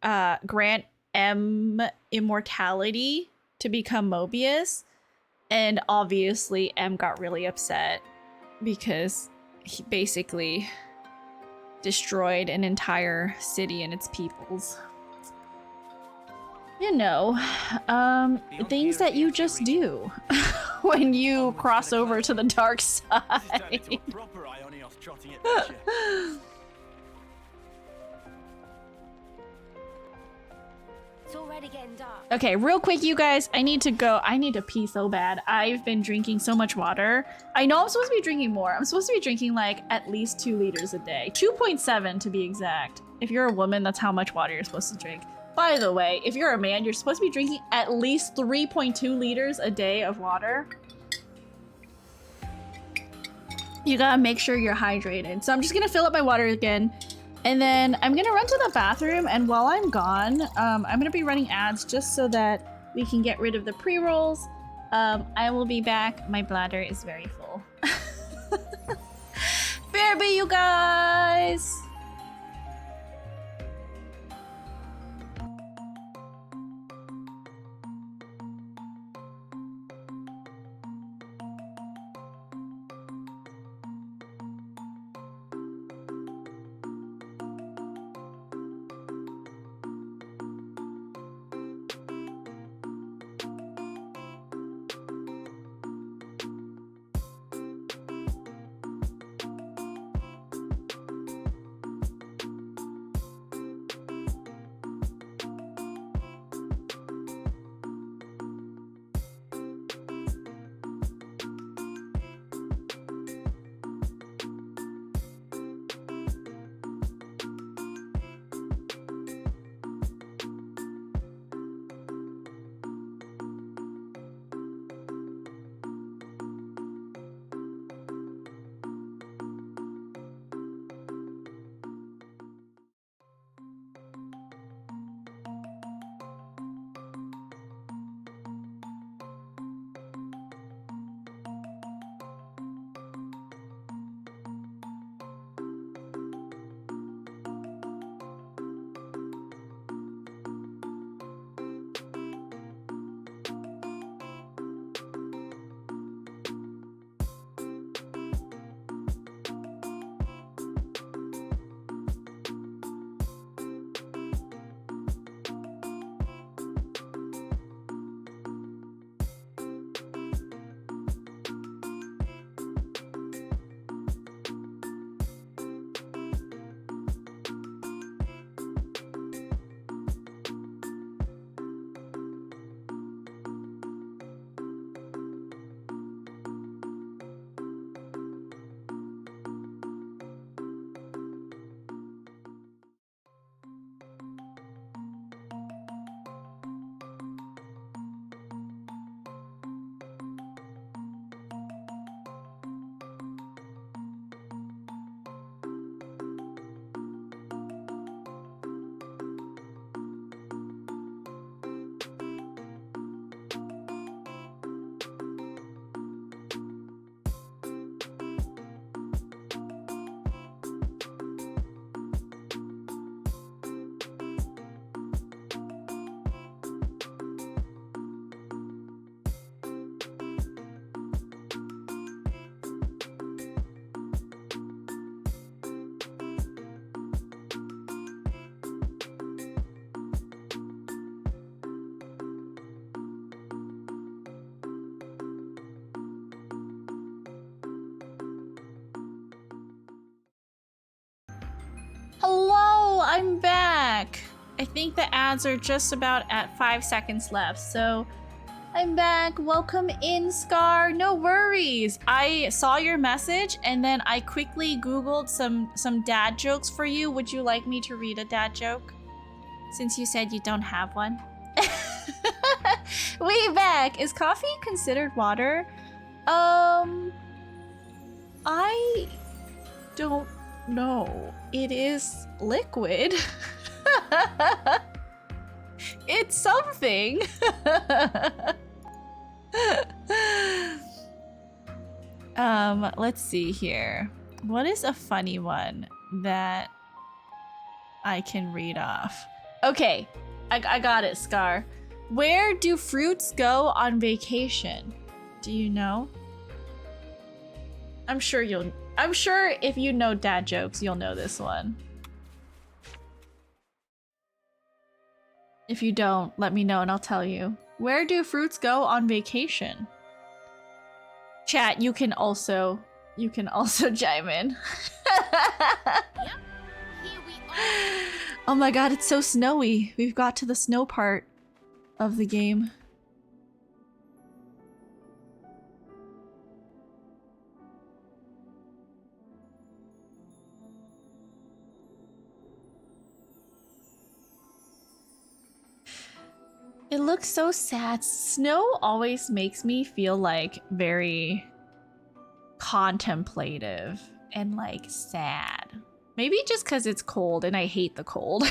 grant M immortality to become Mobius. And obviously M got really upset because he basically destroyed an entire city and its peoples. You know, things that you just do when you cross over to the dark side. It's already getting dark. Okay, real quick, you guys, I need to go. I need to pee so bad. I've been drinking so much water. I know I'm supposed to be drinking more. I'm supposed to be drinking like at least 2 liters a day. 2.7 to be exact. If you're a woman, that's how much water you're supposed to drink. By the way, if you're a man, you're supposed to be drinking at least 3.2 liters a day of water. You gotta make sure you're hydrated. So I'm just gonna fill up my water again. And then I'm gonna run to the bathroom, and while I'm gone, I'm gonna be running ads just so that we can get rid of the pre-rolls. I will be back. My bladder is very full. BRB, you guys! I'm back. I think the ads are just about at 5 seconds left, so I'm back. Welcome in, Scar. No worries. I saw your message and then I quickly Googled some dad jokes for you. Would you like me to read a dad joke? Since you said you don't have one. We back. Is coffee considered water? I don't know. It is liquid. It's something. Let's see here. What is a funny one that I can read off? Okay, I got it, Scar. Where do fruits go on vacation? Do you know? I'm sure if you know dad jokes, you'll know this one. If you don't, let me know and I'll tell you. Where do fruits go on vacation? Chat, you can also chime in. Yep, here we are. Oh my god, it's so snowy. We've got to the snow part of the game. It looks so sad. Snow always makes me feel like very contemplative and like sad. Maybe just because it's cold and I hate the cold.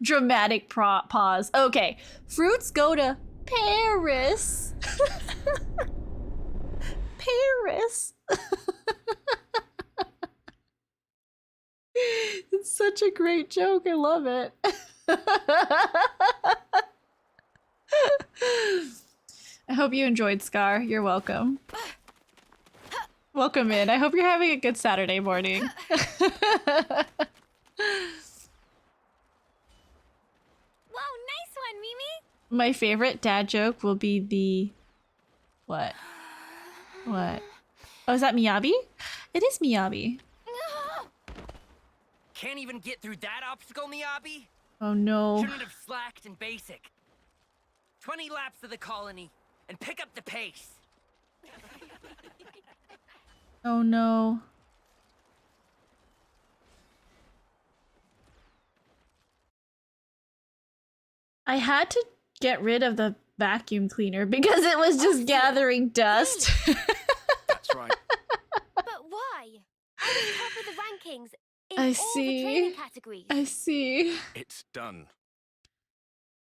Dramatic pause. Okay, fruits go to Paris. Paris. It's such a great joke. I love it. I hope you enjoyed, Scar. You're welcome. Welcome in. I hope you're having a good Saturday morning. Wow, nice one, Mimi. My favorite dad joke will be the... What? What? Oh, is that Miyabi? It is Miyabi. Can't even get through that obstacle, Miyabi? Oh no. Shouldn't have slacked in basic. 20 laps of the colony, and pick up the pace. Oh no. I had to get rid of the vacuum cleaner because it was just gathering dust. That's right. But why? I'm on top of the rankings in I all see. the training categories. I see. It's done.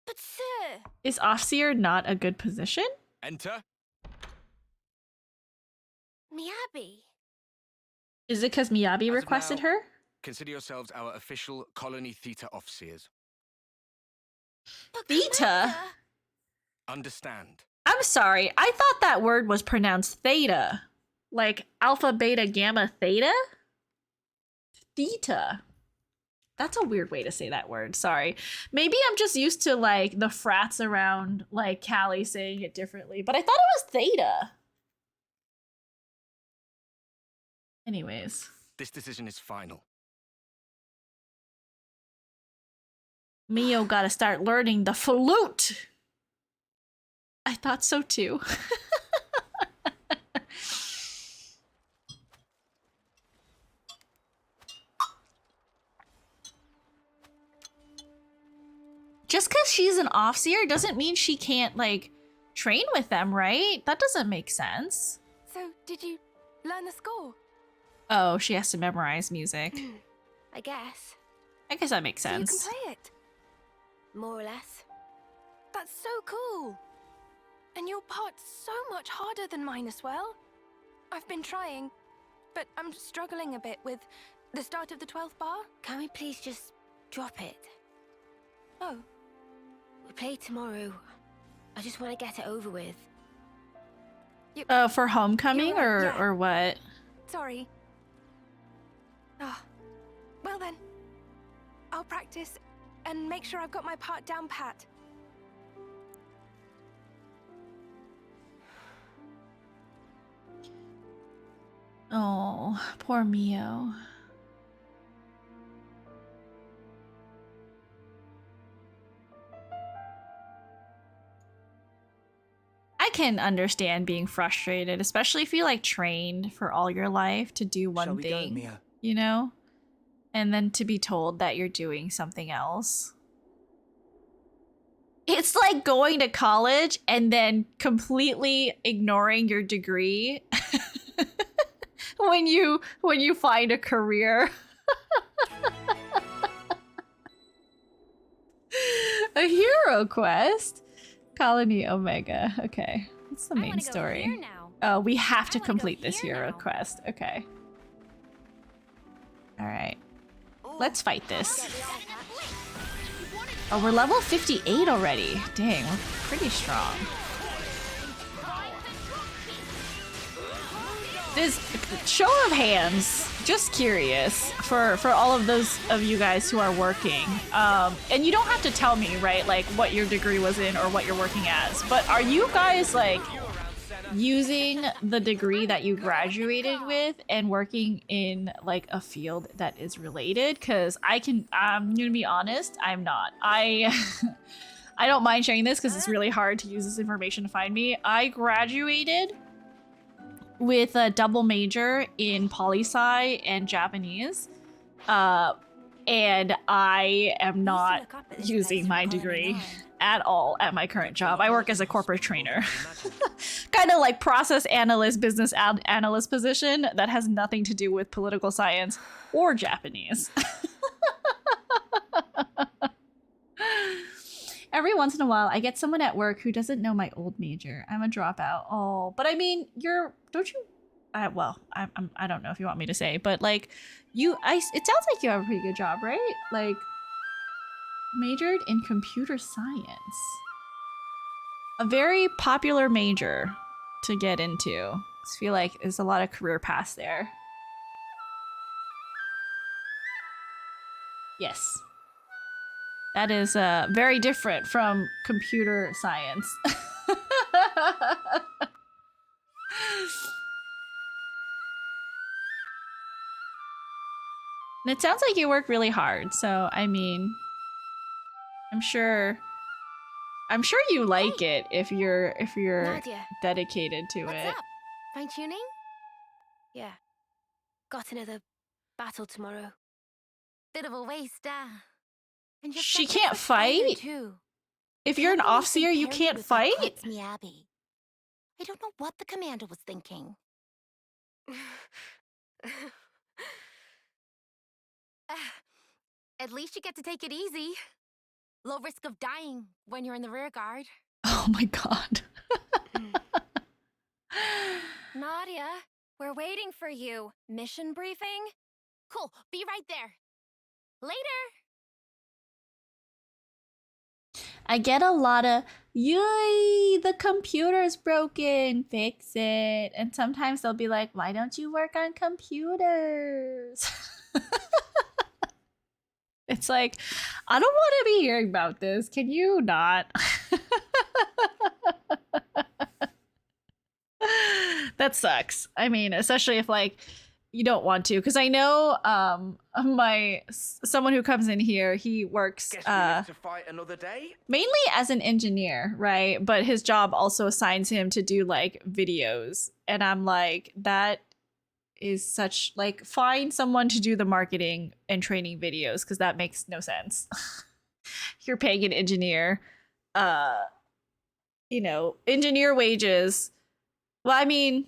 But sir, Is Offseer not a good position? Enter. Miyabi. Is it because Miyabi As of requested now- her? Consider yourselves our official Colony Theta officers. But Theta? Commander, Understand? I'm sorry. I thought that word was pronounced theta. Like alpha, beta, gamma, theta? Theta. That's a weird way to say that word. Sorry. Maybe I'm just used to like the frats around like Callie saying it differently, but I thought it was theta. Anyways. This decision is final. Mio gotta start learning the flute. I thought so too. Just because she's an Offseer doesn't mean she can't, like, train with them, right? That doesn't make sense. So, did you learn the score? Oh, she has to memorize music. I guess. I guess that makes So you sense. can play it? more or less. That's so cool. And your part's so much harder than mine as well. I've been trying, but I'm struggling a bit with the start of the 12th bar. Can we please just drop it? Oh, We play tomorrow. I just want to get it over with. For homecoming You're right, yeah. or what? sorry. Ah, well then. I'll practice and make sure I've got my part down pat. Oh, poor Mio. can understand being frustrated, especially if you like trained for all your life to do one Shall we thing, go, Mia? you know? And then to be told that you're doing something else. It's like going to college and then completely ignoring your degree when you find a career. A hero quest? Colony Omega. Okay. What's the main story? Oh, we have to complete this hero quest. Okay. Alright. Let's fight this. Oh, we're level 58 already. Dang, we're pretty strong. This show of hands, just curious for all of those of you guys who are working. And you don't have to tell me, right, like what your degree was in or what you're working as, but are you guys like using the degree that you graduated with and working in like a field that is related? Because I'm gonna be honest, I'm not. I don't mind sharing this because it's really hard to use this information to find me. I graduated with a double major in poli-sci and Japanese, and I am not using my degree at all at my current job. I work as a corporate trainer. Kind of like process analyst, business analyst position that has nothing to do with political science or Japanese. Every once in a while, I get someone at work who doesn't know my old major. I'm a dropout. Oh, but I mean, well, I don't know if you want me to say, but like, it sounds like you have a pretty good job, right? Like, majored in computer science. A very popular major to get into. I feel like there's a lot of career paths there. Yes. That is very different from computer science. And it sounds like you work really hard, so I mean, I'm sure you like it if you're Nadia, dedicated to what's it. up? Fine tuning? Yeah. Got another battle tomorrow. Bit of a waste, And you're She such a can't quick fighter, fight? too. If you're an Can't believe they officer, you paired can't with that fight? Cotsme Abbey. I don't know what the commander was thinking. At least you get to take it easy. Low risk of dying when you're in the rear guard. Oh my god. Nadia, we're waiting for you. Mission briefing? Cool, be right there. Later. I get a lot of, yay, the computer's broken, fix it. And sometimes they'll be like, why don't you work on computers? It's like, I don't want to be hearing about this. Can you not? That sucks. I mean, especially if like you don't want to, because I know someone who comes in here, he works To fight another day? mainly as an engineer, right? But his job also assigns him to do like videos, and I'm like, that is such like, find someone to do the marketing and training videos, because that makes no sense. You're paying an engineer, engineer wages. Well, I mean,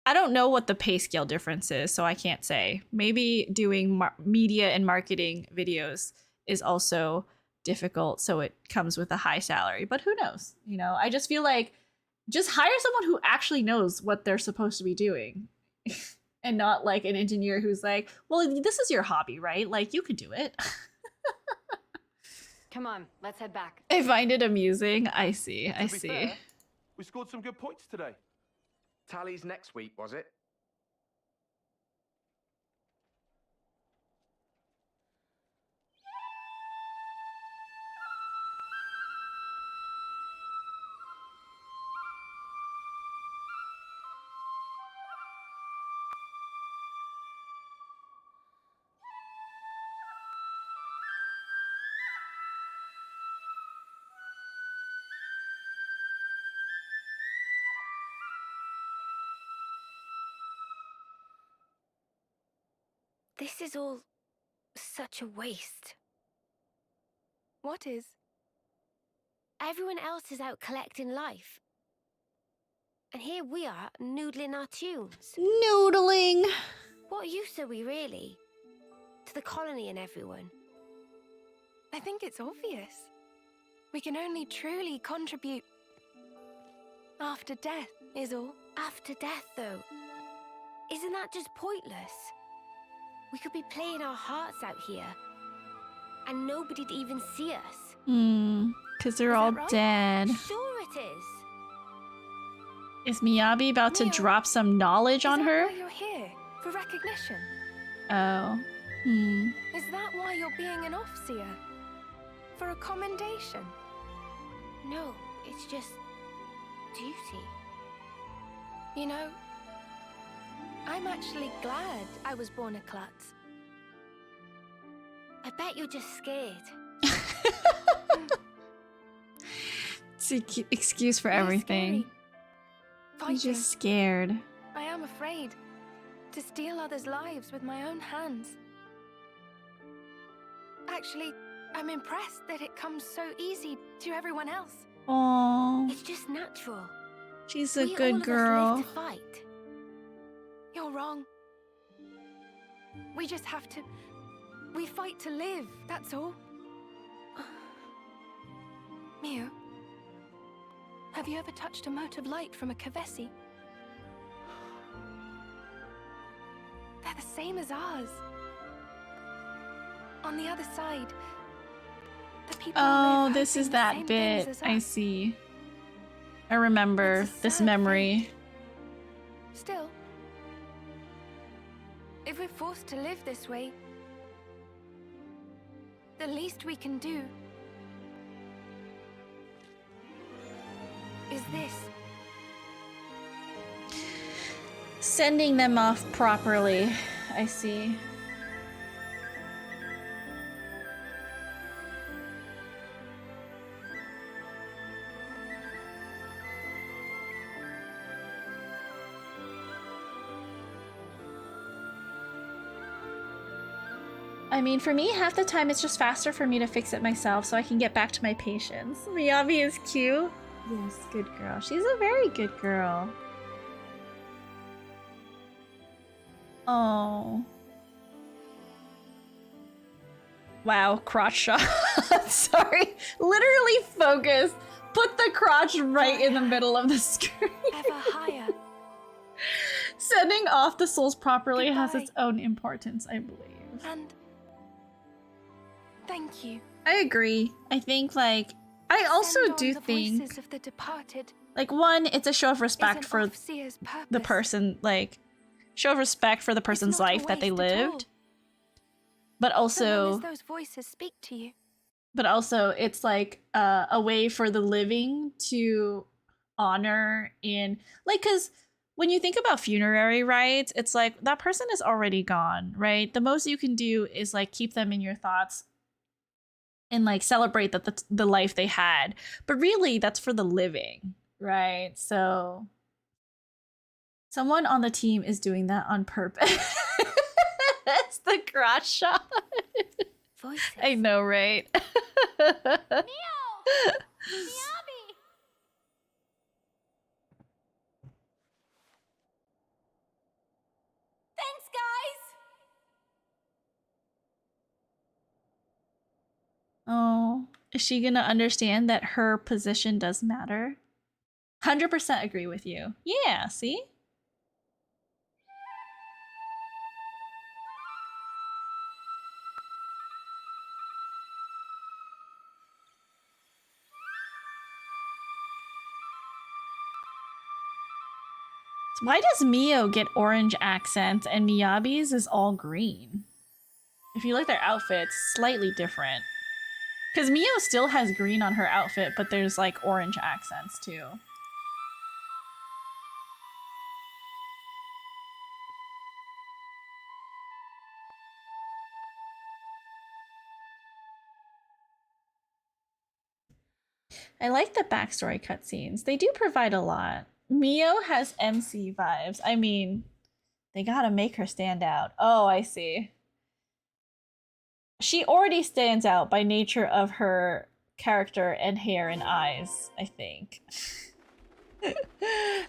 I don't know what the pay scale difference is, so I can't say. Maybe doing media and marketing videos is also difficult, so it comes with a high salary. But who knows? I just feel like just hire someone who actually knows what they're supposed to be doing. And not like an engineer who's like, well, this is your hobby, right? Like, you could do it. Come on, let's head back. I find it amusing. I see. To be fair, we scored some good points today. Tallies next week, was it? This is all such a waste. What is? Everyone else is out collecting life. And here we are, noodling our tunes. Noodling! What use are we, really? To the colony and everyone. I think it's obvious. We can only truly contribute after death, is all. After death, though. Isn't that just pointless? We could be playing our hearts out here. And nobody'd even see us. Because they're all right? dead. Sure it is. Is Miyabi about to Mio, drop some knowledge on Is that her? why you're here? For recognition? Oh. Is that why you're being an Offseer? For a commendation? No, it's just duty. You know, I'm actually glad I was born a klutz. I bet you're just scared. It's an excuse for Really everything. scary. He's just Fighting. scared. I am afraid to steal others' lives with my own hands. Actually, I'm impressed that it comes so easy to everyone else. Oh, It's just natural. she's a We all good of us girl. live to fight. You're wrong. We just have to... We fight to live, that's all. Mio, have you ever touched a mote of light from a Kavesi? They're the same as ours. On the other side, the people Oh, live this is hoping the that same bit. things as I us. see. I remember It's a this sad memory. fate. Still, if we're forced to live this way, the least we can do is this. Sending them off properly. I see. I mean, for me, half the time it's just faster for me to fix it myself so I can get back to my patients. Miyabi is cute. Yes, good girl. She's a very good girl. Oh. Wow, crotch shot. Sorry. Literally focus. Put the crotch right in the middle of the screen. Ever higher. Sending off the souls properly has Goodbye. its own importance, I believe. And thank you. I agree. I think, like, I also Send on do the think, voices of the departed like, one, it's a show of is respect an for Offseer's the purpose. person, like, show of respect for the person's not a life that they waste at all. lived. But So long also, as those voices speak to you. it's like a way for the living to honor in, like, because when you think about funerary rites, it's like that person is already gone, right? The most you can do is like keep them in your thoughts and like celebrate that the life they had. But really, that's for the living, right? So someone on the team is doing that on purpose. That's the crotch shot. Voices. I know, right? Miyabi! Thanks, guys! Oh, is she gonna understand that her position does matter? 100% agree with you. Yeah, see? Why does Mio get orange accents and Miyabi's is all green? If you look at their outfits, slightly different. Because Mio still has green on her outfit, but there's like orange accents too. I like the backstory cutscenes. They do provide a lot. Mio has MC vibes. I mean, they gotta make her stand out. Oh, I see. She already stands out by nature of her character and hair and eyes, I think.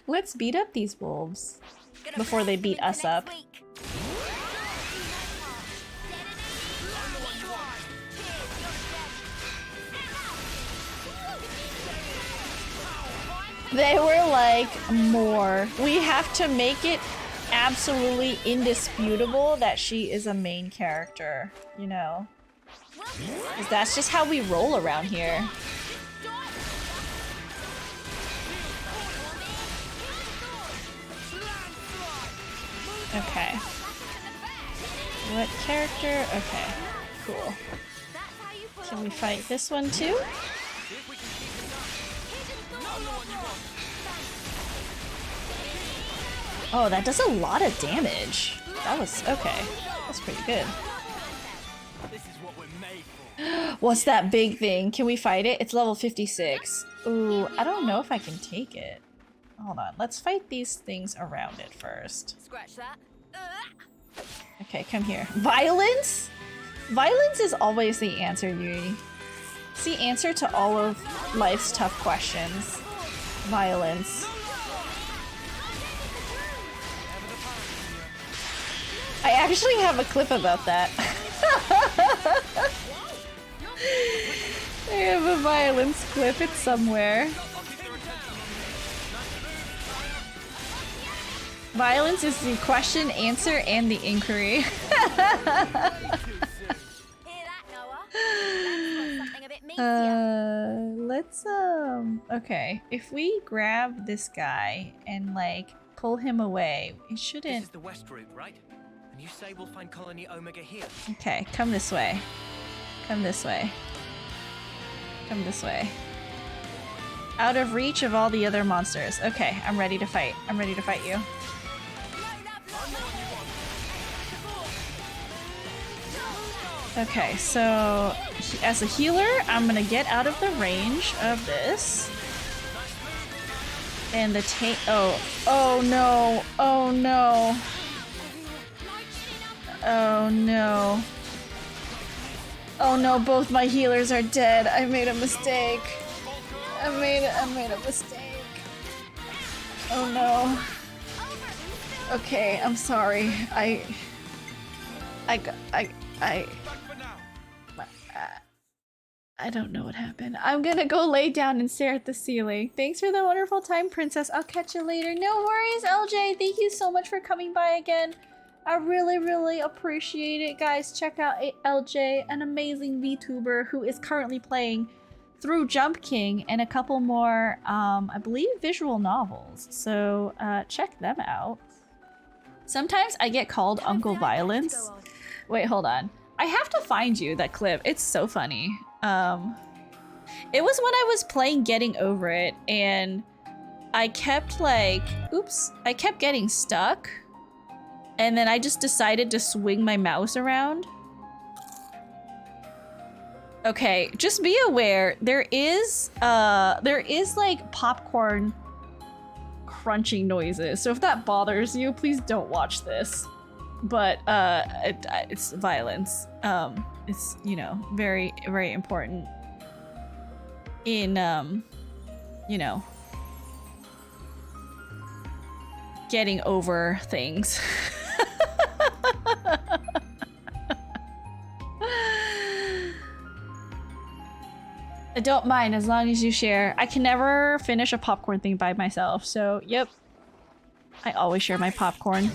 Let's beat up these wolves before they beat us up. They were like, more. We have to make it absolutely indisputable that she is a main character, you know? Because that's just how we roll around here. Okay. What character? Okay, cool. Can we fight this one too? Oh, that does a lot of damage. That was okay. That's pretty good. What's that big thing? Can we fight it? It's level 56. Ooh, I don't know if I can take it. Hold on. Let's fight these things around it first. Scratch that. Okay, come here. Violence? Violence is always the answer, Yuri. It's the answer to all of life's tough questions. Violence. I actually have a clip about that. I have a violence clip, it's somewhere. Violence is the question, answer, and the inquiry. Let's okay. If we grab this guy and like pull him away, it shouldn't. This is the west route, right? And you say we'll find Colony Omega here. Okay, come this way. Come this way. Come this way. Out of reach of all the other monsters. Okay, I'm ready to fight. I'm ready to fight you. Okay, so as a healer, I'm gonna get out of the range of this. And the tank. Oh no. Oh no. Oh no. Oh no, both my healers are dead. I made a mistake. I made a mistake. Oh no. Okay, I'm sorry. I don't know what happened. I'm gonna go lay down and stare at the ceiling. Thanks for the wonderful time, Princess. I'll catch you later. No worries, LJ. Thank you so much for coming by again. I really, really appreciate it, guys. Check out LJ, an amazing VTuber who is currently playing through Jump King and a couple more, I believe, visual novels. So check them out. Sometimes I get called Uncle Violence. Wait, hold on. I have to find you that clip. It's so funny. It was when I was playing Getting Over It, and I kept like, oops, I kept getting stuck. And then I just decided to swing my mouse around. Okay, just be aware, there is like popcorn crunching noises. So if that bothers you, please don't watch this. But it's violence. It's, you know, very, very important in, you know, getting over things. I don't mind as long as you share. I can never finish a popcorn thing by myself, so yep. I always share my popcorn.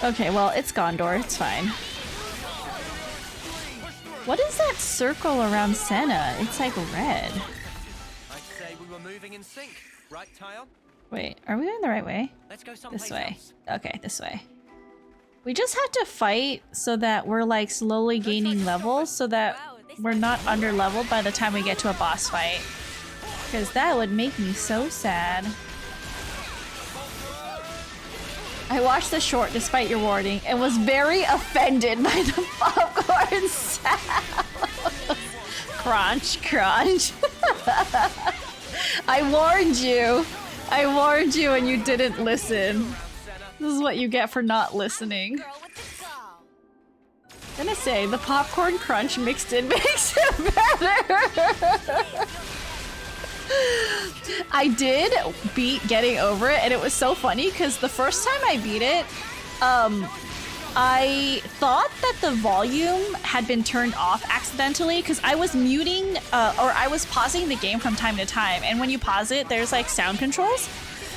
Okay, well, it's Gondor. It's fine. What is that circle around Senna? It's like red. I'd say we were moving in sync, right, Tyon? Wait, are we going the right way? Let's go This way. Okay, this way. We just have to fight so that we're like slowly gaining levels so that we're not under leveled by the time we get to a boss fight. Because that would make me so sad. I watched the short despite your warning and was very offended by the popcorn sound. Crunch, crunch. I warned you. I warned you and you didn't listen. This is what you get for not listening. I'm gonna say, the popcorn crunch mixed in makes it better. I did beat Getting Over It, and it was so funny because the first time I beat it, I thought that the volume had been turned off accidentally because I was muting or I was pausing the game from time to time, and when you pause it, there's like sound controls.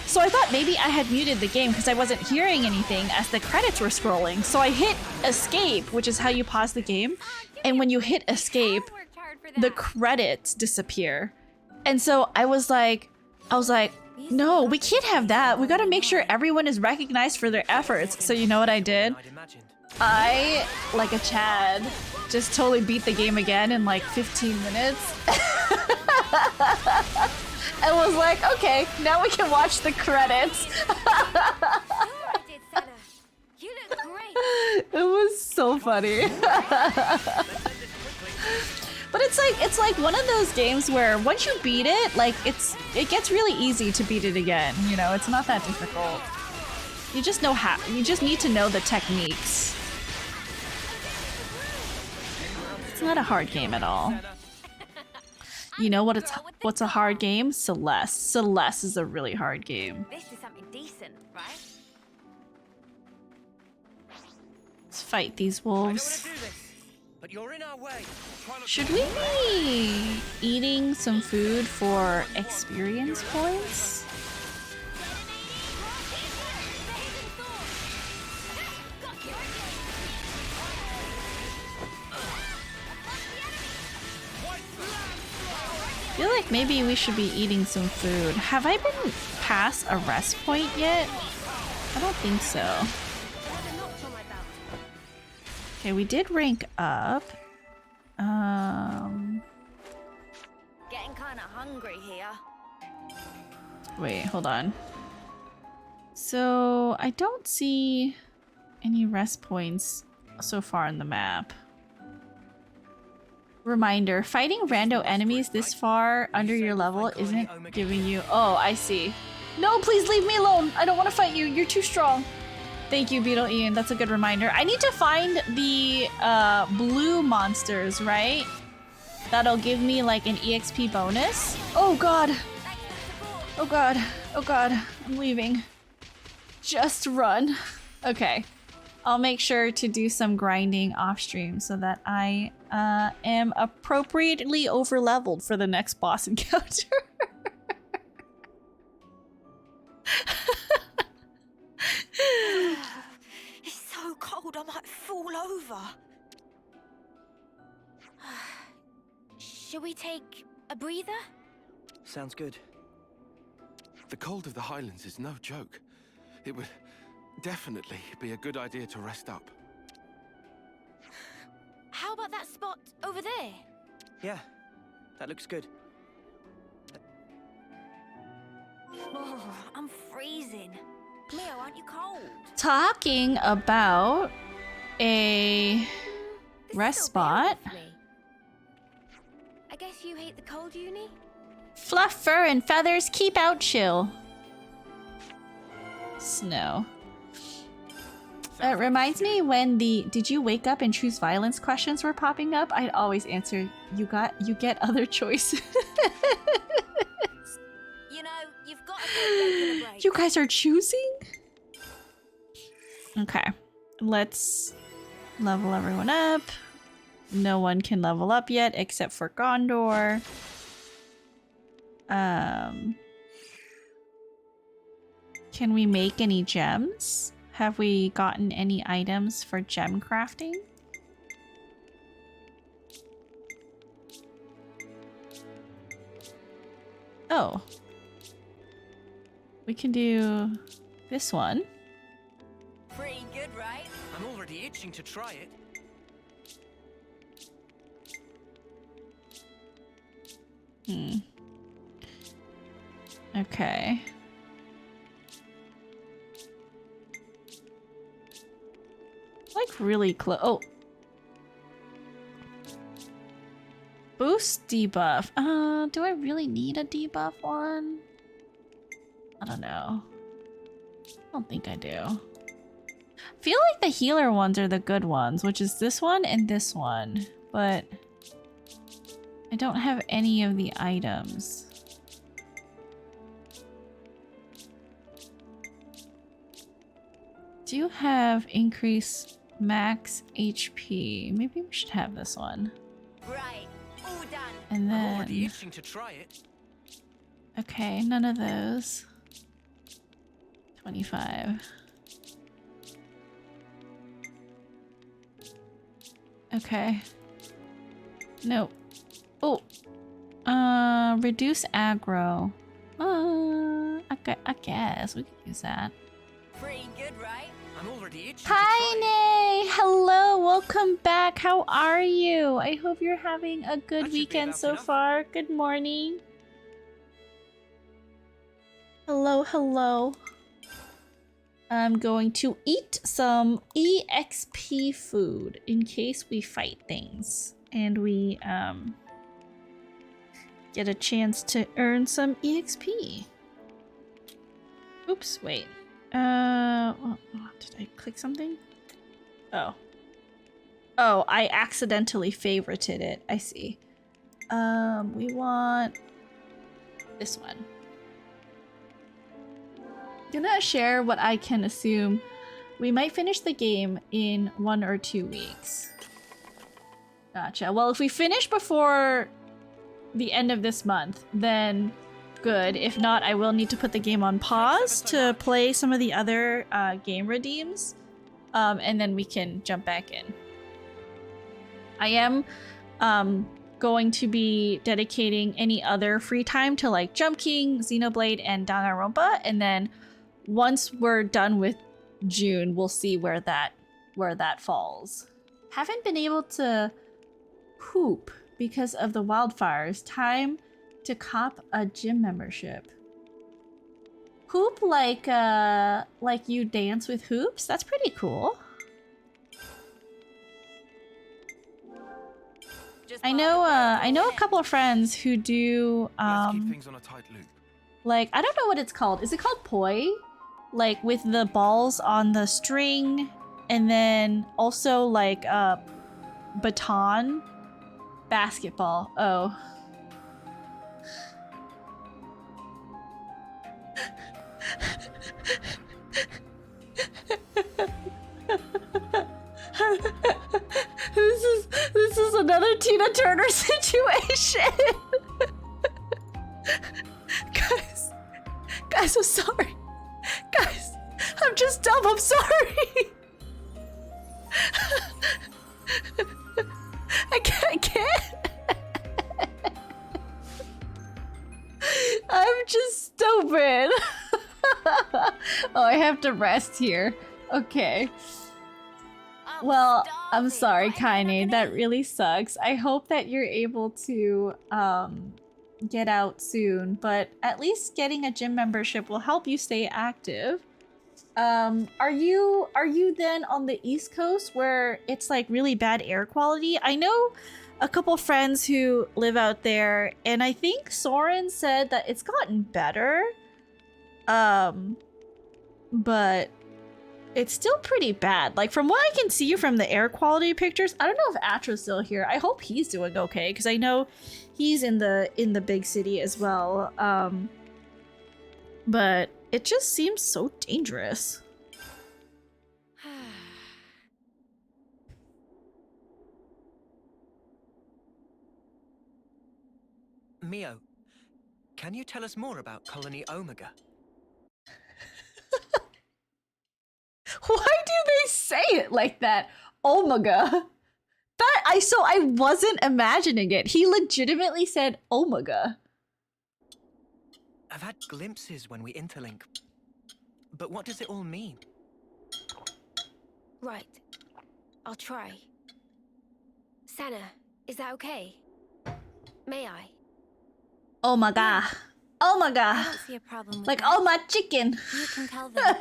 So I thought maybe I had muted the game because I wasn't hearing anything as the credits were scrolling. So I hit escape, which is how you pause the game, and when you hit escape, the credits disappear. And so I was like, no, we can't have that. We gotta make sure everyone is recognized for their efforts. So you know what I did? I, like a Chad, just totally beat the game again in like 15 minutes. And was like, okay, now we can watch the credits. It was so funny. But it's like one of those games where once you beat it, like it gets really easy to beat it again. You know, it's not that difficult. You just know how. You just need to know the techniques. It's not a hard game at all. You know what's a hard game? Celeste. Celeste is a really hard game. This is something decent, right? Let's fight these wolves. But you're in our way. Should we be eating some food for experience points? I feel like maybe we should be eating some food. Have I been past a rest point yet? I don't think so. Okay, we did rank up. Getting kind of hungry here. Wait, hold on. So I don't see any rest points so far in the map. Reminder, fighting rando enemies this far under your level isn't giving you... Oh, I see. No, please leave me alone. I don't want to fight you. You're too strong. Thank you, Beetle Ian. That's a good reminder. I need to find the blue monsters, right? That'll give me like an EXP bonus. Oh god. Oh god. Oh god. I'm leaving. Just run. Okay. I'll make sure to do some grinding off stream so that I am appropriately over-leveled for the next boss encounter. It's so cold, I might fall over. Should we take a breather? Sounds good. The cold of the Highlands is no joke. It would definitely be a good idea to rest up. How about that spot over there? Yeah, that looks good. Oh, I'm freezing. Leo, aren't you cold? Talking about a rest spot. I guess you hate the cold, Uni? Fluff, fur, and feathers keep out chill. Snow. It reminds me when the "did you wake up and choose violence" questions were popping up, I'd always answer, you get other choices. You know, you've got to take a break. You guys are choosing? Okay. Let's level everyone up. No one can level up yet except for Gondor. Can we make any gems? Have we gotten any items for gem crafting? Oh. We can do this one. Pretty good, right? I'm already itching to try it. Okay. Like really close. Oh. Boost debuff. Do I really need a debuff one? I don't know. I don't think I do. I feel like the healer ones are the good ones, which is this one and this one. But I don't have any of the items. Do you have increased max HP? Maybe we should have this one. Right, all done. And then... I'm already itching to try it. Okay, none of those. 25. Okay. Nope. Oh. Reduce aggro. Okay, I guess we could use that. Pretty good, right? I'm already itching Hi, Nay! Hello, welcome back. How are you? I hope you're having a good weekend so far. Good morning. Hello, hello. I'm going to eat some EXP food in case we fight things. And we, get a chance to earn some EXP. Oops, wait. Did I click something? Oh. Oh, I accidentally favorited it. I see. We want this one. Gonna share what I can assume we might finish the game in 1 or 2 weeks. Gotcha. Well, if we finish before the end of this month, then good. If not, I will need to put the game on pause to play some of the other game redeems, and then we can jump back in. I am going to be dedicating any other free time to like Jump King, Xenoblade, and Danganronpa, and then once we're done with June, we'll see where that falls. Haven't been able to hoop because of the wildfires. Time to cop a gym membership. Hoop like you dance with hoops? That's pretty cool. I know a couple of friends who do Let's keep things on a tight loop. like, I don't know what it's called. Is it called poi? Like with the balls on the string, and then also like baton basketball. Oh. This is another Tina Turner situation. Guys, I'm sorry. Guys, I'm just dumb. I'm sorry. I can't. I'm just stupid. Oh, I have to rest here. Okay. Well, I'm sorry, Kaine. That really sucks. I hope that you're able to get out soon, but at least getting a gym membership will help you stay active. Are you then on the East Coast where it's like really bad air quality? I know a couple friends who live out there, and I think Soren said that it's gotten better. But it's still pretty bad. Like, from what I can see from the air quality pictures, I don't know if Atra's still here. I hope he's doing okay, because I know he's in the big city as well. But it just seems so dangerous. Mio, can you tell us more about Colony Omega? Why do they say it like that? Omega. I wasn't imagining it. He legitimately said Omega. I've had glimpses when we interlink, but what does it all mean? Right. I'll try. Sana, is that okay? May I? Oh my god. Oh my god. I don't see a problem with Like, that. oh my chicken. You can tell them.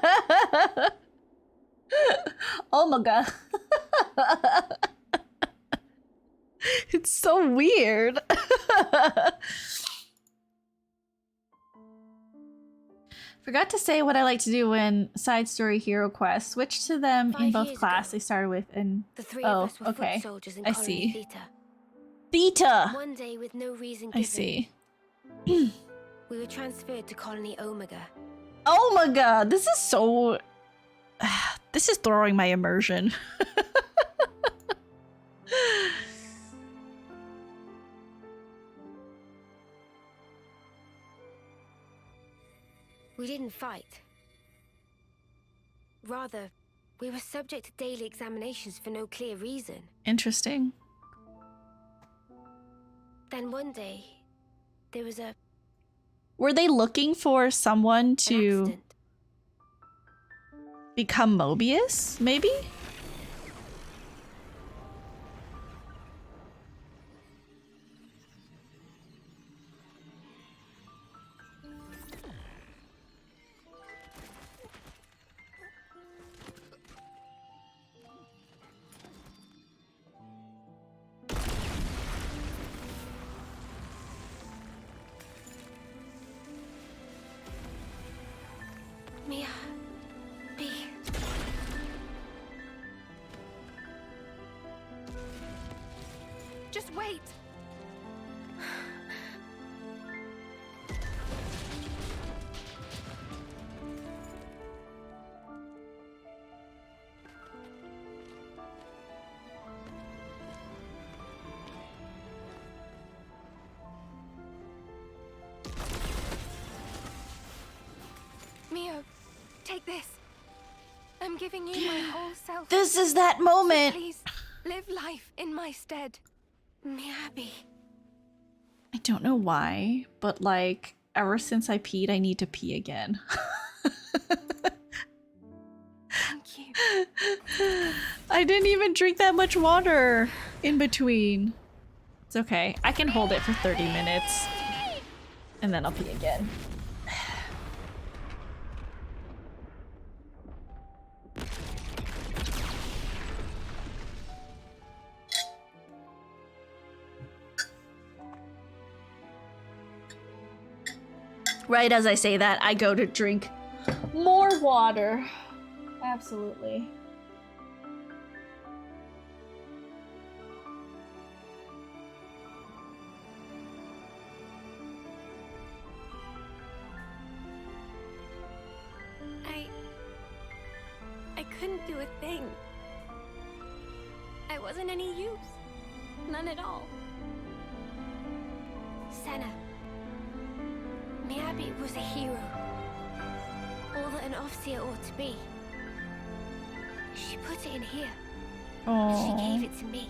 Oh my god. It's so weird. Forgot to say what I like to do when side story hero quests. Switch to them in both class they started with and the three of us were okay. foot soldiers in I Colony see. Theta. Theta. One day, with no reason I given, see. we were transferred to Colony Omega. Oh my god, this is so... this is throwing my immersion. We didn't fight. Rather, we were subject to daily examinations for no clear reason. Interesting. Then one day, there was a... Were they looking for someone to become Mobius, maybe? Mia... B... Just wait! Mio, take this. I'm giving you my whole self. This is that moment. So please, live life in my stead. Miyabi. I don't know why, but like, ever since I peed, I need to pee again. Thank you. I didn't even drink that much water in between. It's okay. I can hold it for 30 minutes. And then I'll pee again. Right as I say that, I go to drink more water. Absolutely. I couldn't do a thing. I wasn't any use. None at all. Senna. Miyabi was a hero. All that an officer ought to be. She put it in here. Oh. She gave it to me.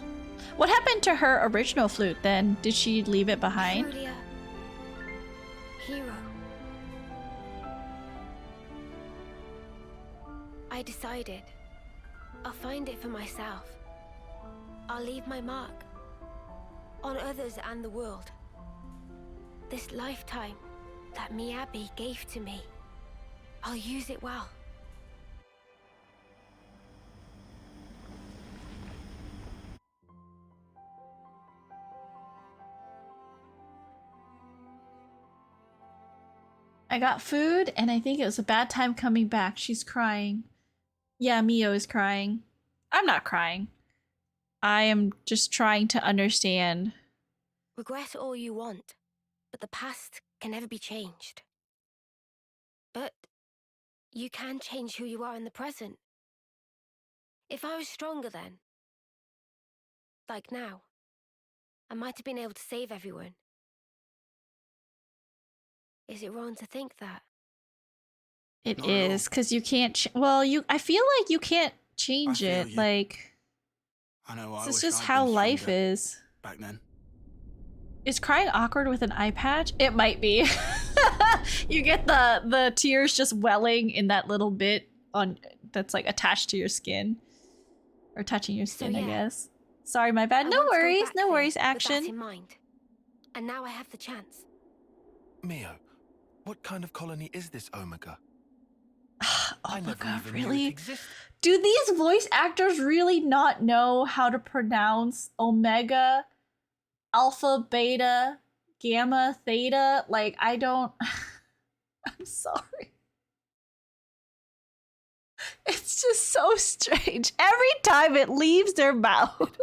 What happened to her original flute then? Did she leave it behind? Truly a hero. I decided I'll find it for myself. I'll leave my mark on others and the world. This lifetime that Miyabi gave to me, I'll use it well. I got food and I think it was a bad time coming back. She's crying. Yeah, Mio is crying. I'm not crying. I am just trying to understand. Regret all you want, but the past can never be changed. But you can change who you are in the present. If I was stronger then, like now, I might have been able to save everyone. Is it wrong to think that? It is, because you can't well, I feel like you can't change it. You. Like, I know. this is just how life is. Back then. Is crying awkward with an eye patch? It might be. You get the tears just welling in that little bit on that's like attached to your skin. Or touching your skin, So, yeah. I guess. Sorry, my bad. I No want to go worries, back no there worries, with that action. in mind. And now I have the chance. Mio, what kind of colony is this Omega? I my never god, even knew really? it existed. Do these voice actors really not know how to pronounce omega, alpha, beta, gamma, theta? Like, I don't. I'm sorry. It's just so strange. Every time it leaves their mouth.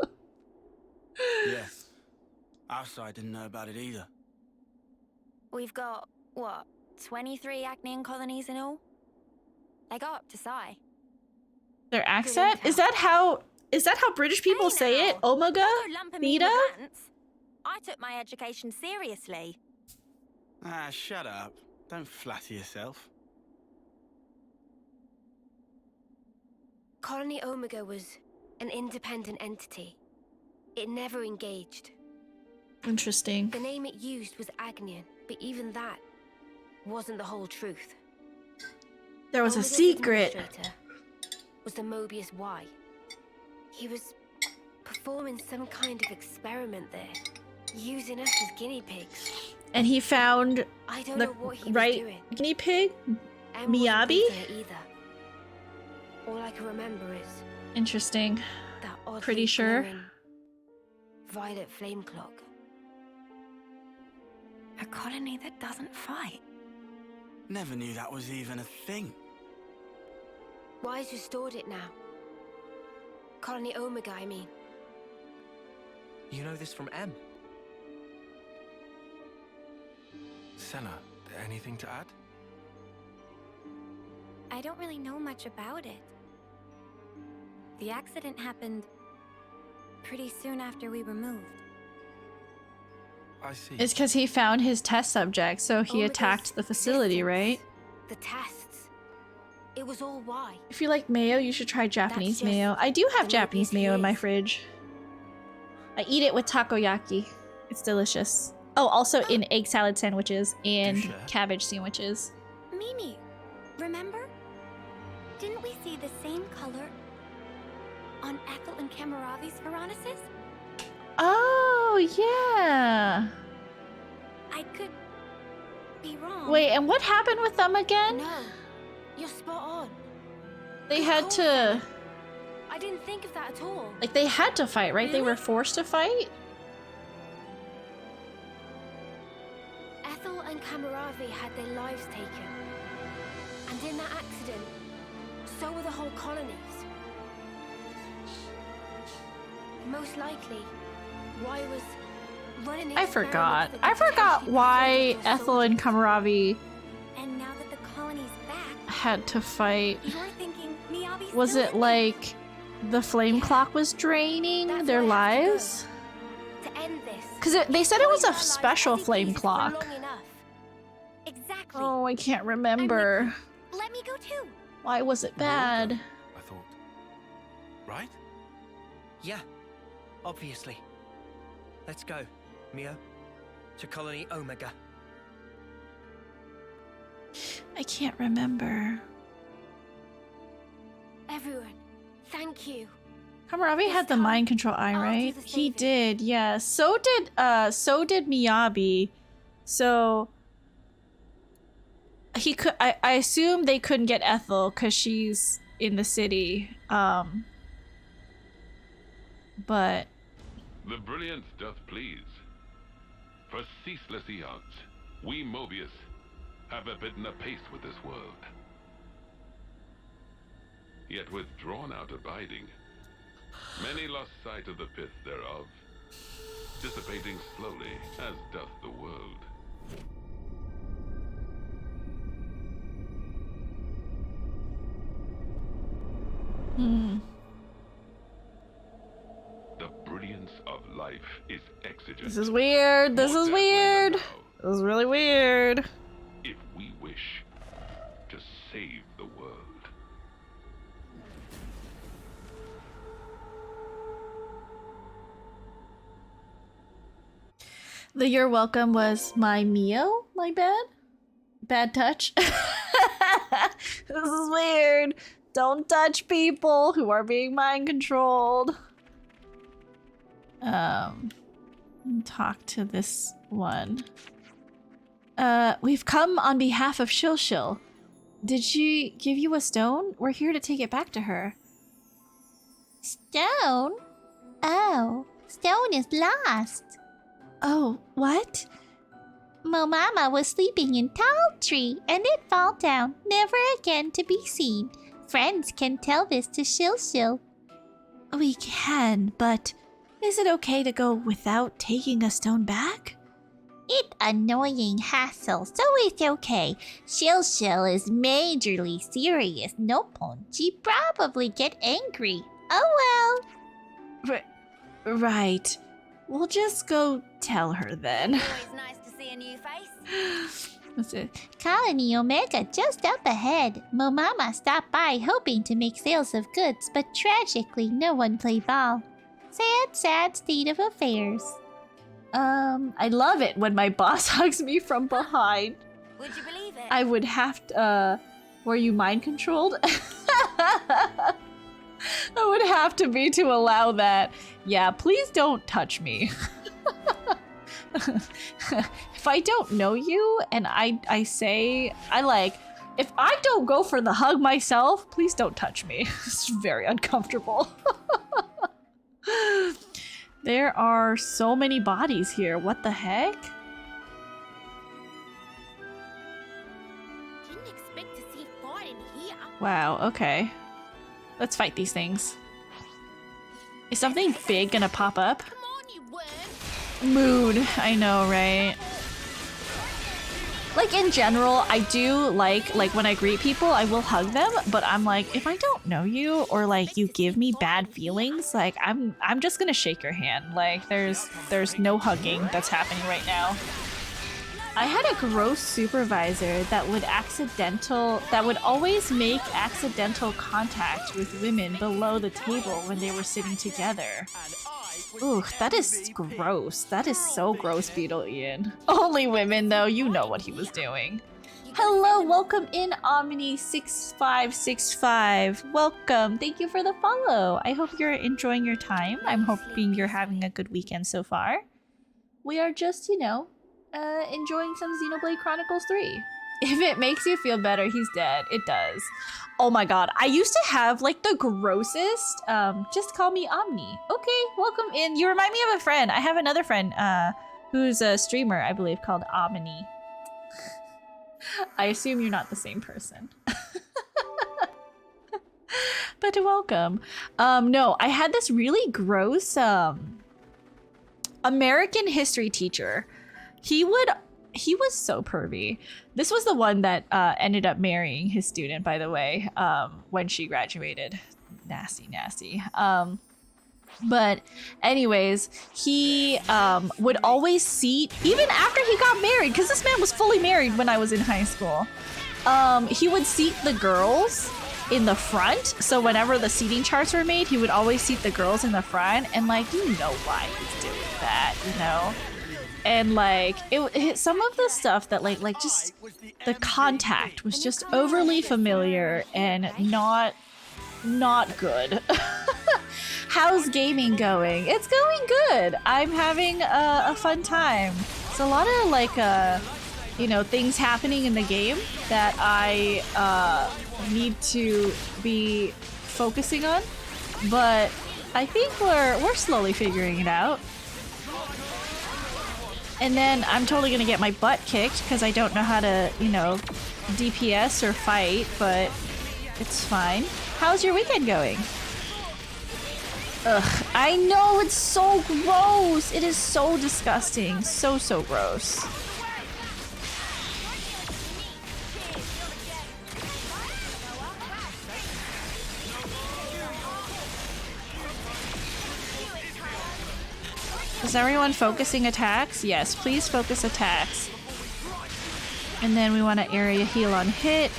Yeah. Outside didn't know about it either. We've got, what, 23 Acnean colonies in all? They go up to Psy. Their accent? Is that how British people say it? Omega? Theta? I took my education seriously. Ah, shut up. Don't flatter yourself. Colony Omega was an independent entity. It never engaged. Interesting. The name it used was Agnian, but even that wasn't the whole truth. There was a Omega's secret. administrator was the Mobius Y. He was performing some kind of experiment there, using us as guinea pigs. And he found I don't the know what he was right doing. guinea pig? Em wasn't Miyabi? into it either. All I can remember is Interesting. that oddly Pretty sure. glowing violet flame clock. A colony that doesn't fight. Never knew that was even a thing. Wise restored it now. Colony Omega, I mean. You know this from M? Senna, anything to add? I don't really know much about it. The accident happened pretty soon after we were moved. I see. It's because he found his test subject, so he Omega's attacked the facility, right? The tests. It was all why. If you like mayo, you should try Japanese just mayo. I do have the Japanese Mobius mayo in my is. fridge. I eat it with takoyaki. It's delicious. Oh, also in egg salad sandwiches and share. cabbage sandwiches. Mimi, remember? Didn't we see the same color on Ethel and Kamaravi's Veronicus? Oh, yeah. I could be wrong. Wait, and what happened with them again? No, you're spot on. They Of had course. to, I didn't think of that at all. like, they had to fight, right? They were forced to fight? Ethel and Kamaravi had their lives taken. And in that accident, so were the whole colonies. Most likely, why was running I forgot. I forgot why Ethel and Kamaravi And now that the colony's back, had to fight. you're thinking Miyabi's Was still it in like the flame clock was draining That's their why I have to go. lives? To end this. Because they said it was a Our lives special as it flame pleases for clock. long enough. Exactly. Oh, I can't remember. Let me go too. Why was it bad? I thought. Right? Yeah, obviously. Let's go, Mio. To Colony Omega. I can't remember. Everyone, thank you. Kamaravi had the mind control eye, I'll do right? the He saving. did, yeah. So did Miyabi. So he could I assume they couldn't get Ethel because she's in the city. But The brilliance doth please. For ceaseless eons, we Mobius have abidden apace with this world. Yet with drawn-out abiding, many lost sight of the pith thereof, dissipating slowly as doth the world. The brilliance of life is exigent. this is weird. This More is dazzling weird. than This is really weird. now, if we wish to save the world. The "you're welcome" was my Mio. My bad. Bad touch. This is weird. Don't touch people who are being mind controlled. Talk to this one. We've come on behalf of Shilshil. Did she give you a stone? We're here to take it back to her. Stone? Oh, stone is lost. Oh, what? Mo Mama was sleeping in tall tree and it fall down, never again to be seen. Friends can tell this to Shil. We can, but is it okay to go without taking a stone back? It annoying hassle, so it's okay. Shil is majorly serious. No pon, she probably get angry. Oh well. Right. We'll just go tell her then. Always nice to see a new face. What's it? Colony Omega just up ahead. Mo Mama stopped by hoping to make sales of goods, but tragically no one played ball. Sad state of affairs. I love it when my boss hugs me from behind. Would you believe it? I would have to, were you mind controlled? I would have to be to allow that. Yeah, please don't touch me. If I don't know you and I say, if I don't go for the hug myself, please don't touch me. It's very uncomfortable. There are so many bodies here. What the heck? Didn't expect to see fight in here. Wow, okay. Let's fight these things. Is something big gonna pop up? Come on, you worm. Mood. I know, right? Like, in general, I do like when I greet people, I will hug them, but I'm like, if I don't know you or like you give me bad feelings, like I'm just gonna shake your hand. Like there's no hugging that's happening right now. I had a gross supervisor that would always make accidental contact with women below the table when they were sitting together. Ooh, that is gross. That is so gross, Beetle Ian. Only women, though. You know what he was doing. Hello, welcome in, Omni6565. Welcome. Thank you for the follow. I hope you're enjoying your time. I'm hoping you're having a good weekend so far. We are just, you know, enjoying some Xenoblade Chronicles 3. If it makes you feel better, he's dead. It does. Oh my god, I used to have like the grossest, just call me Omni. Okay, welcome in. You remind me of a friend. I have another friend, who's a streamer, I believe, called Omni. I assume you're not the same person. But welcome. No, I had this really gross, American history teacher. He was so pervy. This was the one that ended up marrying his student, by the way, when she graduated. Nasty. But anyways, he would always seat, even after he got married, because this man was fully married when I was in high school. He would seat the girls in the front. So whenever the seating charts were made, he would always seat the girls in the front. And like, you know why he's doing that, you know? And like some of the stuff that like just the contact was just overly familiar and not good. How's gaming going? It's going good. I'm having a fun time. It's a lot of like you know, things happening in the game that I need to be focusing on, but I think we're slowly figuring it out. And then I'm totally gonna get my butt kicked because I don't know how to, you know, DPS or fight, but it's fine. How's your weekend going? Ugh, I know, it's so gross. It is so disgusting. So gross. Is everyone focusing attacks? Yes, please focus attacks. And then we want to area heal on hit.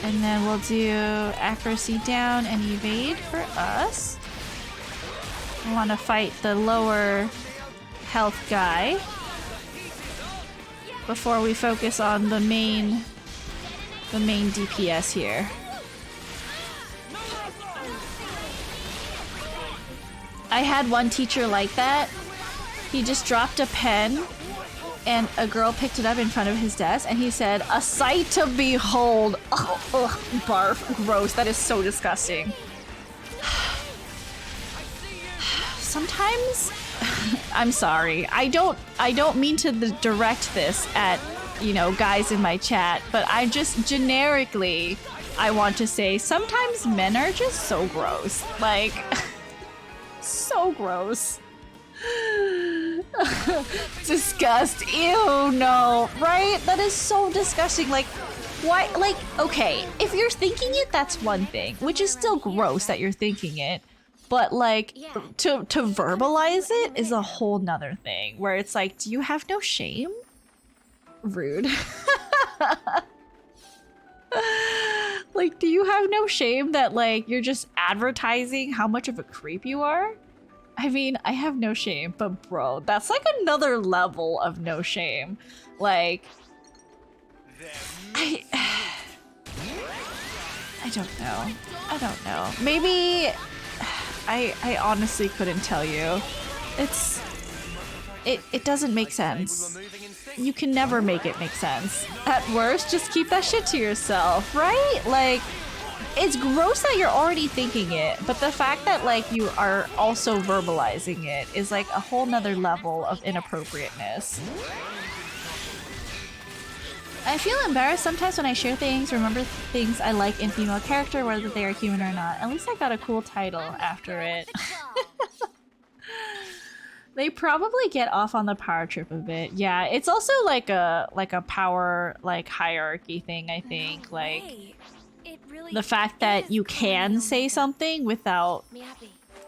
And then we'll do accuracy down and evade for us. We want to fight the lower health guy before we focus on the main DPS here. I had one teacher like that. He just dropped a pen and a girl picked it up in front of his desk, and he said, "A sight to behold." Ugh, ugh, barf, gross. That is so disgusting. Sometimes, I'm sorry. I don't mean to direct this at, you know, guys in my chat, but I just generically, I want to say sometimes men are just so gross. Like, so gross. Disgust. Ew, no. Right? That is so disgusting. Like, why? Like, okay, if you're thinking it, that's one thing, which is still gross that you're thinking it. But like, to verbalize it is a whole nother thing, where it's like, do you have no shame? Rude. Like, do you have no shame that like you're just advertising how much of a creep you are? I mean, I have no shame, but bro, that's like another level of no shame. Like, I don't know. I don't know. Maybe I honestly couldn't tell you. It doesn't make sense. You can never make it make sense. At worst, just keep that shit to yourself, right? Like, it's gross that you're already thinking it, but the fact that like you are also verbalizing it is like a whole nother level of inappropriateness. I feel embarrassed sometimes when I share things, remember things I like in female character, whether they are human or not. At least I got a cool title after it. They probably get off on the power trip a bit. Yeah, it's also like a power like hierarchy thing, I think. Like the fact that you can say something without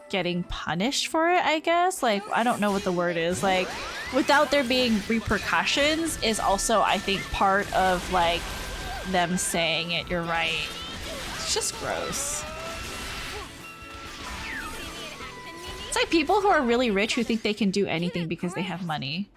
getting punished for it, I guess. Like, I don't know what the word is. Like, without there being repercussions is also, I think, part of like them saying it. You're right. It's just gross. It's like people who are really rich who think they can do anything because they have money.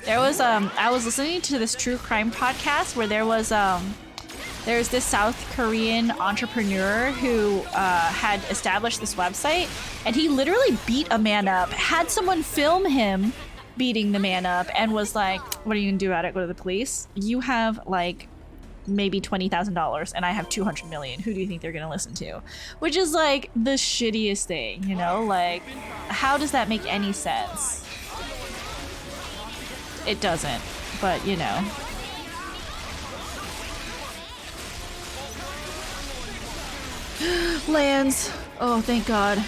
There was I was listening to this true crime podcast where there's this South Korean entrepreneur who had established this website, and he literally beat a man up, had someone film him beating the man up, and was like, "What are you gonna do about it? Go to the police? You have like maybe $20,000 and I have 200 million. Who do you think they're gonna listen to?" Which is like the shittiest thing, you know? Like, how does that make any sense? It doesn't, but you know. Lands. Oh, thank God.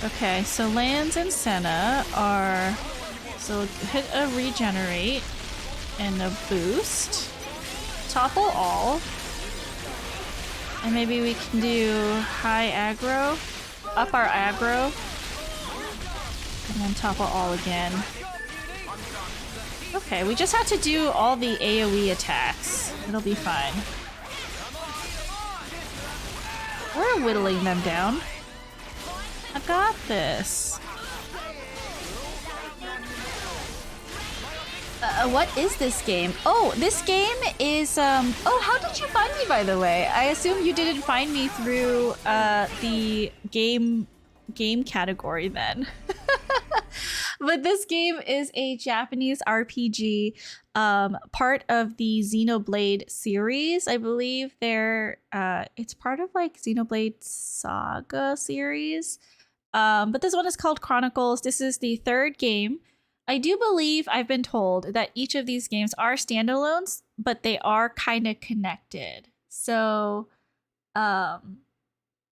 Okay, so Lands and Senna are... So hit a regenerate and a boost. Topple all. And maybe we can do high aggro. Up our aggro. And then topple all again. Okay, we just have to do all the AoE attacks. It'll be fine. We're whittling them down. I got this. What is this game? Oh, this game is, oh, how did you find me, by the way? I assume you didn't find me through, the game category then. But this game is a Japanese RPG, part of the Xenoblade series. I believe it's part of like Xenoblade Saga series. But this one is called Chronicles. This is the third game. I do believe I've been told that each of these games are standalones, but they are kind of connected. So,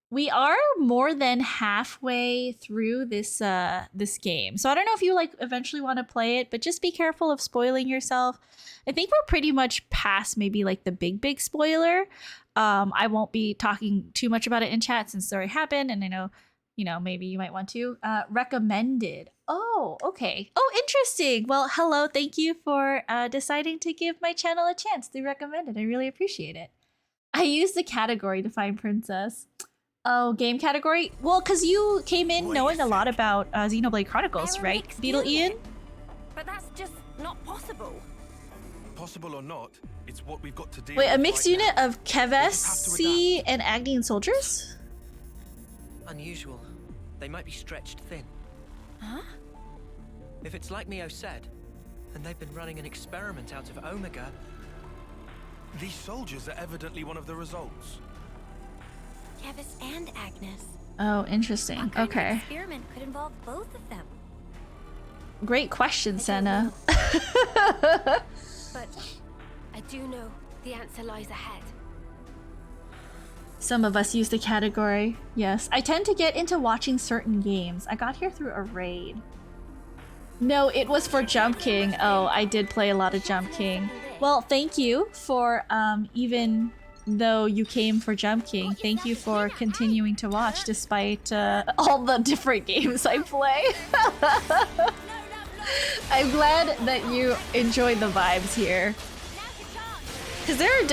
we are more than halfway through this game. So I don't know if you like eventually want to play it, but just be careful of spoiling yourself. I think we're pretty much past maybe like the big spoiler. I won't be talking too much about it in chat since it already happened, and I know, you know, maybe you might want to. Recommended. Oh, okay. Oh, interesting. Well, hello. Thank you for deciding to give my channel a chance through recommended. I really appreciate it. I used the category to find Princess. Oh, game category? Well, because you came in knowing a lot about Xenoblade Chronicles, right, Beetle Ian? But that's just not possible. Possible or not, it's what we've got to deal Wait, with a mixed right unit now. of Kevesi and Agnian soldiers? Unusual. they might be stretched thin. Huh? If it's like Mio said, and they've been running an experiment out of Omega... These soldiers are evidently one of the results. Kevis and Agnes. Oh, interesting. What kind of Okay. experiment could involve both of them? Great question, Senna. But I do know the answer lies ahead. Some of us use the category. Yes. I tend to get into watching certain games. I got here through a raid. No, it was for Jump King. Oh, I did play a lot of Jump King. Well, thank you for, even though you came for Jump King, thank you for continuing to watch despite all the different games I play. I'm glad that you enjoyed the vibes here. Because there are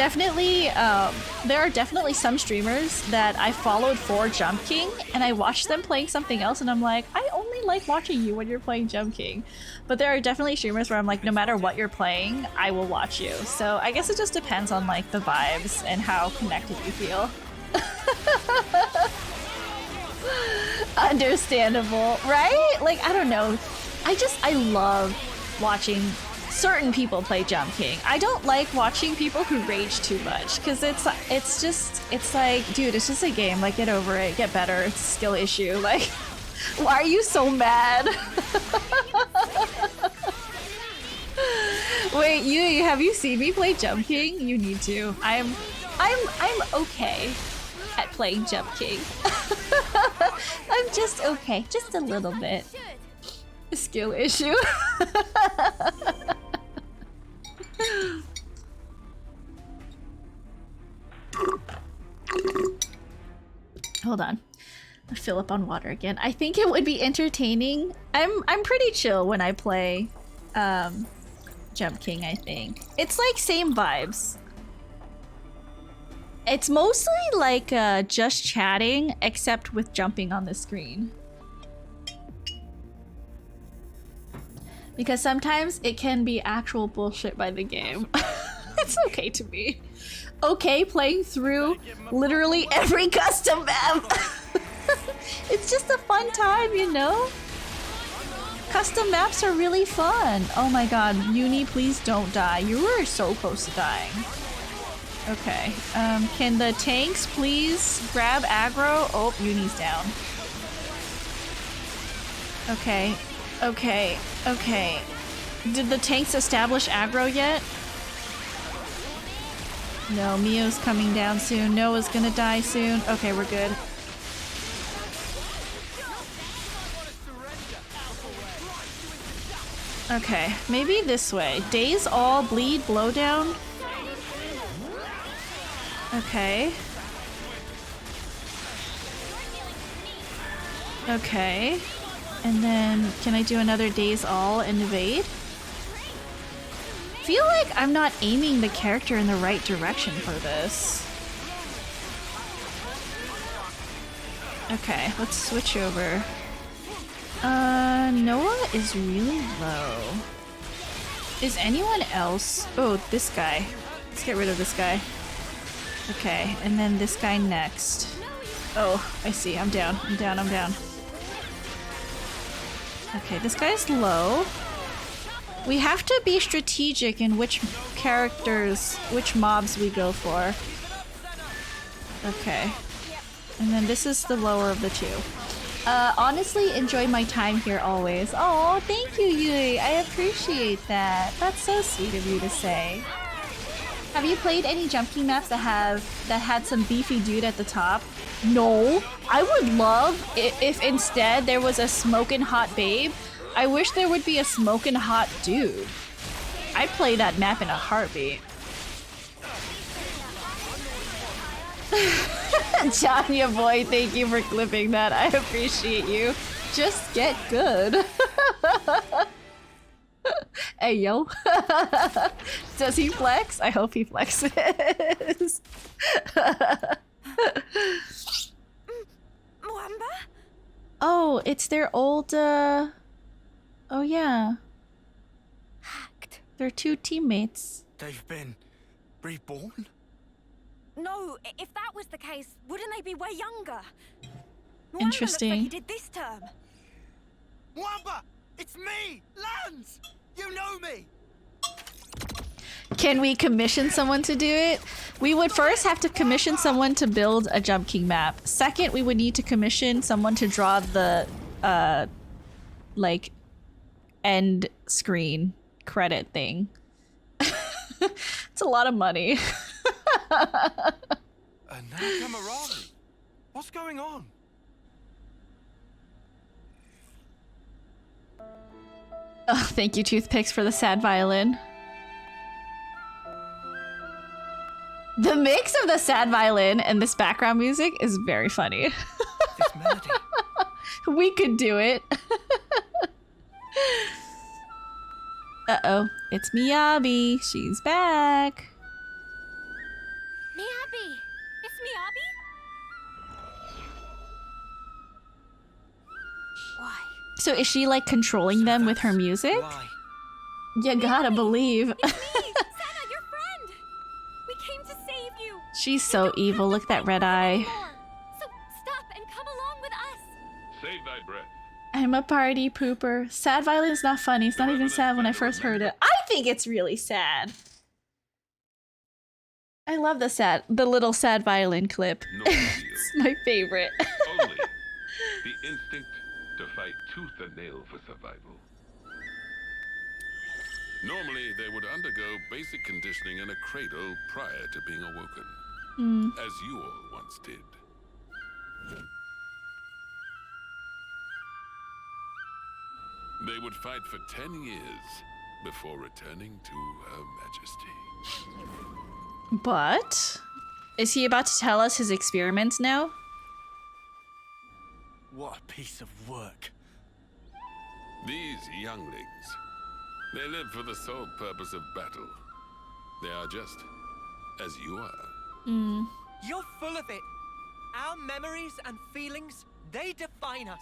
definitely some streamers that I followed for Jump King, and I watched them playing something else, and I'm like, I only like watching you when you're playing Jump King. But there are definitely streamers where I'm like, no matter what you're playing, I will watch you. So I guess it just depends on like the vibes and how connected you feel. Understandable, right? Like, I don't know. I love watching certain people play Jump King. I don't like watching people who rage too much because it's like, dude, it's just a game. Like, get over it, get better. It's a skill issue. Like, why are you so mad? Wait, you have you seen me play Jump King? You need to. I'm okay at playing Jump King. I'm just okay, just a little bit. A skill issue. Hold on. I'll fill up on water again. I think it would be entertaining. I'm pretty chill when I play Jump King, I think. It's like same vibes. It's mostly like just chatting, except with jumping on the screen. Because sometimes it can be actual bullshit by the game. It's okay to be. Okay playing through literally every custom map. It's just a fun time, you know? Custom maps are really fun. Oh my god, Uni, please don't die. You were so close to dying. Okay, can the tanks please grab aggro? Oh, Uni's down. Okay, okay, okay. Did the tanks establish aggro yet? No, Mio's coming down soon. Noah's gonna die soon. Okay, we're good. Okay, maybe this way. Days all bleed blowdown. Okay. Okay. And then can I do another Days all and evade? Feel like I'm not aiming the character in the right direction for this. Okay, let's switch over. Noah is really low. Is anyone else? Oh, this guy. Let's get rid of this guy. Okay, and then this guy next. Oh, I see. I'm down. I'm down. I'm down. Okay, this guy's low. We have to be strategic in which characters, which mobs we go for. Okay. And then this is the lower of the two. Honestly, enjoy my time here always. Oh, thank you, Yui. I appreciate that. That's so sweet of you to say. Have you played any Jump King maps that had some beefy dude at the top? No. I would love if instead there was a smoking hot babe. I wish there would be a smoking hot dude. I'd play that map in a heartbeat. Janya boy, thank you for clipping that. I appreciate you. Just get good. Hey, yo. Does he flex? I hope he flexes. Mwamba? Oh, it's their old, Oh, yeah. Hacked. They're two teammates. They've been reborn? No, if that was the case, wouldn't they be way younger? Interesting. did this term. Mwamba! It's me! Lance! You know me! Can we commission someone to do it? We would first have to commission someone to build a Jump King map. Second, we would need to commission someone to draw the like end screen credit thing. It's a lot of money. And now Camarade. What's going on? Oh, thank you, Toothpicks, for the sad violin. The mix of the sad violin and this background music is very funny. This melody. We could do it. Uh-oh, it's Miyabi. She's back. Miyabi! It's Miyabi? Why? So is she like controlling them with her music? Why? You gotta believe. It's me! Sana, your friend! We came to save you! She's so evil. Look at that red eye. So stop and come along with us! Save thy breath. I'm a party pooper. Sad violin's not funny. It's not even sad when I first heard it. I think it's really sad. I love the little sad violin clip. No appeal. It's my favorite. Only the instinct to fight tooth and nail for survival. Normally, they would undergo basic conditioning in a cradle prior to being awoken, as you all once did. They would fight for 10 years before returning to Her Majesty. But is he about to tell us his experiments now? What a piece of work. These younglings, they live for the sole purpose of battle. They are just as you are. You're full of it. Our memories and feelings, they define us.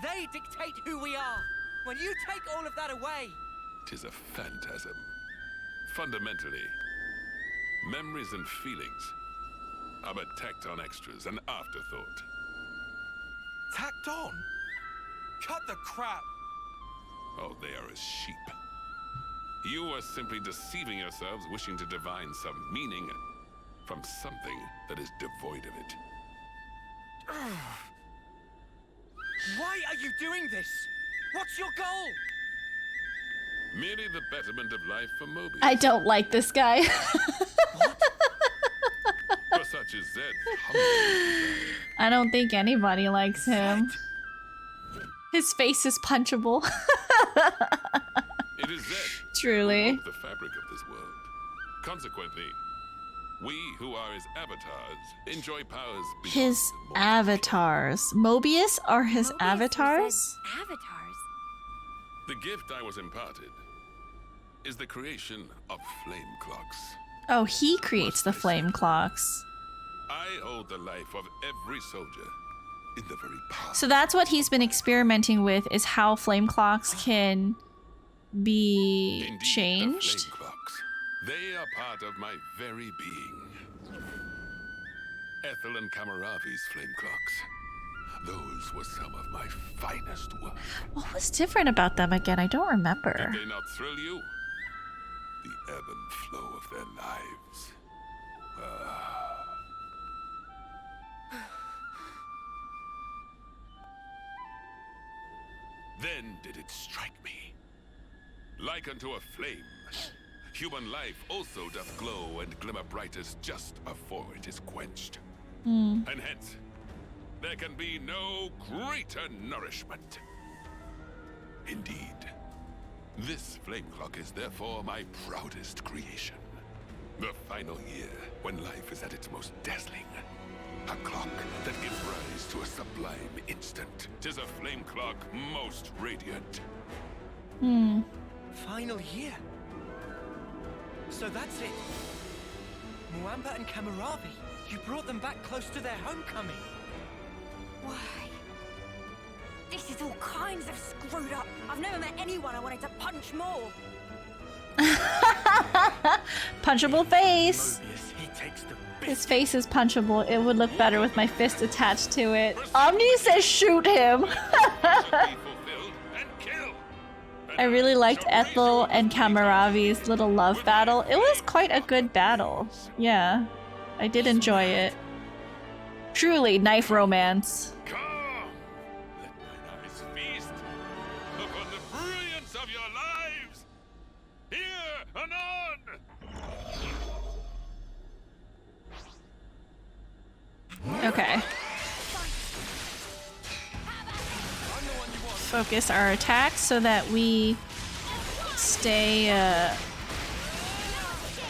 They dictate who we are. When you take all of that away... 'Tis a phantasm. Fundamentally, memories and feelings are but tacked on extras, an afterthought. Tacked on? Cut the crap. Oh, they are as sheep. You are simply deceiving yourselves, wishing to divine some meaning from something that is devoid of it. Why are you doing this? What's your goal? Merely the betterment of life for Mobius. I don't like this guy. For such as Zed's humble. I don't think anybody likes him. His face is punchable. It is Zed. Truly. Who broke the fabric of this world. Consequently, we who are his avatars enjoy powers beyond His mortal. avatars. Mobius are his Mobius avatars? was an avatars? The gift I was imparted is the creation of flame clocks. Oh, he creates the flame clocks. I hold the life of every soldier in the very palm. So that's what he's been experimenting with, is how flame clocks can be Indeed, changed. The flame clocks. They are part of my very being. Ethel and Kamaravi's flame clocks. Those were some of my finest work. What was different about them again? I don't remember. Did they not thrill you? The ebb and flow of their lives. Then did it strike me. Like unto a flame, human life also doth glow and glimmer brightest just afore it is quenched. And hence, there can be no greater nourishment. Indeed, this flame clock is therefore my proudest creation. The final year, when life is at its most dazzling. A clock that gives rise to a sublime instant. 'Tis a flame clock most radiant. Final year. So that's it. Mwamba and Kamaravi, you brought them back close to their homecoming. Why? This is all kinds of screwed up. I've never met anyone I wanted to punch more. Punchable face. Mobius, he takes the His face is punchable. It would look better with my fist attached to it. Omni says shoot him. I really liked Ethel and Kamaravi's little love battle. It was quite a good battle. Yeah, I did enjoy it. Truly, knife romance. Okay. Focus our attacks so that we stay,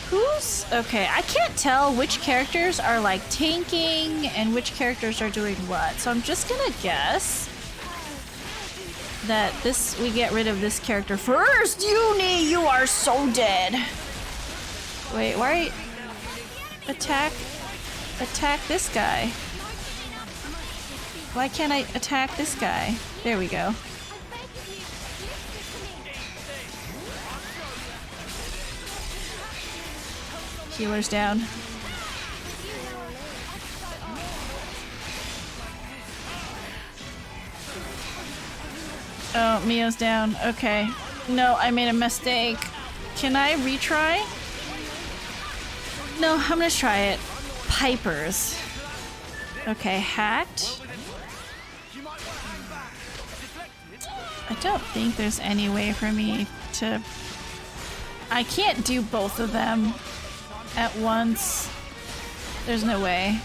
who's... Okay, I can't tell which characters are, like, tanking and which characters are doing what. So I'm just gonna guess that we get rid of this character first. Uni, you are so dead. Wait, why... Attack this guy. Why can't I attack this guy? There we go. Healer's down. Oh, Mio's down. Okay. No, I made a mistake. Can I retry? No, I'm gonna try it. Pipers. Okay, hacked. I don't think there's any way for me to... I can't do both of them at once. There's no way.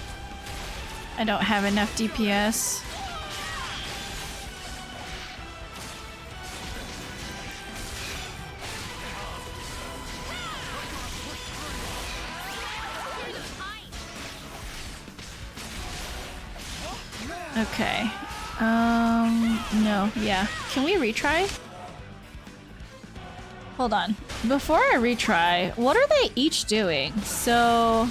I don't have enough DPS. Okay. No, yeah. Can we retry? Hold on. Before I retry, what are they each doing? So...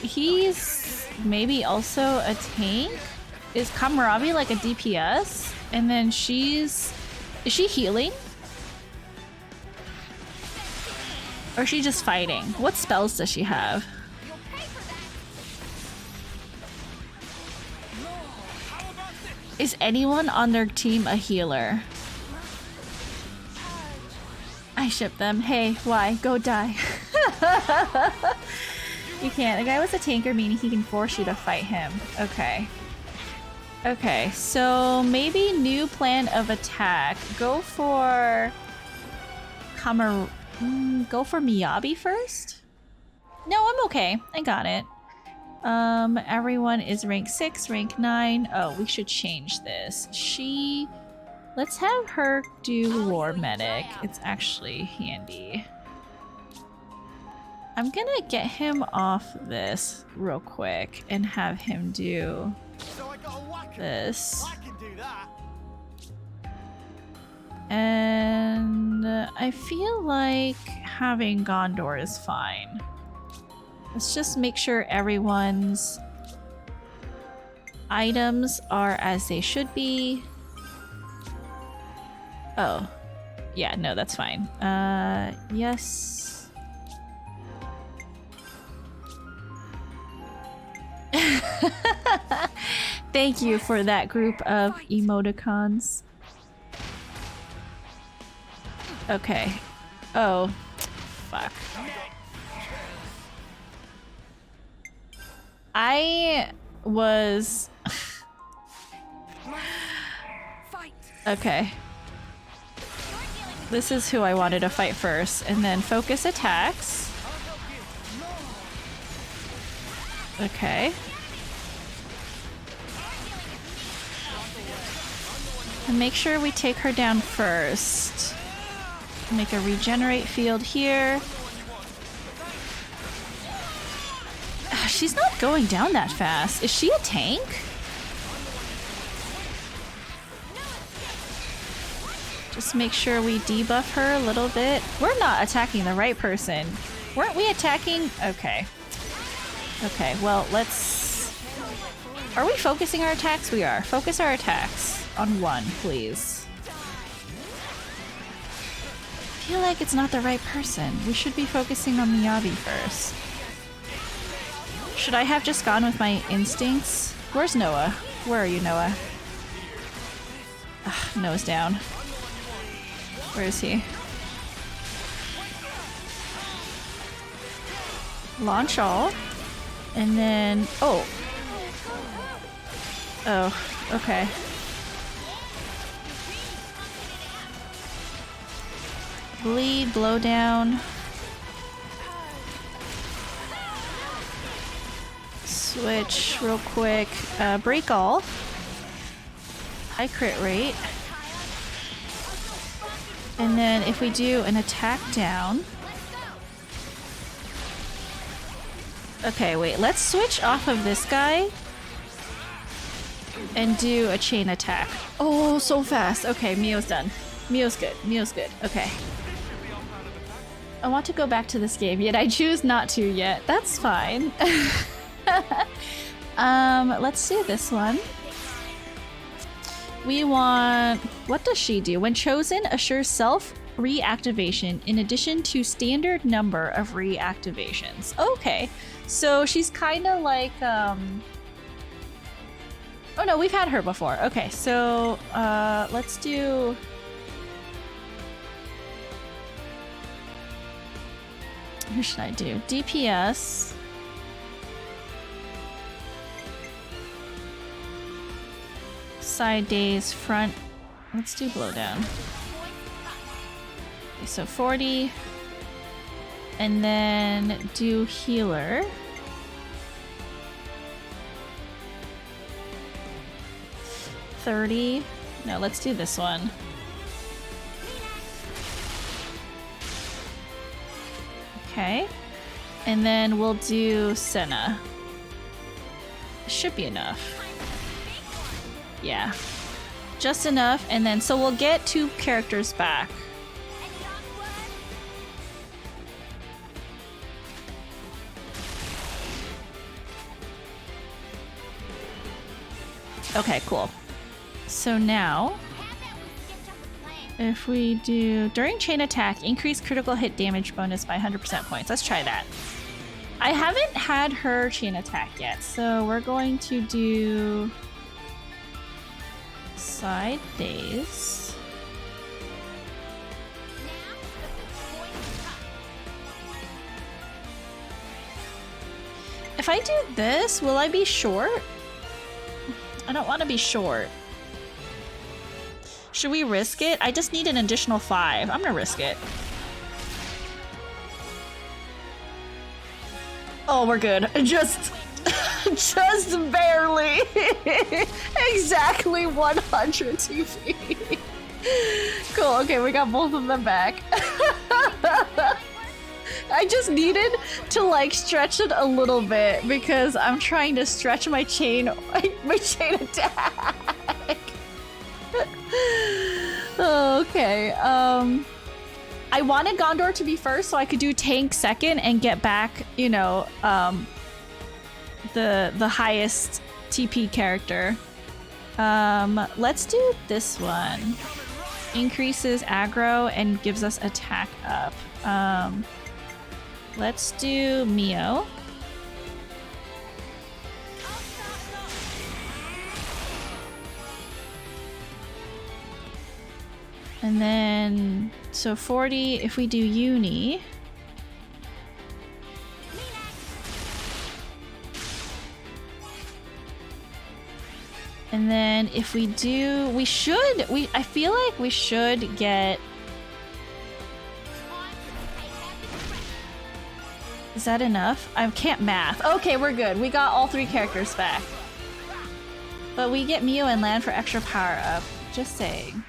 He's maybe also a tank? Is Kamaravi like a DPS? And then she's... Is she healing? Or is she just fighting? What spells does she have? Is anyone on their team a healer? I ship them. Hey, why? Go die. You can't. The guy was a tanker, meaning he can force you to fight him. Okay. Okay, so maybe new plan of attack. Go for... Go for Miyabi first? No, I'm okay. I got it. Everyone is rank 6, rank 9. Oh, we should change this. Let's have her do War Medic. It's actually handy. I'm gonna get him off this real quick and have him do this. And I feel like having Gondor is fine. Let's just make sure everyone's items are as they should be. Oh. Yeah, no, that's fine. Yes. Thank you for that group of emoticons. Okay. Oh. Fuck. I was... Okay. This is who I wanted to fight first, and then focus attacks. Okay. And make sure we take her down first. Make a regenerate field here. She's not going down that fast. Is she a tank? Just make sure we debuff her a little bit. We're not attacking the right person. Weren't we attacking? Okay. Okay, well, let's... Are we focusing our attacks? We are. Focus our attacks on one, please. I feel like it's not the right person. We should be focusing on Miyabi first. Should I have just gone with my instincts? Where's Noah? Where are you, Noah? Ugh, Noah's down. Where is he? Launch all. And then... Oh. Oh, okay. Bleed, blow down. Switch real quick. Break all. High crit rate. And then if we do an attack down. Okay, wait. Let's switch off of this guy. And do a chain attack. Oh, so fast. Okay, Mio's done. Mio's good. Mio's good. Okay. I want to go back to this game, yet I choose not to yet. That's fine. Let's do this one. We want... What does she do? When chosen, assures self reactivation in addition to standard number of reactivations. Okay. So she's kind of like, Oh no, we've had her before. Okay, so, let's do... Who should I do? DPS. Side days, front. Let's do blowdown. Okay, so 40. And then do healer. $30. No, let's do this one. Okay. And then we'll do Senna. Should be enough. Yeah. Just enough, and then so we'll get 2 characters back. Okay, cool. So now, if we do during chain attack, increase critical hit damage bonus by 100% points. Let's try that. I haven't had her chain attack yet, so we're going to do side days. If I do this, will I be short? I don't want to be short. Should we risk it? I just need an additional 5. I'm gonna risk it. Oh, we're good. Just barely. Exactly 100 TP. Cool. Okay, we got both of them back. I just needed to like stretch it a little bit because I'm trying to stretch my chain attack. Okay. I wanted Gondor to be first so I could do tank second and get back, you know, the highest TP character. Let's do this one. Increases aggro and gives us attack up. Let's do Mio. And then, so 40, if we do Uni. And then if we do, I feel like we should get... Is that enough? I can't math. Okay, we're good. We got all 3 characters back. But we get Mio and Lan for extra power up. Just saying.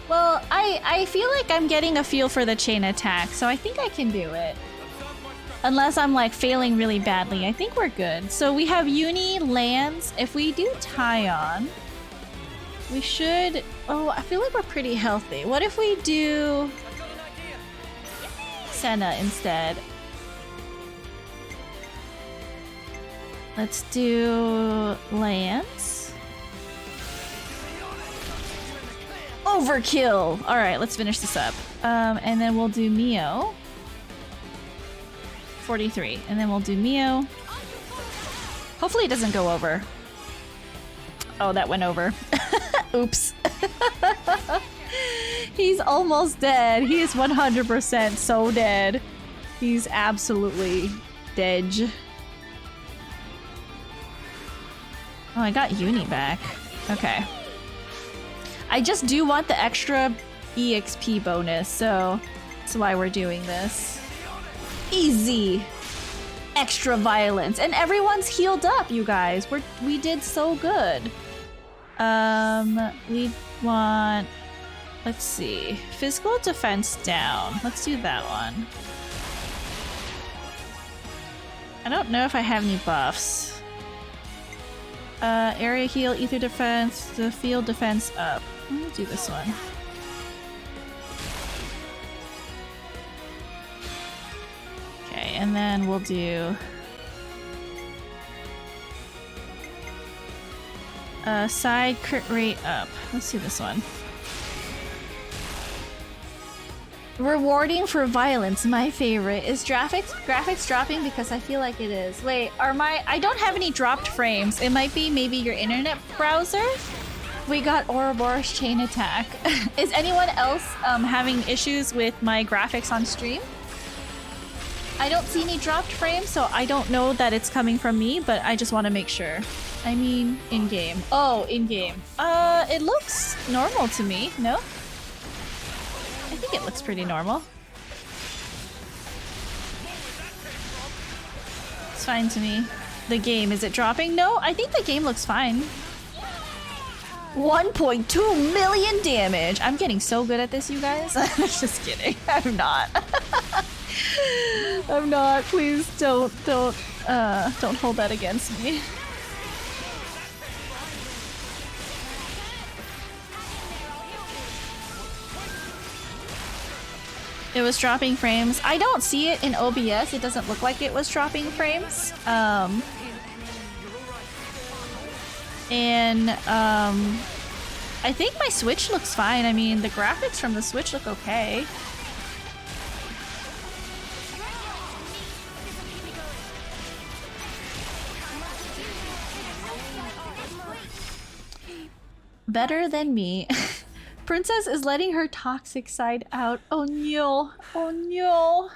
Well, I feel like I'm getting a feel for the chain attack, so I think I can do it. Unless I'm like failing really badly. I think we're good. So we have Uni, Lance. If we do Tyon, we should... Oh, I feel like we're pretty healthy. What if we do Senna instead? Let's do Lance. Overkill! Alright, let's finish this up. And then we'll do Mio. 43. And then we'll do Mio. Hopefully it doesn't go over. Oh, that went over. Oops. He's almost dead. He is 100% so dead. He's absolutely dead. Oh, I got Uni back. Okay. I just do want the extra EXP bonus, so that's why we're doing this. Easy! Extra violence. And everyone's healed up, you guys. We did so good. We want... Let's see. Physical defense down. Let's do that one. I don't know if I have any buffs. Area heal, ether defense, the field defense up. I'm gonna do this one. Okay, and then we'll do... side crit rate up. Let's do this one. Rewarding for violence, my favorite. Is graphics dropping? Because I feel like it is. Wait, I don't have any dropped frames. It might be maybe your internet browser? We got Ouroboros chain attack. Is anyone else having issues with my graphics on stream? I don't see any dropped frames, so I don't know that it's coming from me, but I just want to make sure. I mean, in-game. Oh, in-game. It looks normal to me, no? I think it looks pretty normal. It's fine to me. The game, is it dropping? No, I think the game looks fine. 1.2 million damage! I'm getting so good at this, you guys. Just kidding. I'm not. I'm not. Please don't hold that against me. It was dropping frames. I don't see it in OBS. It doesn't look like it was dropping frames. I think my Switch looks fine. I mean, the graphics from the Switch look okay. Better than me. Princess is letting her toxic side out. Oh no. Oh no.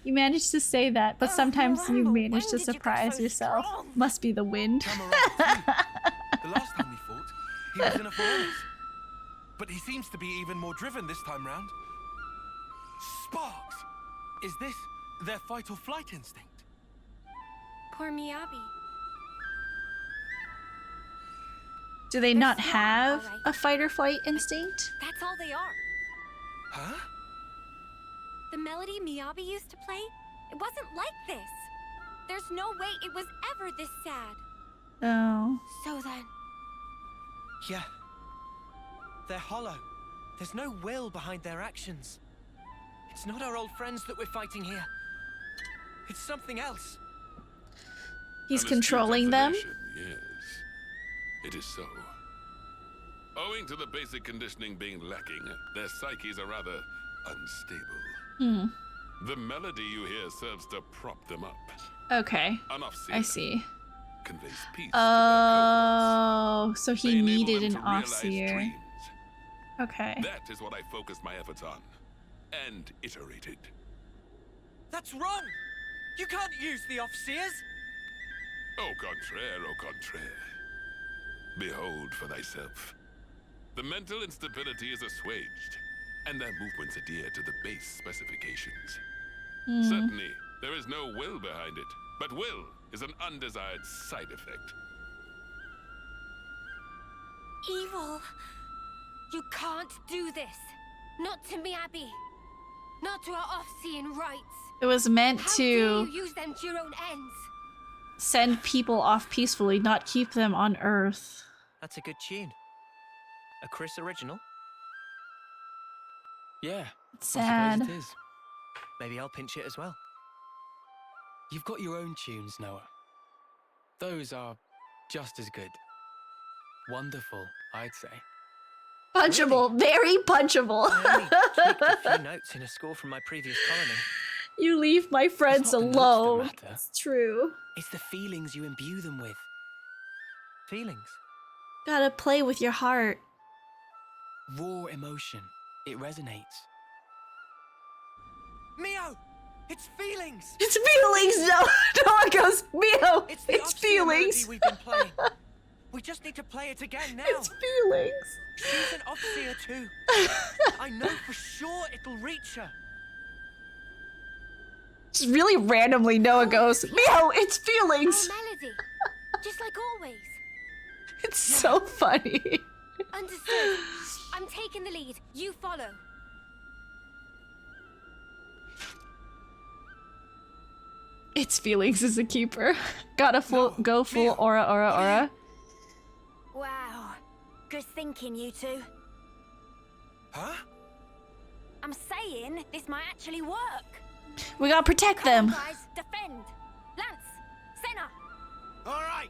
You managed to say that, but sometimes you manage to surprise yourself. Must be the wind. The last time we fought, he was in a furnace. But he seems to be even more driven this time round. Sparks! Is this their fight or flight instinct? Poor Miyabi. Do they not have a fight or flight instinct? That's all they are. Huh? The melody Miyabi used to play, it wasn't like this. There's no way it was ever this sad. Oh. So then... Yeah. They're hollow. There's no will behind their actions. It's not our old friends that we're fighting here. It's something else. He's controlling them? Yes. It is so. Owing to the basic conditioning being lacking, their psyches are rather unstable. The melody you hear serves to prop them up. Okay. An Offseer I see. conveys peace. Oh, so he They enable needed them an to realize Offseer. dreams. Okay. That is what I focused my efforts on. And iterated. That's wrong! You can't use the Offseers! Au contraire, au contraire. Behold for thyself. The mental instability is assuaged, and their movements adhere to the base specifications. Certainly, there is no will behind it, but will is an undesired side effect. Evil. You can't do this. Not to Miyabi. Not to our off-seeing rights. It was meant How to dare you use them to your own ends? send people off peacefully, not keep them on Earth. That's a good tune. A Chris original? Yeah. Sad. I suppose it is. Maybe I'll pinch it as well. You've got your own tunes, Noah. Those are just as good. Wonderful, I'd say. Punchable, very punchable. I only tweaked a few notes in a score from my previous colony. You leave my friends It's not the notes that alone. matter. It's true. It's the feelings you imbue them with. Feelings. Gotta play with your heart. Raw emotion. It resonates. Mio! It's feelings! It's feelings! No! No one goes, Mio! It's the Obsidian feelings! melody we've been playing. We just need to play it again now. It's feelings. She's an Obsidian too. I know for sure it'll reach her. Just really randomly, Noah goes, Mio! It's feelings! Our melody. Just like always. It's so funny. Understood. I'm taking the lead. You follow. It's feelings as a keeper. Gotta go full aura. Wow. Good thinking, you two. Huh? I'm saying this might actually work. We gotta protect them. Come on, guys, defend. Lance, Senna. All right.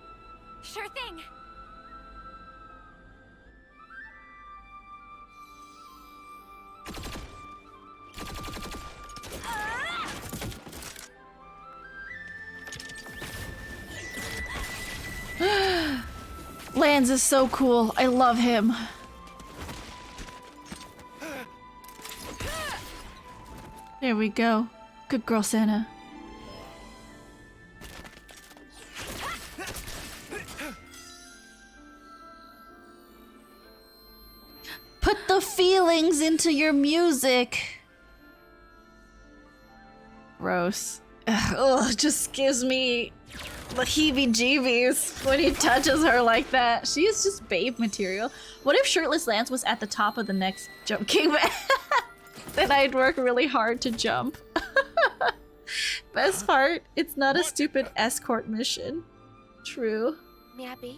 Sure thing. Lance is so cool. I love him. There we go. Good girl, Santa. Put the feelings into your music. Gross. Ugh, just gives me the heebie-jeebies when he touches her like that. She is just babe material. What if Shirtless Lance was at the top of the next Jump King? Then I'd work really hard to jump. Best part, it's not a stupid escort mission. True. Miyabi.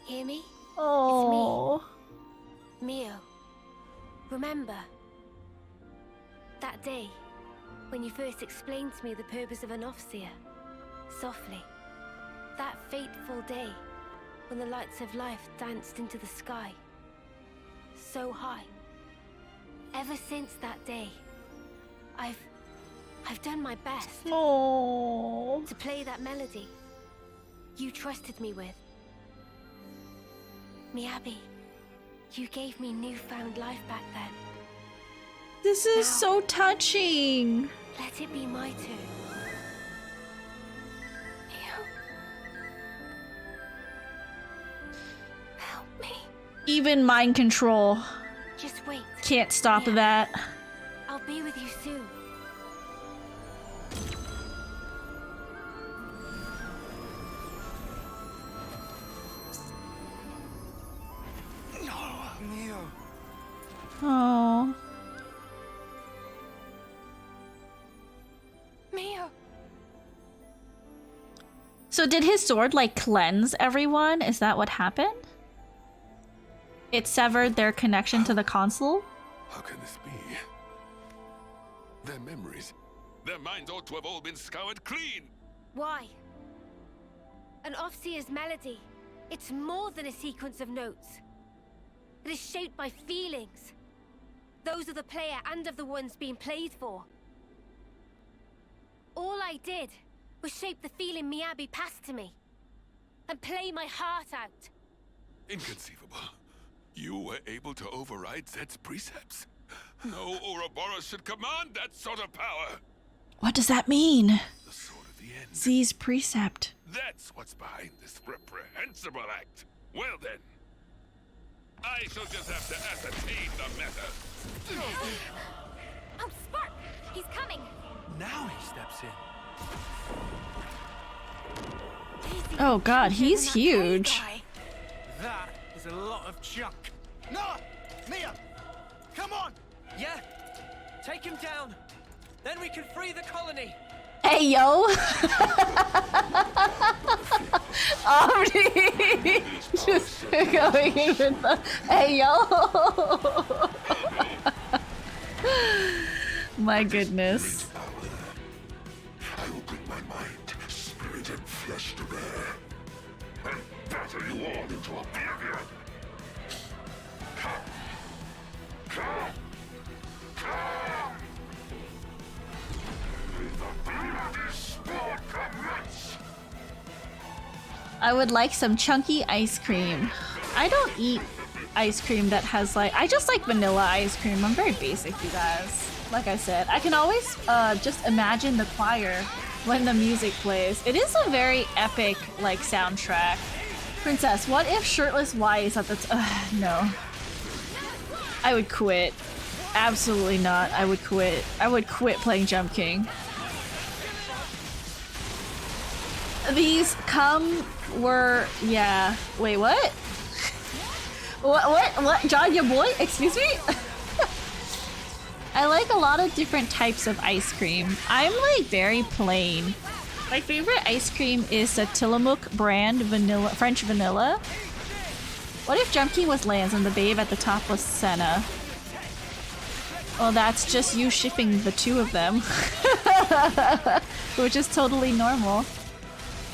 Hear me? Oh. It's me. Mio. Remember that day when you first explained to me the purpose of an Ofseer? Softly. That fateful day when the lights of life danced into the sky. So high. Ever since that day, I've done my best. Oh. To play that melody you trusted me with. Miyabi, you gave me newfound life back then. This is so touching. Let it be my turn. Help me. Even mind control Just wait. can't stop that. I'll be with you soon. Mio. Oh. Mio. So did his sword like cleanse everyone? Is that what happened? It severed their connection to the console? How can this be? Their memories, their minds ought to have all been scoured clean. Why? An Ofseer's melody. It's more than a sequence of notes. It is shaped by feelings. Those of the player and of the ones being played for. All I did was shape the feeling Miyabi passed to me. And play my heart out. Inconceivable. You were able to override Zed's precepts? No Ouroboros should command that sort of power. What does that mean? The sword of the end. Z's precept. That's what's behind this reprehensible act. Well then, I shall just have to ascertain the matter. Oh, Spark! He's coming! Now he steps in. Oh god, he's huge. That is a lot of junk. Noah! Mia! Come on! Yeah? Take him down. Then we can free the colony. Hey yo! Omni! Just going in with the hey yo! My goodness. I will bring my mind, spirit, and flesh to bear, and batter you all into oblivion. I would like some chunky ice cream. I don't eat ice cream that has like, I just like vanilla ice cream. I'm very basic, you guys. Like I said, I can always just imagine the choir when the music plays. It is a very epic like soundtrack. Princess, what if shirtless Weiss at the no. I would quit. Absolutely not. I would quit. I would quit playing Jump King. These were yeah. Wait, what? What? John, your boy? Excuse me? I like a lot of different types of ice cream. I'm like very plain. My favorite ice cream is the Tillamook brand vanilla, French vanilla. What if Jump King was Lance and the babe at the top was Senna? Well, that's just you shipping the two of them. Which is totally normal.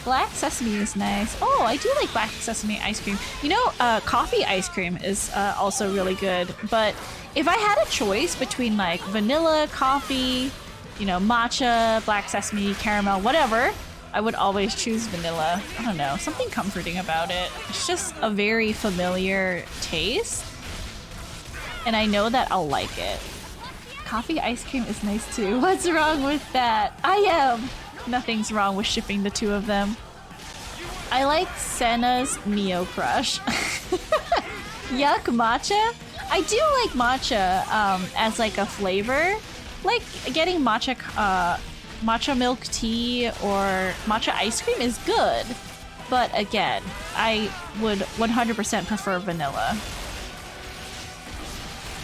Black sesame is nice. Oh, I do like black sesame ice cream. You know, coffee ice cream is also really good. But if I had a choice between like vanilla, coffee, you know, matcha, black sesame, caramel, whatever, I would always choose vanilla. I don't know, something comforting about it. It's just a very familiar taste. And I know that I'll like it. Coffee ice cream is nice too. What's wrong with that? I am. Nothing's wrong with shipping the two of them. I like Senna's Neo Crush. Yuck, matcha? I do like matcha as like a flavor. Like getting matcha matcha milk tea or matcha ice cream is good. But again, I would 100% prefer vanilla.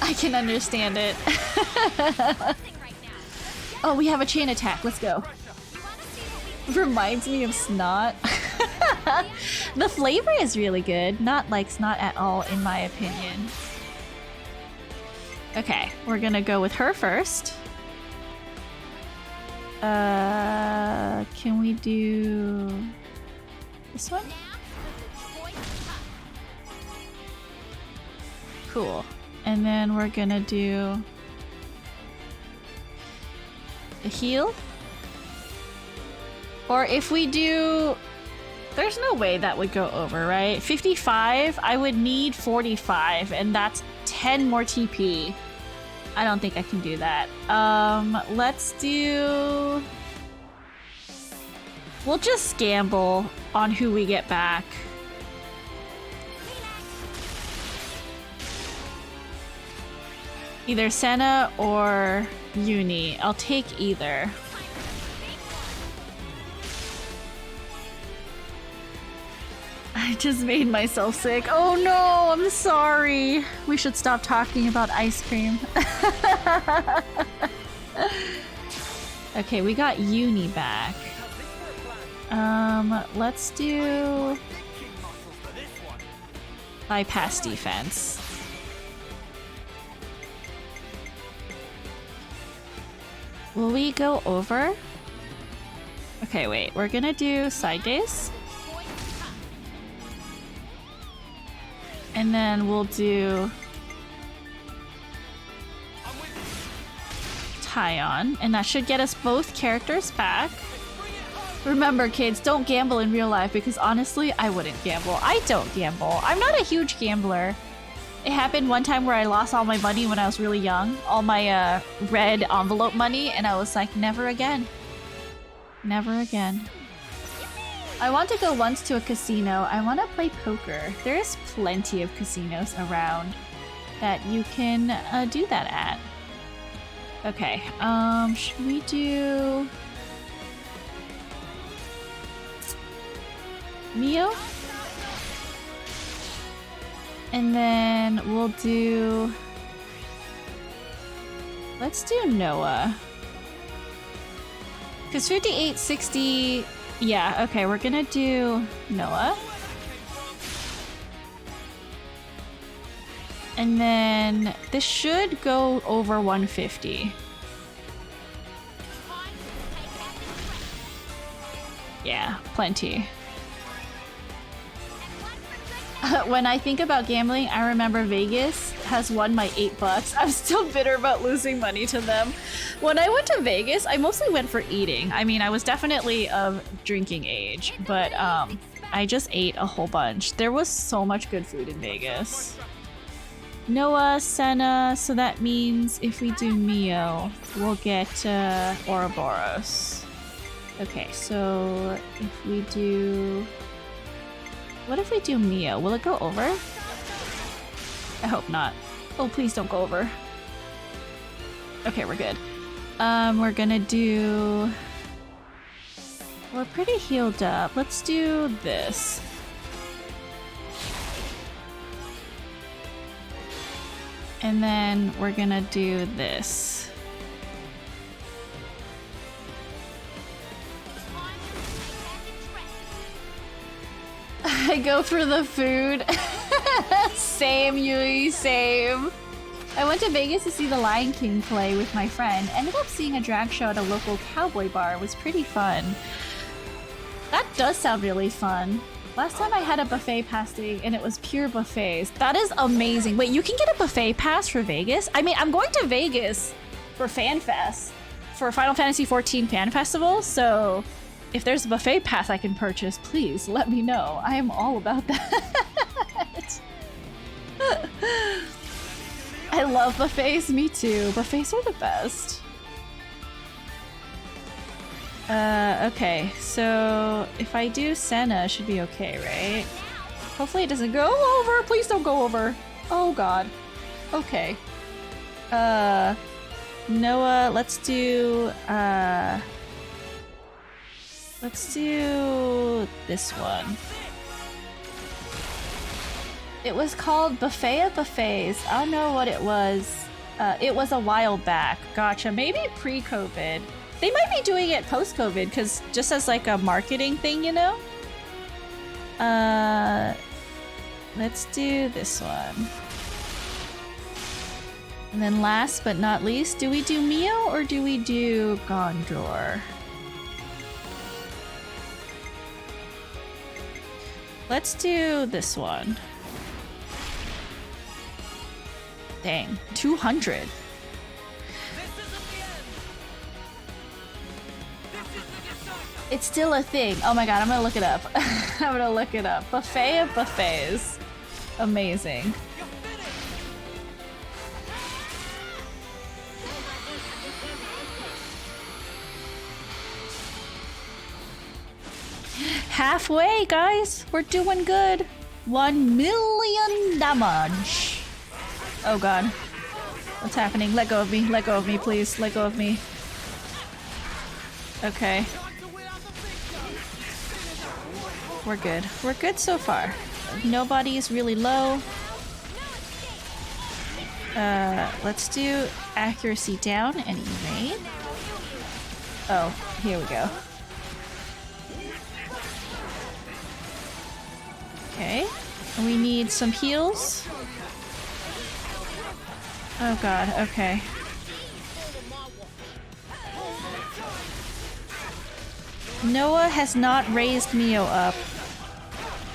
I can understand it. Oh, we have a chain attack. Let's go. Reminds me of snot. The flavor is really good. Not like snot at all, in my opinion. Okay, we're gonna go with her first. Can we do this one? Cool. And then we're gonna do a heal. Or if we do... There's no way that would go over, right? 55, I would need 45, and that's 10 more TP. I don't think I can do that. Let's do... We'll just gamble on who we get back. Either Senna or Uni. I'll take either. I just made myself sick. Oh no, I'm sorry. We should stop talking about ice cream. Okay, we got Uni back. Let's do bypass defense. Will we go over? Okay, wait. We're gonna do side days. And then we'll do tie on, and that should get us both characters back. Remember, kids, don't gamble in real life, because honestly, I wouldn't gamble. I don't gamble. I'm not a huge gambler. It happened one time where I lost all my money when I was really young, all my red envelope money, and I was like, never again. Never again. I want to go once to a casino. I want to play poker. There's plenty of casinos around that you can do that at. Okay, should we do Mio? And then we'll do... Let's do Noah. Because 58, 60... Yeah, okay, we're gonna do Noah. And then this should go over 150. Yeah, plenty. When I think about gambling, I remember Vegas has won my $8. I'm still bitter about losing money to them. When I went to Vegas, I mostly went for eating. I mean, I was definitely of drinking age, but I just ate a whole bunch. There was so much good food in Vegas. Noah, Senna, so that means if we do Mio, we'll get Ouroboros. Okay, so if we do... What if we do Mio? Will it go over? I hope not. Oh, please don't go over. Okay, we're good. We're gonna do... We're pretty healed up. Let's do this. And then we're gonna do this. I go for the food. Same, Yui, same. I went to Vegas to see The Lion King play with my friend. Ended up seeing a drag show at a local cowboy bar. It was pretty fun. That does sound really fun. Last time I had a buffet passing and it was pure buffets. That is amazing. Wait, you can get a buffet pass for Vegas? I mean, I'm going to Vegas for FanFest, for Final Fantasy XIV Fan Festival, so if there's a buffet pass I can purchase, please let me know. I am all about that. I love buffets, me too. Buffets are the best. Okay, so if I do Senna, it should be okay, right? Hopefully it doesn't go over. Please don't go over. Oh god. Okay. Noah, let's do this one. It was called Buffet of Buffets. I don't know what it was. It was a while back. Gotcha. Maybe pre-COVID. They might be doing it post-COVID, because just as like a marketing thing, you know? Let's do this one. And then last but not least, do we do Mio or do we do Gondor? Let's do this one. Dang, 200. It's still a thing. Oh my god, I'm gonna look it up. I'm gonna look it up. Buffet of buffets. Amazing. Halfway, guys. We're doing good. 1 million damage. Oh god. What's happening? Let go of me. Let go of me, please. Let go of me. Okay. We're good. We're good so far. Nobody is really low. Let's do accuracy down and evade. Oh, here we go. Okay. We need some heals. Oh god, okay. Noah has not raised Mio up.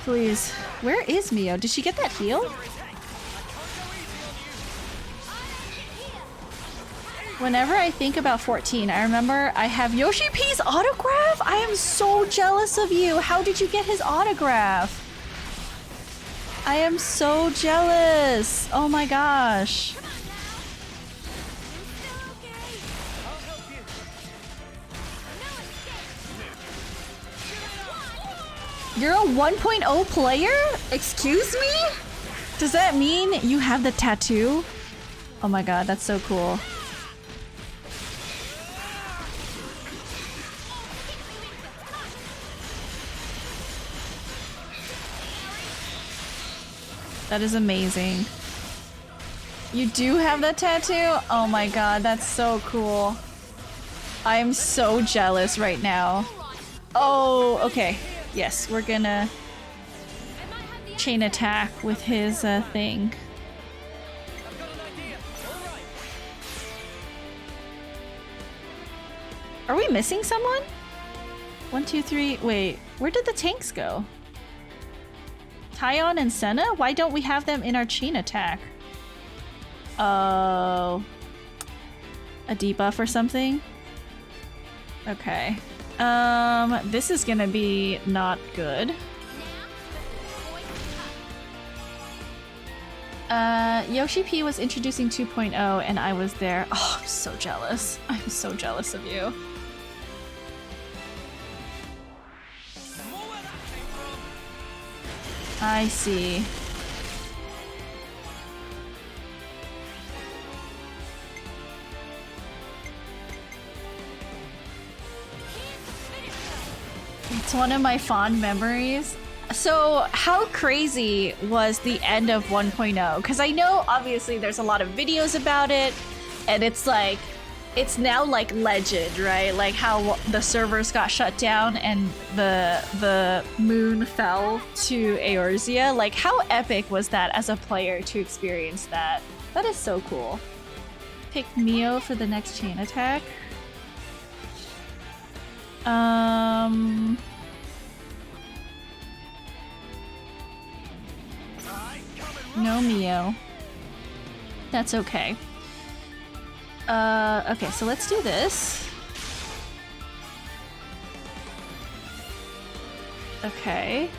Please. Where is Mio? Did she get that heal? Whenever I think about 14, I remember I have Yoshi P's autograph? I am so jealous of you. How did you get his autograph? I am so jealous. Oh my gosh. You're a 1.0 player? Excuse me? Does that mean you have the tattoo? Oh my god, that's so cool. That is amazing. You do have the tattoo? Oh my god, that's so cool. I am so jealous right now. Oh, okay. Yes, we're gonna chain attack with his thing. Are we missing someone? 1, 2, 3. Wait, where did the tanks go? Tyon and Senna? Why don't we have them in our chain attack? Oh. A debuff or something? Okay. This is gonna be not good. Yoshi P was introducing 2.0 and I was there. Oh, I'm so jealous. I'm so jealous of you. I see. It's one of my fond memories. So how crazy was the end of 1.0? Because I know obviously there's a lot of videos about it and it's like, it's now like legend, right? Like how the servers got shut down and the moon fell to Eorzea. Like how epic was that as a player to experience that? That is so cool. Pick Mio for the next chain attack. No Mio. That's okay. Okay, so let's do this. Okay.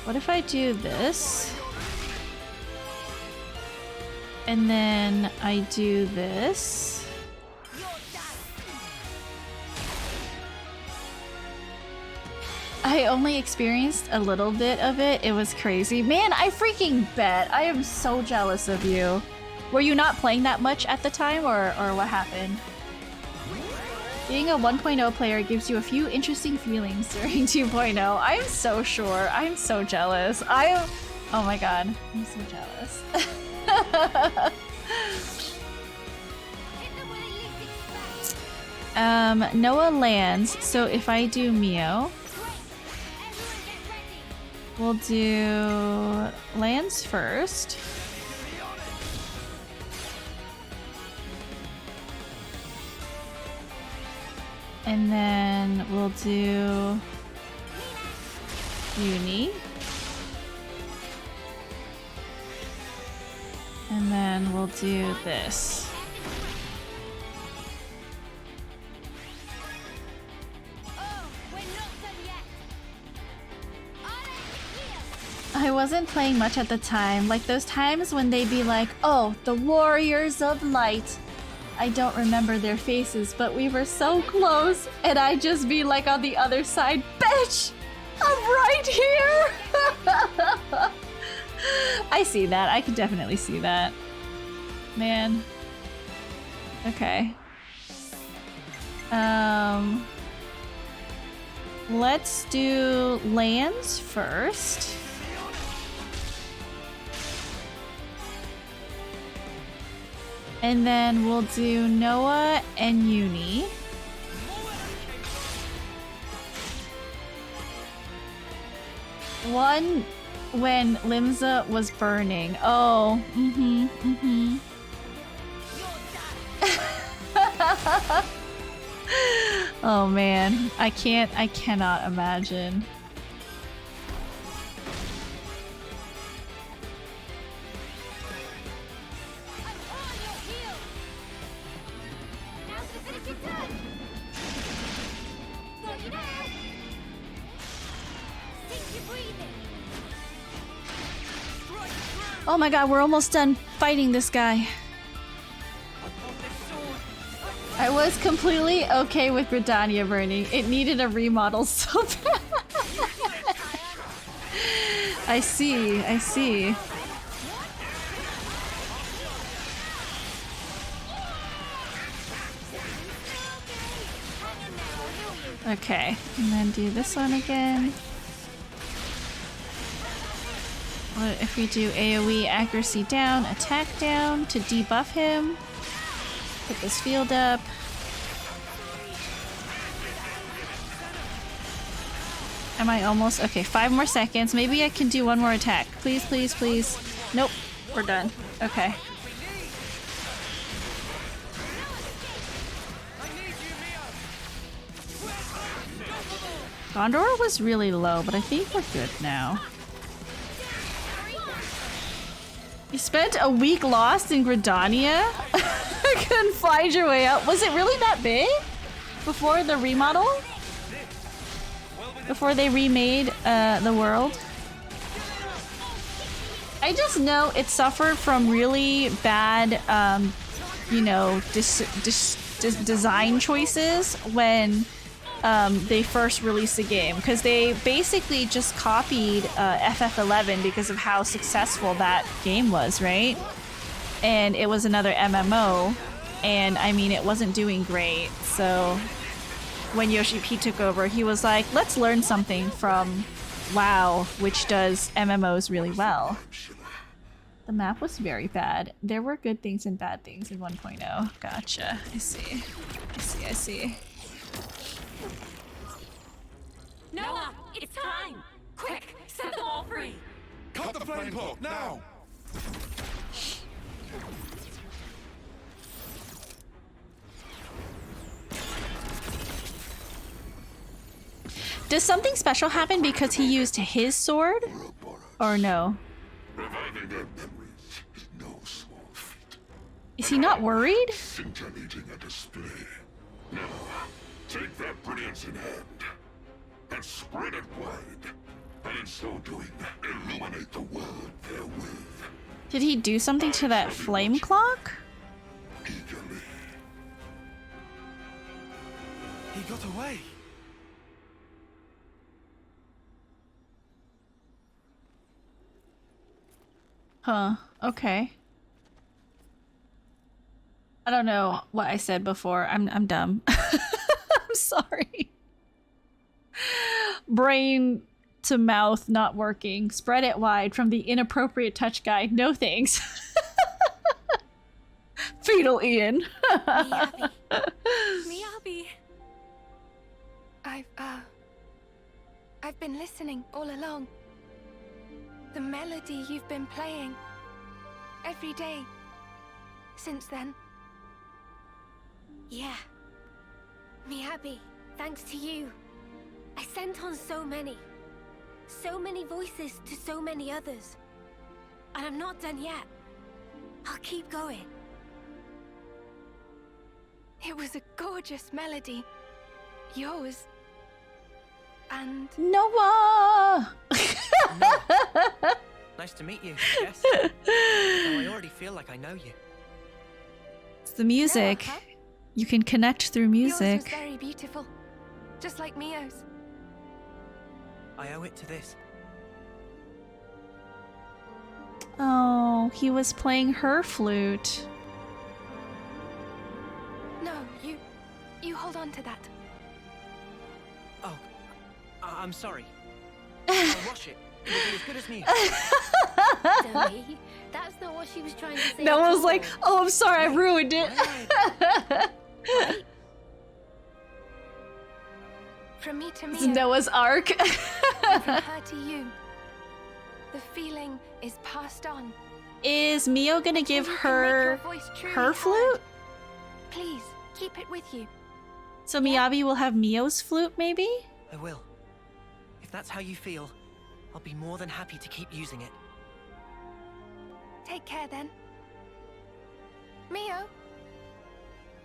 What if I do this? And then I do this. I only experienced a little bit of it. It was crazy. Man, I freaking bet. I am so jealous of you. Were you not playing that much at the time or what happened? Being a 1.0 player gives you a few interesting feelings during 2.0. I'm so sure. I'm so jealous. Oh my god. I'm so jealous. Noah lands. So if I do Mio, we'll do lands first. And then we'll do Uni. And then we'll do this. I wasn't playing much at the time. Like those times when they'd be like, oh, the Warriors of Light. I don't remember their faces, but we were so close. And I'd just be like on the other side, bitch, I'm right here. I see that. I can definitely see that. Man. Okay. Let's do lands first. And then we'll do Noah and Uni. One when Limsa was burning. Oh, oh man, I cannot imagine. Oh my god, we're almost done fighting this guy. I was completely okay with Gridania burning. It needed a remodel so bad. I see, I see. Okay, and then do this one again. What if we do AoE accuracy down, attack down to debuff him? Put this field up. Am I almost? Okay, 5 more seconds. Maybe I can do one more attack. Please, please, please. Nope, we're done. Okay. Gondor was really low, but I think we're good now. You spent a week lost in Gridania? Couldn't find your way out. Was it really that big? Before the remodel? before they remade the world. I just know it suffered from really bad, you know, design choices when they first released the game, because they basically just copied FF11 because of how successful that game was, right? And it was another MMO, and I mean, it wasn't doing great. So when Yoshi P took over, he was like, let's learn something from WoW, which does MMOs really well. The map was very bad. There were good things and bad things in 1.0. Gotcha. I see. I see. Noah, it's time! Quick, set them all free! Cut the flame clock, now! Does something special happen because he used his sword? Or no? Reviving their memories is no small feat. Is he not worried? Scintillating a display. Now, take that brilliance in hand and spread it wide. And in so doing, illuminate the world therewith. Did he do something to that flame clock? Eagerly. He got away. Huh. Okay. I don't know what I said before. I'm dumb. I'm sorry. Brain to mouth not working. Spread it wide from the inappropriate touch guide. No thanks. Fetal Ian. Miyabi. Miyabi. I've been listening all along. The melody you've been playing every day since then. Yeah. Miyabi, thanks to you, I sent on so many voices to so many others. And I'm not done yet. I'll keep going. It was a gorgeous melody. Yours. And... Noah! Nice to meet you, yes? Oh, I already feel like I know you. It's the music. Noah, huh? You can connect through Yours music. was very beautiful. Just like Mio's. I owe it to this. Oh, he was playing her flute. No, you hold on to that. Oh, I'm sorry. I'll wash it. It'll be as good as new. Dummy, that's not what she was trying to say. Noah's like, oh, I'm sorry, I ruined it. From me to It's Mio. Noah's Ark. And from her to you. The feeling is passed on. Is Mio gonna give You can make her your voice truly her heard. flute? Please, keep it with you. So Miyabi will have Mio's flute, maybe? I will. If that's how you feel, I'll be more than happy to keep using it. Take care then. Mio?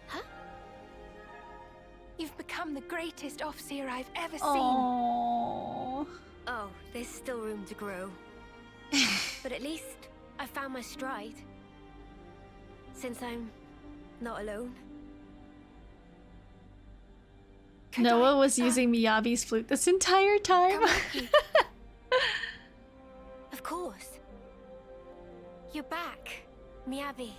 Huh? You've become the greatest Offseer I've ever seen. Oh. Oh, there's still room to grow. But at least I found my stride. Since I'm not alone. Noah was using Miyabi's flute this entire time. Of course. You're back, Miyabi.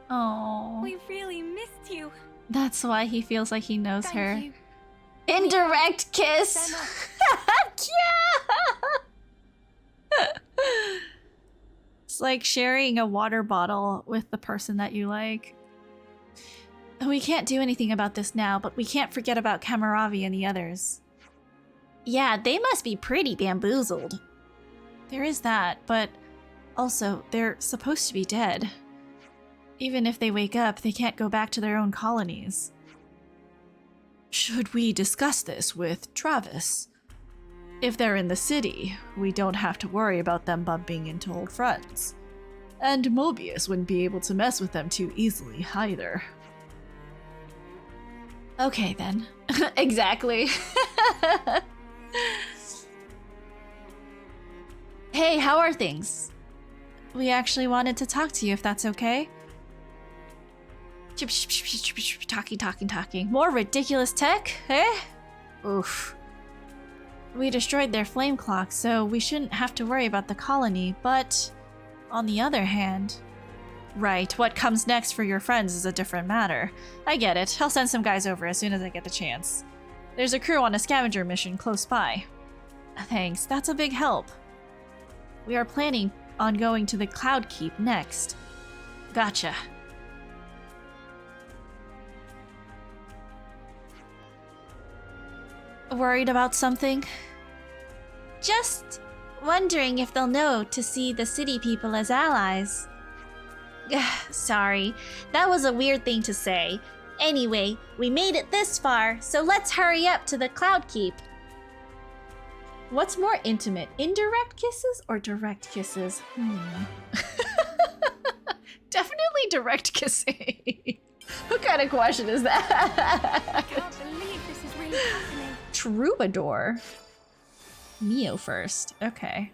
Oh. We really missed you. That's why he feels like he knows Thank her. you. Indirect kiss. Senna. It's like sharing a water bottle with the person that you like. We can't do anything about this now, but we can't forget about Kamaravi and the others. Yeah, they must be pretty bamboozled. There is that, but also, they're supposed to be dead. Even if they wake up, they can't go back to their own colonies. Should we discuss this with Travis? If they're in the city, we don't have to worry about them bumping into old friends. And Mobius wouldn't be able to mess with them too easily, either. Okay then. Exactly. Hey, how are things? We actually wanted to talk to you if that's okay. Talking. More ridiculous tech, eh? Oof. We destroyed their flame clock, so we shouldn't have to worry about the colony, but on the other hand... Right, what comes next for your friends is a different matter. I get it. I'll send some guys over as soon as I get the chance. There's a crew on a scavenger mission close by. Thanks, that's a big help. We are planning on going to the Cloud Keep next. Gotcha. Worried about something? Just wondering if they'll know to see the city people as allies. Sorry, that was a weird thing to say. Anyway, we made it this far, so let's hurry up to the Cloud Keep. What's more intimate, indirect kisses or direct kisses? Definitely direct kissing. What kind of question is that? I can't believe this is really happening. Troubadour. Mio first. Okay.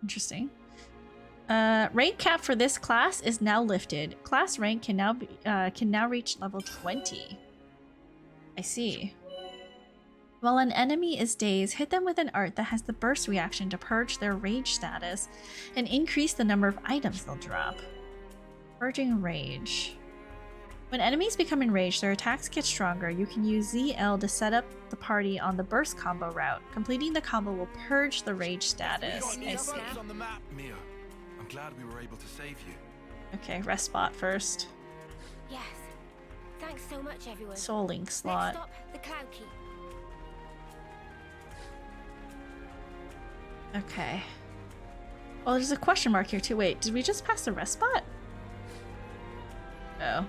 Interesting. Rank cap for this class is now lifted. Class rank can now reach level 20. I see. While an enemy is dazed, hit them with an art that has the burst reaction to purge their rage status and increase the number of items they'll drop. Purging rage. When enemies become enraged, their attacks get stronger. You can use ZL to set up the party on the burst combo route. Completing the combo will purge the rage status. I see. On the map, Mio. I'm glad we were able to save you. Okay, rest spot first. Yes. Thanks so much, everyone. Soul Link slot. Next stop, the Cloud Keep. Okay. Oh, there's a question mark here too. Wait, did we just pass the rest spot? Oh.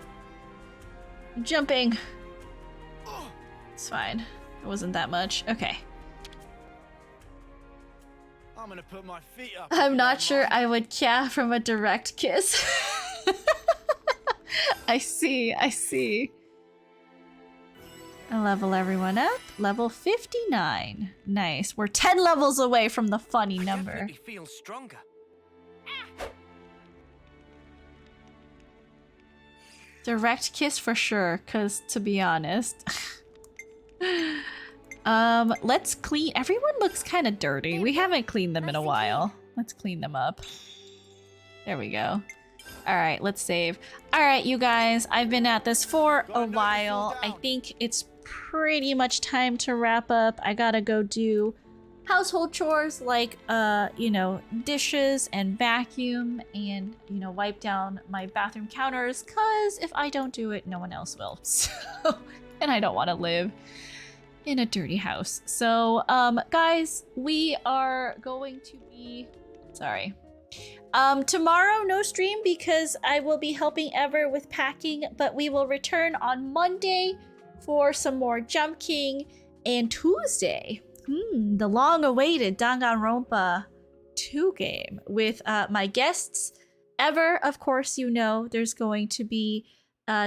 I'm jumping. It's fine. It wasn't that much. Okay. I'm gonna put my feet up. I'm not sure I would care from a direct kiss. I see. I level everyone up. Level 59. Nice. We're 10 levels away from the funny number. Definitely feel stronger. Direct kiss for sure, because to be honest. Let's clean. Everyone looks kind of dirty. We haven't cleaned them in a while. Let's clean them up. There we go. Alright, let's save. Alright, you guys, I've been at this for a while. I think it's pretty much time to wrap up. I gotta go do household chores like, you know, dishes and vacuum and, you know, wipe down my bathroom counters, because if I don't do it, no one else will. So, and I don't want to live in a dirty house. So, guys, we are going to be... Sorry. Tomorrow, no stream because I will be helping Ever with packing, but we will return on Monday for some more Jump King, and Tuesday, the long-awaited Danganronpa 2 game with my guests. Ever, of course, you know, there's going to be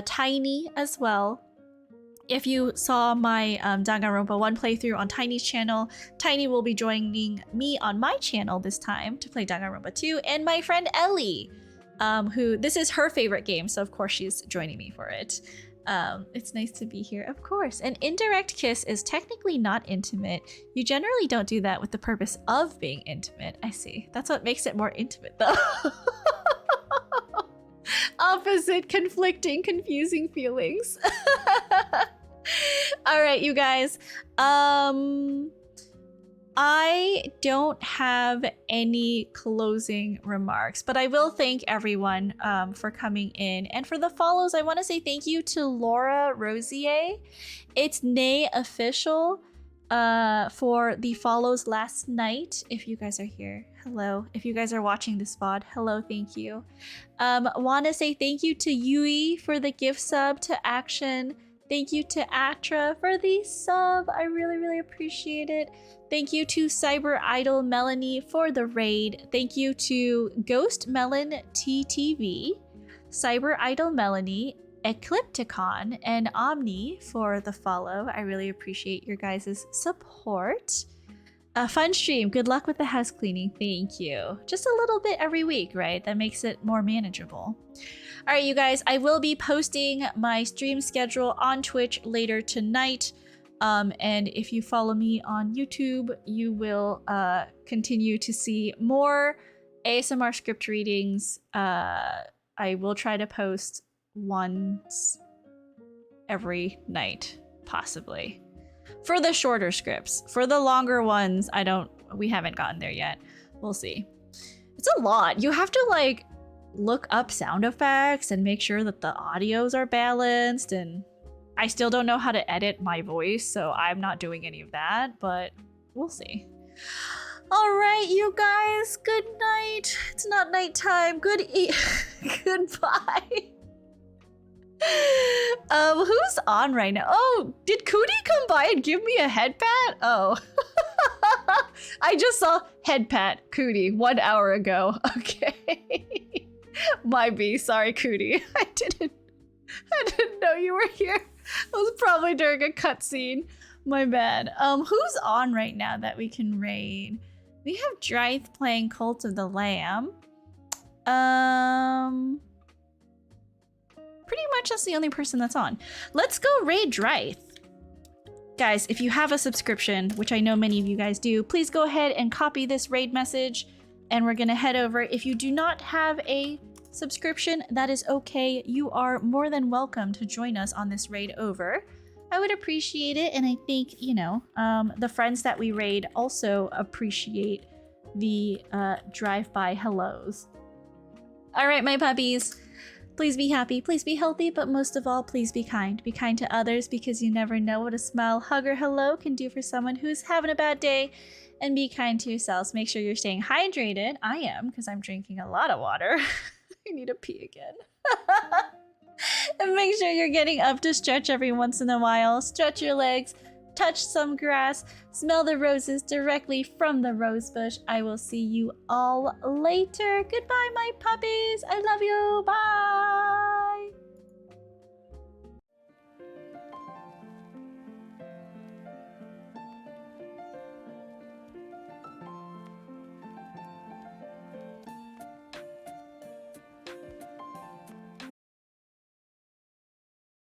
Tiny as well. If you saw my Danganronpa 1 playthrough on Tiny's channel, Tiny will be joining me on my channel this time to play Danganronpa 2, and my friend Ellie, who, this is her favorite game, so of course she's joining me for it. It's nice to be here, of course. An indirect kiss is technically not intimate. You generally don't do that with the purpose of being intimate. I see. That's what makes it more intimate, though. Opposite, conflicting, confusing feelings. All right, you guys. I don't have any closing remarks, but I will thank everyone for coming in. And for the follows, I want to say thank you to Laura Rosier. It's Nay Official for the follows last night. If you guys are here, hello. If you guys are watching this VOD, hello, thank you. Want to say thank you to Yui for the gift sub, to Action. Thank you to Atra for the sub. I really, really appreciate it. Thank you to Cyber Idol Melanie for the raid. Thank you to Ghost Melon TTV, Cyber Idol Melanie, Eclipticon and Omni for the follow. I really appreciate your guys' support. A fun stream. Good luck with the house cleaning. Thank you. Just a little bit every week, right? That makes it more manageable. All right, you guys, I will be posting my stream schedule on Twitch later tonight. And if you follow me on YouTube, you will continue to see more ASMR script readings. I will try to post once every night, possibly. For the shorter scripts. For the longer ones, we haven't gotten there yet. We'll see. It's a lot. You have to like look up sound effects and make sure that the audios are balanced, and I still don't know how to edit my voice, so I'm not doing any of that, but we'll see. All right, you guys, good night. It's not nighttime. Goodbye. Who's on right now? Oh, did Cootie come by and give me a head pat? Oh. I just saw head pat Cootie 1 hour ago. Okay. My B, sorry Cootie. I didn't know you were here. It was probably during a cutscene. My bad. Who's on right now that we can raid? We have Drythe playing Cult of the Lamb. Pretty much that's the only person that's on. Let's go raid Drythe. Guys, if you have a subscription, which I know many of you guys do, please go ahead and copy this raid message, and we're gonna head over. If you do not have a subscription, that is okay. You are more than welcome to join us on this raid over. I would appreciate it, and I think, you know, the friends that we raid also appreciate the drive-by hellos. All right, my puppies. Please be happy, please be healthy, but most of all, please be kind. Be kind to others, because you never know what a smile, hug, or hello can do for someone who's having a bad day. And be kind to yourselves. Make sure you're staying hydrated. I am, because I'm drinking a lot of water. I need to pee again. And make sure you're getting up to stretch every once in a while. Stretch your legs, touch some grass, smell the roses directly from the rose bush. I will see you all later. Goodbye, my puppies. I love you. Bye.